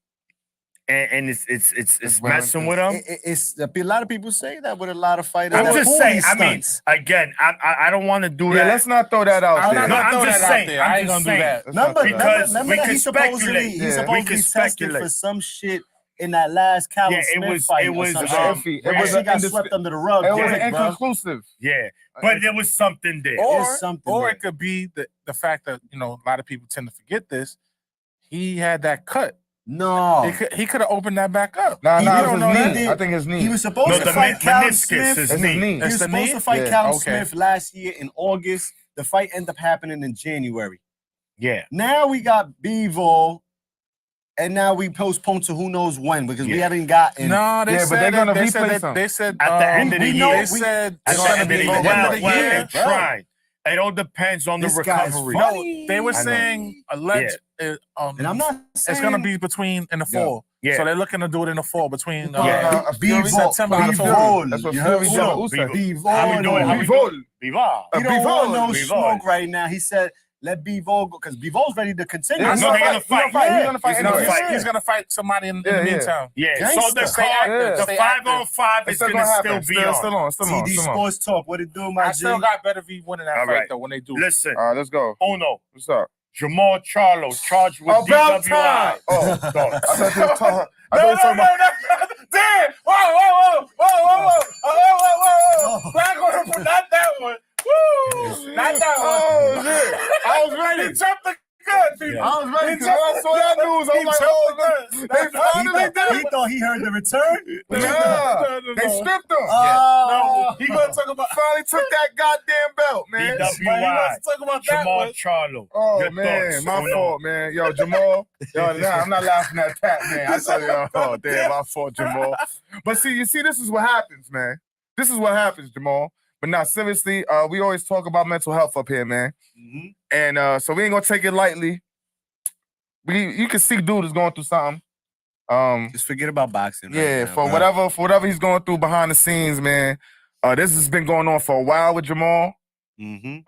and it's well, messing with him? It's a lot of people say that with a lot of fighters. I'm that just pull saying. these I mean, stunts. again, I don't want to do Yeah, that. let's not throw that out I'm there. not No, gonna I'm throw just that saying, out there. I'm I ain't just gonna do saying. that. Let's not Remember, throw that out because there. remember we that can he supposedly speculate. he Yeah. We supposedly can tested speculate. for some shit in that last Callum Yeah, Smith fight. it was or some shit. iffy. It That was shit got indis- swept under the rug. It was quick, bruh. inconclusive. Yeah, but there was something there. Or, something or there. it could be the fact that, a lot of people tend to forget this. He had that cut. No, He could have opened that back up. Nah, He nah, don't it's know his that. knee. I think his knee. he was supposed No, to the fight Callum meniscus Smith. is It's his knee. knee. He was It's the supposed knee? to fight Yeah. Callum Okay. Smith last year in August. The fight ended up happening in January. Yeah, Now we got Bivol, and now we postponed to who knows when because we Yeah. haven't gotten. No, they Yeah, but said they're gonna they said replace that him. they said At the end of the we year. know- they we- said at it's the gonna end of be the the year. end of the Well, year. they're trying. It all depends on the This guy's recovery. funny. They were I know. saying alleged. And I'm not saying It's gonna be between in the Yeah. fall. Yeah. So they're looking to do it in the fall between. Yeah. Fury. September, Bivol. That's what You Fury heard said. Uno. Who said? Bivol. How we doing? How we Bivol. Viva. He don't Bivol. want no Bivol. smoke right now. He said, "Let Bivol go," because Bivol's ready to continue. Yeah, No, they're gonna fight. He's gonna fight. He's gonna anyway. fight. He's gonna fight somebody in Yeah, the yeah. meantime. Yeah, so Gangsta. the Stay card, active. the Stay 5-on-5 It's is still gonna gonna still happen. be on. Still on. TD Sports Talk. What it do, my I G? still got Better V winning that All fight right. though when they do. Listen, All right, let's go. Uno, What's up? Jamal Charlo charged with About DWI. time. Oh, Thoughts? I thought you was talking. I No, thought you was talking about. Damn! Whoa! Not gonna put not that one. Woo! Not that one. Oh shit! I was ready. He jumped the gun, people. I was ready because when I saw that news, I was like, oh, they finally did He it. thought he heard the return. Yeah, they stripped him. Oh, He gonna talk about. Finally took that goddamn belt, man. But he DWI. wants to talk about that Jamal one. Charlo. Oh Your man, thoughts, my Uno? fault, man. Yo, Jamal. Yo, nah, I'm not laughing at that, man. I tell you, oh damn, my fault, Jamal. But see, this is what happens, man. This is what happens, Jamal. But now, seriously, we always talk about mental health up here, man. And so we ain't gonna take it lightly. You can see dude is going through something. just forget about boxing. Yeah, right now, for bro. whatever he's going through behind the scenes, man. This has been going on for a while with Jamal. And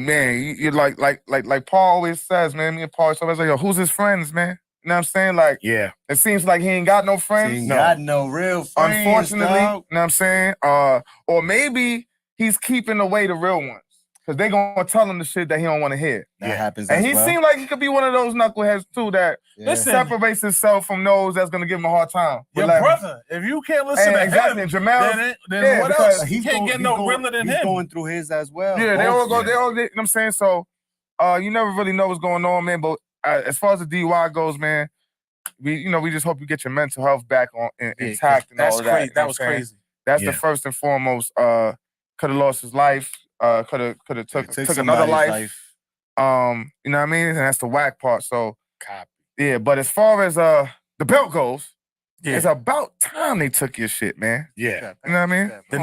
man, you like Paul always says, man. Me and Paul always like, yo, who's his friends, man? You know what I'm saying? Like, Yeah. it seems like he ain't got no friends. He ain't got no real friends. Unfortunately, dog. you know what I'm saying? Or maybe he's keeping away the real ones. because they gonna tell him the shit that he don't want to hear. That happens And as he well. seemed like he could be one of those knuckleheads too that Listen, separates himself from those that's gonna give him a hard time. your brother, if you can't listen to exactly, him, Jamal, then what because else? He can't get no realer than he's him. going through his as well. Yeah, they all go. Yeah. They all. You know what I'm saying? So, you never really know what's going on, man. But as far as the DUI goes, man, we just hope you get your mental health back on intact and all of that. Crazy. That was crazy. That's the first and foremost. Could have lost his life. Could have took another life. You know what I mean? And that's the whack part. So, yeah. But as far as the belt goes, it's about time they took your shit, man. Yeah. You know what I mean? The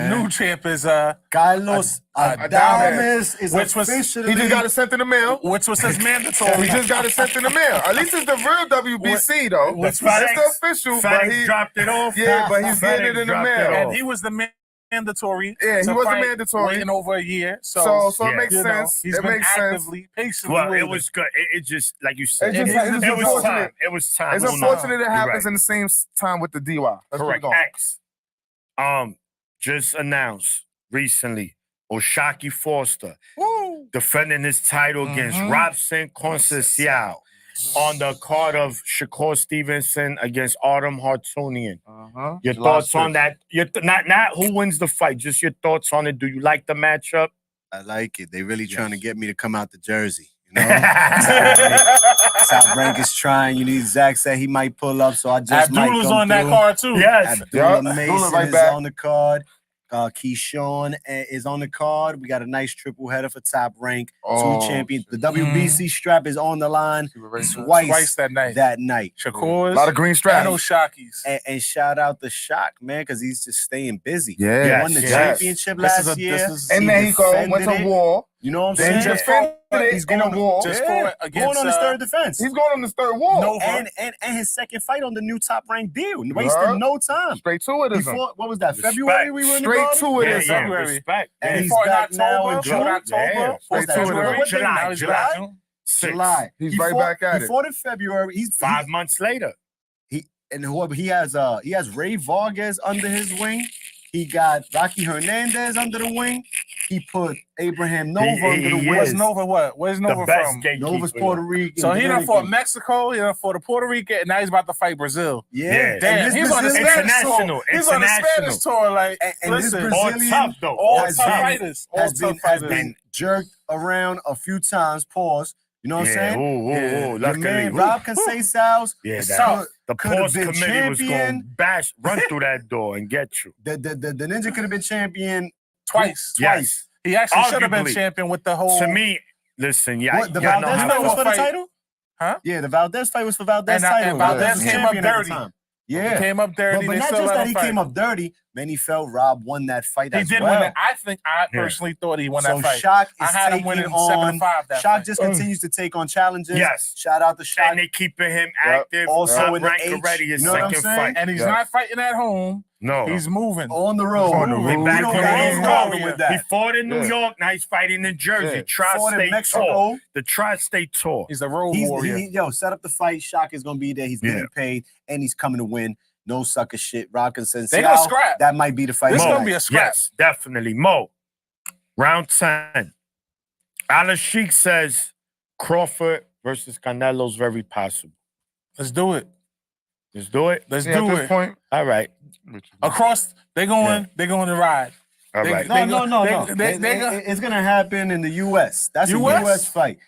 new champ is Carlos Adames is which was officially. He just got it sent in the mail. which was his mandatory. He just got it sent in the mail. At least it's the real WBC though. Which It's the official, but FedEx he dropped it off. yeah, but he's getting it in the dropped it mail. off. and he was the mandatory. Yeah, he to was the fight, mandatory. waiting over a year. So So, it makes you know, sense. he's It been makes sense. actively, patiently Well, it waiting. was good. It just, like you said, It's just- it's it was unfortunate. time. It was time. It's Who unfortunate knows? it happens You're in the same time with the DUI. Let's keep Correct. going. X. Just announced recently, Oshaki Foster defending his title against Robson Conceição on the card of Shakur Stevenson against Autumn Hartunian. Your July thoughts on 6th. that? Not who wins the fight, just your thoughts on it. Do you like the matchup? I like it. They really trying to get me to come out to Jersey. You know, Top Rank is trying. You need Zach said he might pull up, so I just might Abdulah's come on that through. card too. Yes. Abdullah Yeah, Mason Abdullah right is back. on the card. Keyshawn is on the card. We got a nice triple header for Top Rank. Oh, Two champions. The shit. WBC strap is on the line Twice that night. A Shakur's lot of green and straps. Oshaki's. And shout out the Shock, man, because he's just staying busy. Yeah. He won the Yes. championship last year. And then he went to defended it. war. You know what I'm Then saying? he just defended it He's in a going war. Just yeah, fought against, going on his third defense. He's going on his third war. Nova. and his second fight on the new Top Rank deal. Wasted Yeah. no time. Straight to it, isn't it? Before, what was that? Respect. February we were in the Straight garden? to it, Yeah, isn't yeah, it? February. respect. And Yeah. he's fought in back now in October. June. Fought October. Yeah. Fought Straight to it. February. What day? Now he's July. back. Six. July. He's He right fought- back at he it. fought in February. He's 5 months later. he has Ray Vargas under his wing. He got Rocky Hernandez under the wing. He put Abraham Nova under the he wing. Where's is. Nova what? Where's The Nova best from? gatekeeper. Nova's Puerto Rican. So he done fought Dominican. Mexico, he done fought Puerto Rican, and now he's about to fight Brazil. Yeah. Damn, And this he's on the Brazilian- Spanish tour. International, He's on the Spanish international. tour. Like, And this listen, All Brazilian tough, though. all has tough been- fighters. All has tough been fighters. jerked around a few times. Pause. You know what I'm saying? Ooh, Your luckily. man Rob Conceição, Yeah, It's that, tough. the Could have pause been committee was going champion. to run through that door and get you. the ninja could have been champion Twice. Yes. He actually should have been Arguably. champion with the whole. To me, listen, yeah, What, the y'all know Valdez how fight was what for the fight? title? Huh? Yeah, the Valdez fight was for Valdez And title. Valdez was came up champion at the dirty. time. He Yeah. came up dirty. But they not still just let that him he fight. came up dirty, man, he felt Rob won that fight He as did well. win it. I personally thought he won So that fight. Shock is I had him taking winning on 7-5 that Shock fight. just continues to take on challenges. Yes. Shout out to Shock. And they keeping him active. Also Top in the rank H, already his you know what I'm second saying? fight. And he's Yeah. not fighting at home. No. He's moving. On the road. On the We road. don't Back got in no New problem York. with that. He fought in New Yeah. York, now he's fighting in Jersey. Yeah. Fought in Tri-State Mexico. tour. The Tri-State tour. He's a road warrior. Yo, set up the fight. Shock is gonna be there. He's getting paid, and he's coming to win. No sucker shit. Rock and Sensei. They gonna scrap. That might be the fight. This of the gonna night. be a scrap. Yes, definitely. Mo, round 10. Alan Sheik says Crawford versus Canelo's very possible. Let's do it. Let's do it. Let's Yeah, do at this it. point. All right. Across, they're going to ride. All They- right. they- No. they go- It's gonna happen in the U.S. That's a US? U.S. fight.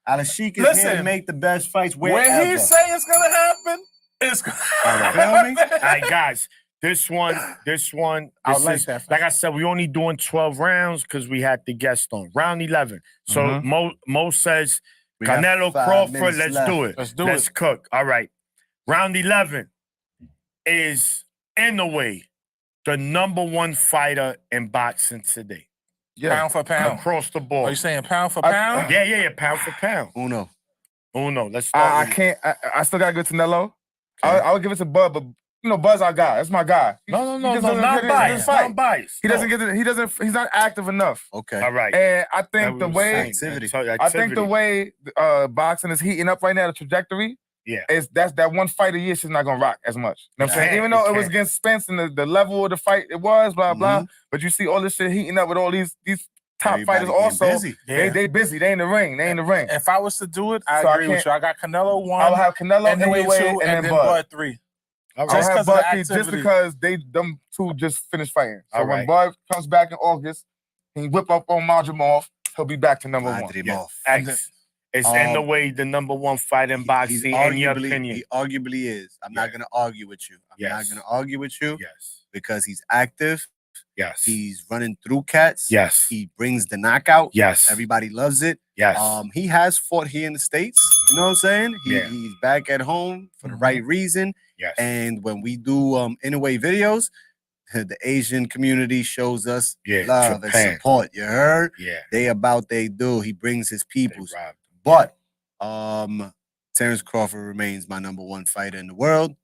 Al-Sheik is here to Listen, make the best fights wherever. When he say it's gonna happen, it's gonna happen. Feel me? All right, guys. This one, I this like is, that fight. like I said, we only doing 12 rounds because we had the guest on. Round 11. So Mo says, We got Canelo 5 Crawford, minutes let's left. do it. Let's do Let's it. cook. All right. Round 11 is Inoue, the #1 fighter in boxing today. Yeah. Pound for pound. Across the Are board. you saying pound for pound? Yeah, pound for pound. Uno. Uno, let's start. I with- can't. I still gotta go to Canelo. I would give it to Bud, but Bud's our guy. That's my guy. No, He just not doesn't get it in biased. his fight. Not biased. He doesn't get it. He doesn't. He's not active enough. Okay. All right. And I think That the was way saying, Activity. I think the way boxing is heating up right now, the trajectory. Yeah. Is that one fight a year she's not gonna rock as much. You know what I'm saying? It Even though it was can't. against Spence and the level of the fight it was, blah, blah. But you see all this shit heating up with all these top Everybody fighters getting also. busy. They busy. They in the ring. They in the ring. If I was to do it, I So I agree with can't- you. I got Canelo 1, I'll have Canelo, Inoue Inoue, 2, and and then then Bud. Bud 3. I'll Just have 'cause of Bud the 3 just activity. because them two just finished fighting. So All when right. Bud comes back in August, he whip up on Madrimov, he'll be back to number 1. Madrimov. X. Is Inoue the number 1 fight in boxing, in your opinion? He arguably is. I'm not going to argue with you. I'm not Yes. going to argue with you Yes. because he's active. Yes. He's running through cats. Yes. He brings the knockout. Yes. Everybody loves it. Yes. He has fought here in the States. You know what I'm saying? Yeah. He's back at home for the right reason. Yes. And when we do Inoue videos, the Asian community shows us Yeah, love Japan. and support. You heard? Yeah. They about they do. He brings his They peoples. robbed. But Terrence Crawford remains my number 1 fighter in the world.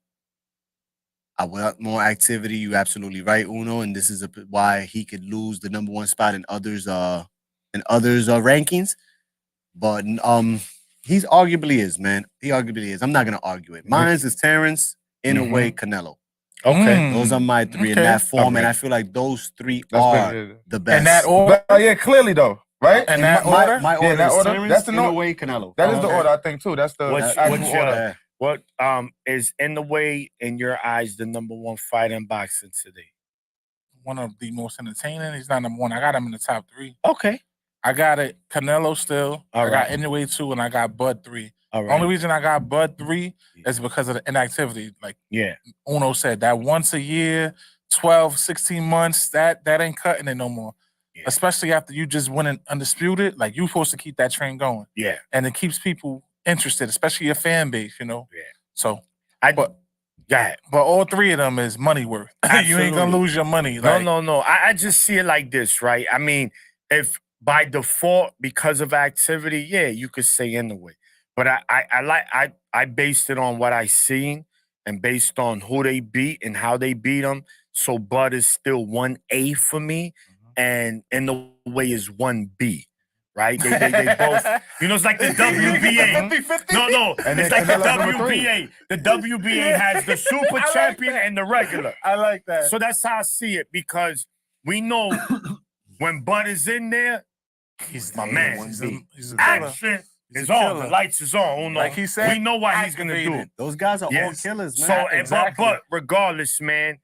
I want more activity. You're absolutely right, Uno, and this is why he could lose the number 1 spot in others rankings. But he's arguably is, man. He arguably is. I'm not gonna argue it. Mine's is Terrence, Inoue, Canelo. Okay. Those are my 3 in Okay. that form, and Okay. I feel like those 3 That's are good. the best. In that order? But, yeah, clearly though, right? In that my, order? my Yeah, order that is order. Terrence, That's the Inoue, Canelo. That is the Okay. order, I think, too. That's the What's actual your- order. What is Inoue in your eyes the number 1 fight in boxing today? One of the most entertaining. He's not number 1. I got him in the top 3. Okay. I got it. Canelo still. All I got right. Inoue 2, and I got Bud 3. All The right. only reason I got Bud 3 is because of the inactivity. Like Yeah. Uno said, that once a year, 12, 16 months, that ain't cutting it no more. Yeah. Especially after you just winning undisputed. Like, you're supposed to keep that train going. Yeah. And it keeps people interested, especially your fan base, you know? Yeah. So, Go ahead. but all 3 of them is money worth. You ain't gonna Absolutely. lose your money. No, Like, no. I just see it like this, right? I mean, if by default, because of activity, yeah, you could say Inoue. But I based it on what I seen and based on who they beat and how they beat them. So Bud is still 1A for me, and Inoue is 1B. Right? They both, it's like the WBA. 50-50. No, And it's then like the Canelo's number 3. WBA. The WBA has the super I like champion that. and the regular. I like that. So that's how I see it, because we know when Bud is in there, he's my man. He's a killer. action He's is a on. killer. The lights is on. Uno. Like he said, we know what he's gonna do. activated. Those guys are Yes. all killers, man. So, Exactly. but regardless, man,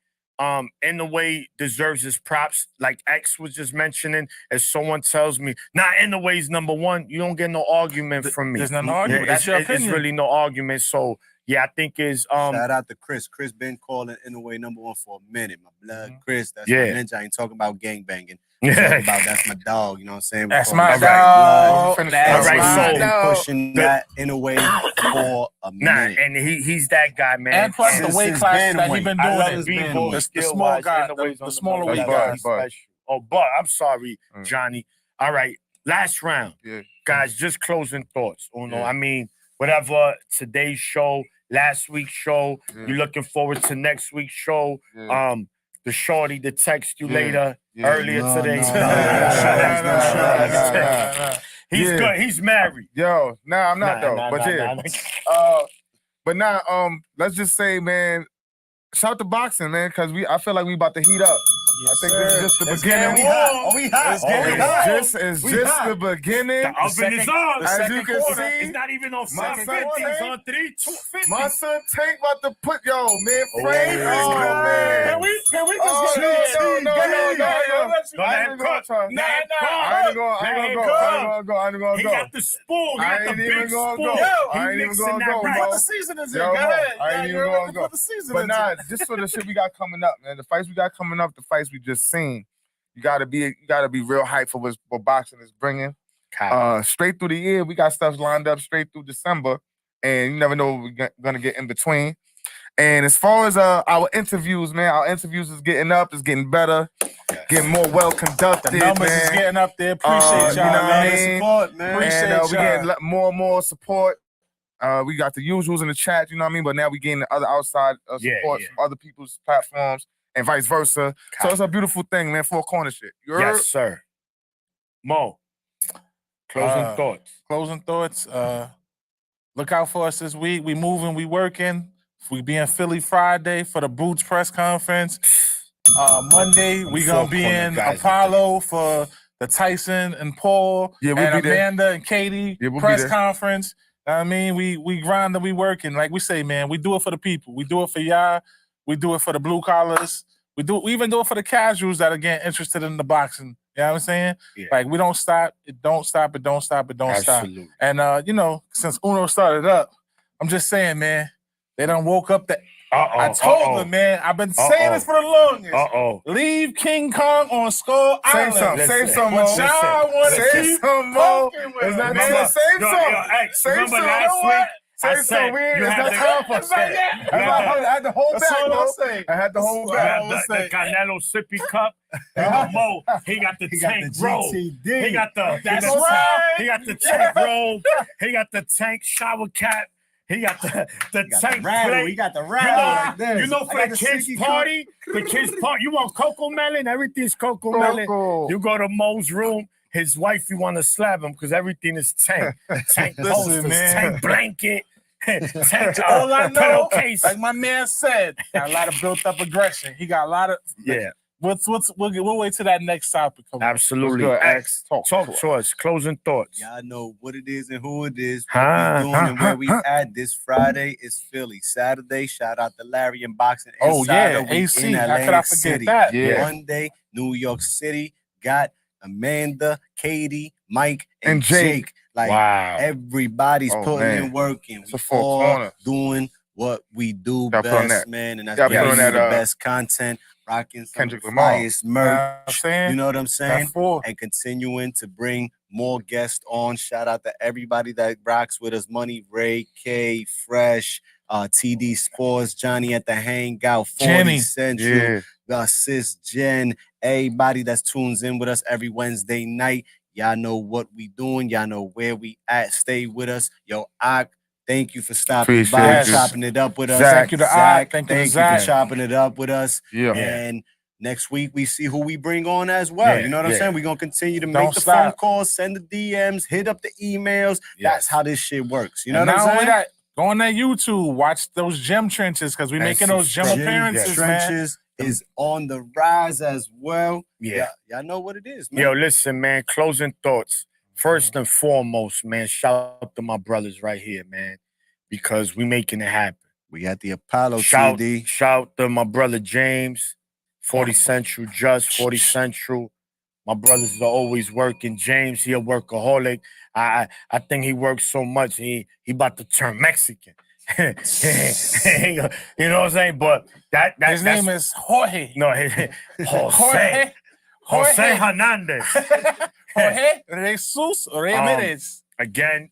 Inoue deserves his props. Like X was just mentioning, as someone tells me, Inoue's number 1, you don't get no argument from me. There's no argument. That's your It's opinion. really no argument. So yeah, I think is Shout out to Chris. Chris been calling Inoue number 1 for a minute. My blood, Chris. That's Yeah. my ninja. I ain't talking about gangbanging. Talking about that's my dog. You know what I'm saying? That's We're my calling dog. Blood. That's All right, my so- dog. pushing that Inoue for a minute. and he's that guy, man. And plus the Since weight his class that he bantamweight. been I doing love it. his B-boy, bantamweight. The skill-wise, small guy, Inoue's the on smaller number weight one. guy. He's special. Oh, but I'm sorry, Mm. Johnny. All right, last round. Yeah. Guys, just closing thoughts. Uno. Yeah. I mean, whatever today's show, last week's show, Yeah. you're looking forward to next week's show. Yeah. The shorty to text you Yeah. later Yeah. earlier No, today. no, no. He's Yeah. good. He's married. Yo, nah, I'm not though. Nah, but nah, yeah. nah. But now, let's just say, man, shout out to boxing, man, because I feel like we about to heat up. I think this is just the beginning. We hot. Let's get it. It's just the beginning. The oven is on. the As second you can quarter. see, It's not even on My 750. son It's Tank- on 350. my son Tank about to put man, Frank. yeah. Oh, man. Can we just Oh, get no, it? no, Don't I let ain't him gonna cook. try. Let him cook. I ain't gonna go. He got the spoon. He I got the ain't big even gonna spoon. go. He I ain't even mixing gonna that go, right. bro. Put the seasonings in. Yo, Go bro, ahead. I ain't You're even ready gonna to go. put the seasonings But in. nah, just for the shit we got coming up, man. The fights we got coming up, the fights we just seen. You gotta be real hyped for what boxing is bringing. Straight through the year, we got stuff lined up straight through December, and you never know what we're gonna get in between. And as far as our interviews, man, our interviews is getting up, it's getting better, getting more well conducted. The numbers man. is getting up there. Appreciate you y'all, know what I man. mean? Support, man. Appreciate And we y'all. getting more and more support. We got the usuals in the chat, you know what I mean? But now we getting the other outside support from other people's platforms and vice versa. So it's a beautiful thing, man. Four corner shit. You heard? Yes, sir. Mo, closing thoughts. Closing thoughts. Look out for us this week. We moving, we working. We be in Philly Friday for the Boots press conference. Monday, we gonna be Corner in guys. Apollo for the Tyson and Paul Yeah, we'll and be there. Amanda and Katie Yeah, we'll be press there. conference. I mean, we grind and we working. Like we say, man, we do it for the people. We do it for y'all. We do it for the blue collars. We even do it for the casuals that are getting interested in the boxing. You know what I'm saying? Yeah. Like we don't stop. It don't stop. It don't stop. It don't Absolutely. stop. And you know, since Uno started up, I'm just saying, man, they done woke up the. I told them, man. I've been saying this for the longest. Leave King Kong on Skull Save Island. some. Save some, But Mo. y'all want to Save keep some, Mo. poking with It's it, not man. time. Save Yo, some. X, Save remember some. last You know week? what? I Save said some. It's had not to- time for It's like that. that. I had to hold That's back, all I'm bro. saying. I had to hold back. The Canelo sippy cup. You know, Mo, he got the tank robe. GTD. He got the That's right. He got the tank robe. He got the tank shower cap. He got the tank plate. He got the You rattle know, like this. you know, I for got the kids' sticky party, you want cocoa melon? Everything's cocoa melon. Coco. You go to Mo's room, his wife, you want to slap him because everything is tank. Tank Listen, posters, man. tank blanket, tank All I know, pillowcase. like my man said, got a lot of built up aggression. He got a lot of Yeah, We'll wait till that next topic. Come on. absolutely. What's good, X, talk to us. Closing thoughts. Y'all know what it is and who it is, what we doing and where we at. This Friday is Philly. Saturday, shout out to Larry and Boxing Oh Insider. yeah, We AC. in How could I Atlantic forget City. that? Yeah. Monday, New York City got Amanda, Katie, Mike, And and Jake. Jake. Like Wow. everybody's Oh, putting man. in work, and It's we a four all corners. doing what we do Gotta put on best, that. man. And that's Gotta giving put you on the that, best content, rocking some Kendrick of the Lamar. flyest You know what merch. I'm saying? You know what I'm saying? That four. And continuing to bring more guests on. Shout out to everybody that rocks with us. Money, Ray, K, Fresh, TD Sports, Johnny at the Hangout, 40 Jenny. Central, Yeah. Sis Jen, everybody that's tunes in with us every Wednesday night. Y'all know what we doing. Y'all know where we at. Stay with us. Yo, Ak, thank you for stopping Appreciate by, you. chopping it up with us. Zach. Thank you to Ak. Thank you to Thank you Zach. for chopping it up with us. Yeah. And next week we see who we bring on as well. Yeah, You know what I'm yeah. saying? We're gonna continue to Don't make the stop. phone calls, send the DMs, hit up the emails. That's how this shit works. You know And what I'm not only saying? that, go on that YouTube, watch those gym trenches because we And making those gym subscribe. appearances, man. Trenches is on the rise as well. Yeah. Y'all know what it is, man. Yo, listen, man. Closing thoughts. First and foremost, man, shout out to my brothers right here, man, because we making it happen. We at the Apollo Shout TD. to my brother James, 40 Central, just 40 Central. My brothers are always working. James, he a workaholic. I think he works so much, he about to turn Mexican. You know what I'm saying? But His name is Jorge. no Jose Jorge Hernandez. Jorge Jesus Ramirez. Again,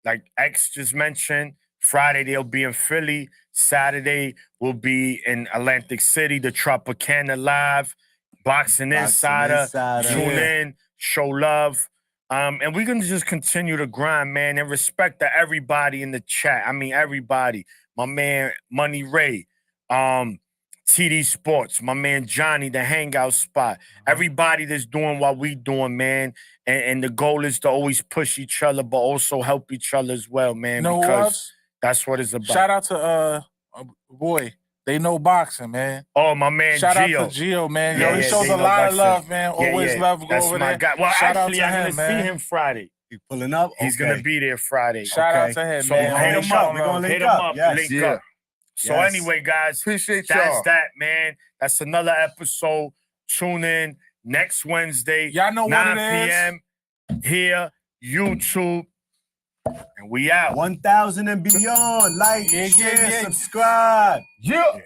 like X just mentioned, Friday they'll be in Philly. Saturday we'll be in Atlantic City, the Tropicana Live, Boxing Insider. Tune in, show love. And we're gonna just continue to grind, man, and respect to everybody in the chat. I mean, everybody. My man Money Ray, TD Sports, my man Johnny, the Hangout Spot. Everybody that's doing what we doing, man. And the goal is to always push each other, but also help each other as well, man. You know who because else? that's what it's about. Shout out to boy, they know boxing, man. Oh, my man Shout Gio. out to Gio, man. Yeah, Yo, he yeah, shows they a know lot of boxing. love, man. Yeah, Always yeah. love. Go That's over my there. guy. Well, Shout actually, out I'm to gonna him, man. see him Friday. You pulling up? He's gonna be there Friday. Shout out Okay. to him, So man. hit him Show up. We're gonna love. link Hit him up. up. Yes. Link Yeah. up. So Yes. anyway, guys, Appreciate that's y'all. that, man. That's another episode. Tune in next Wednesday, Y'all know what 9 it is. p.m. here, YouTube, and we out. 1,000 and beyond. Like, Yeah, share, yeah. subscribe. Yeah.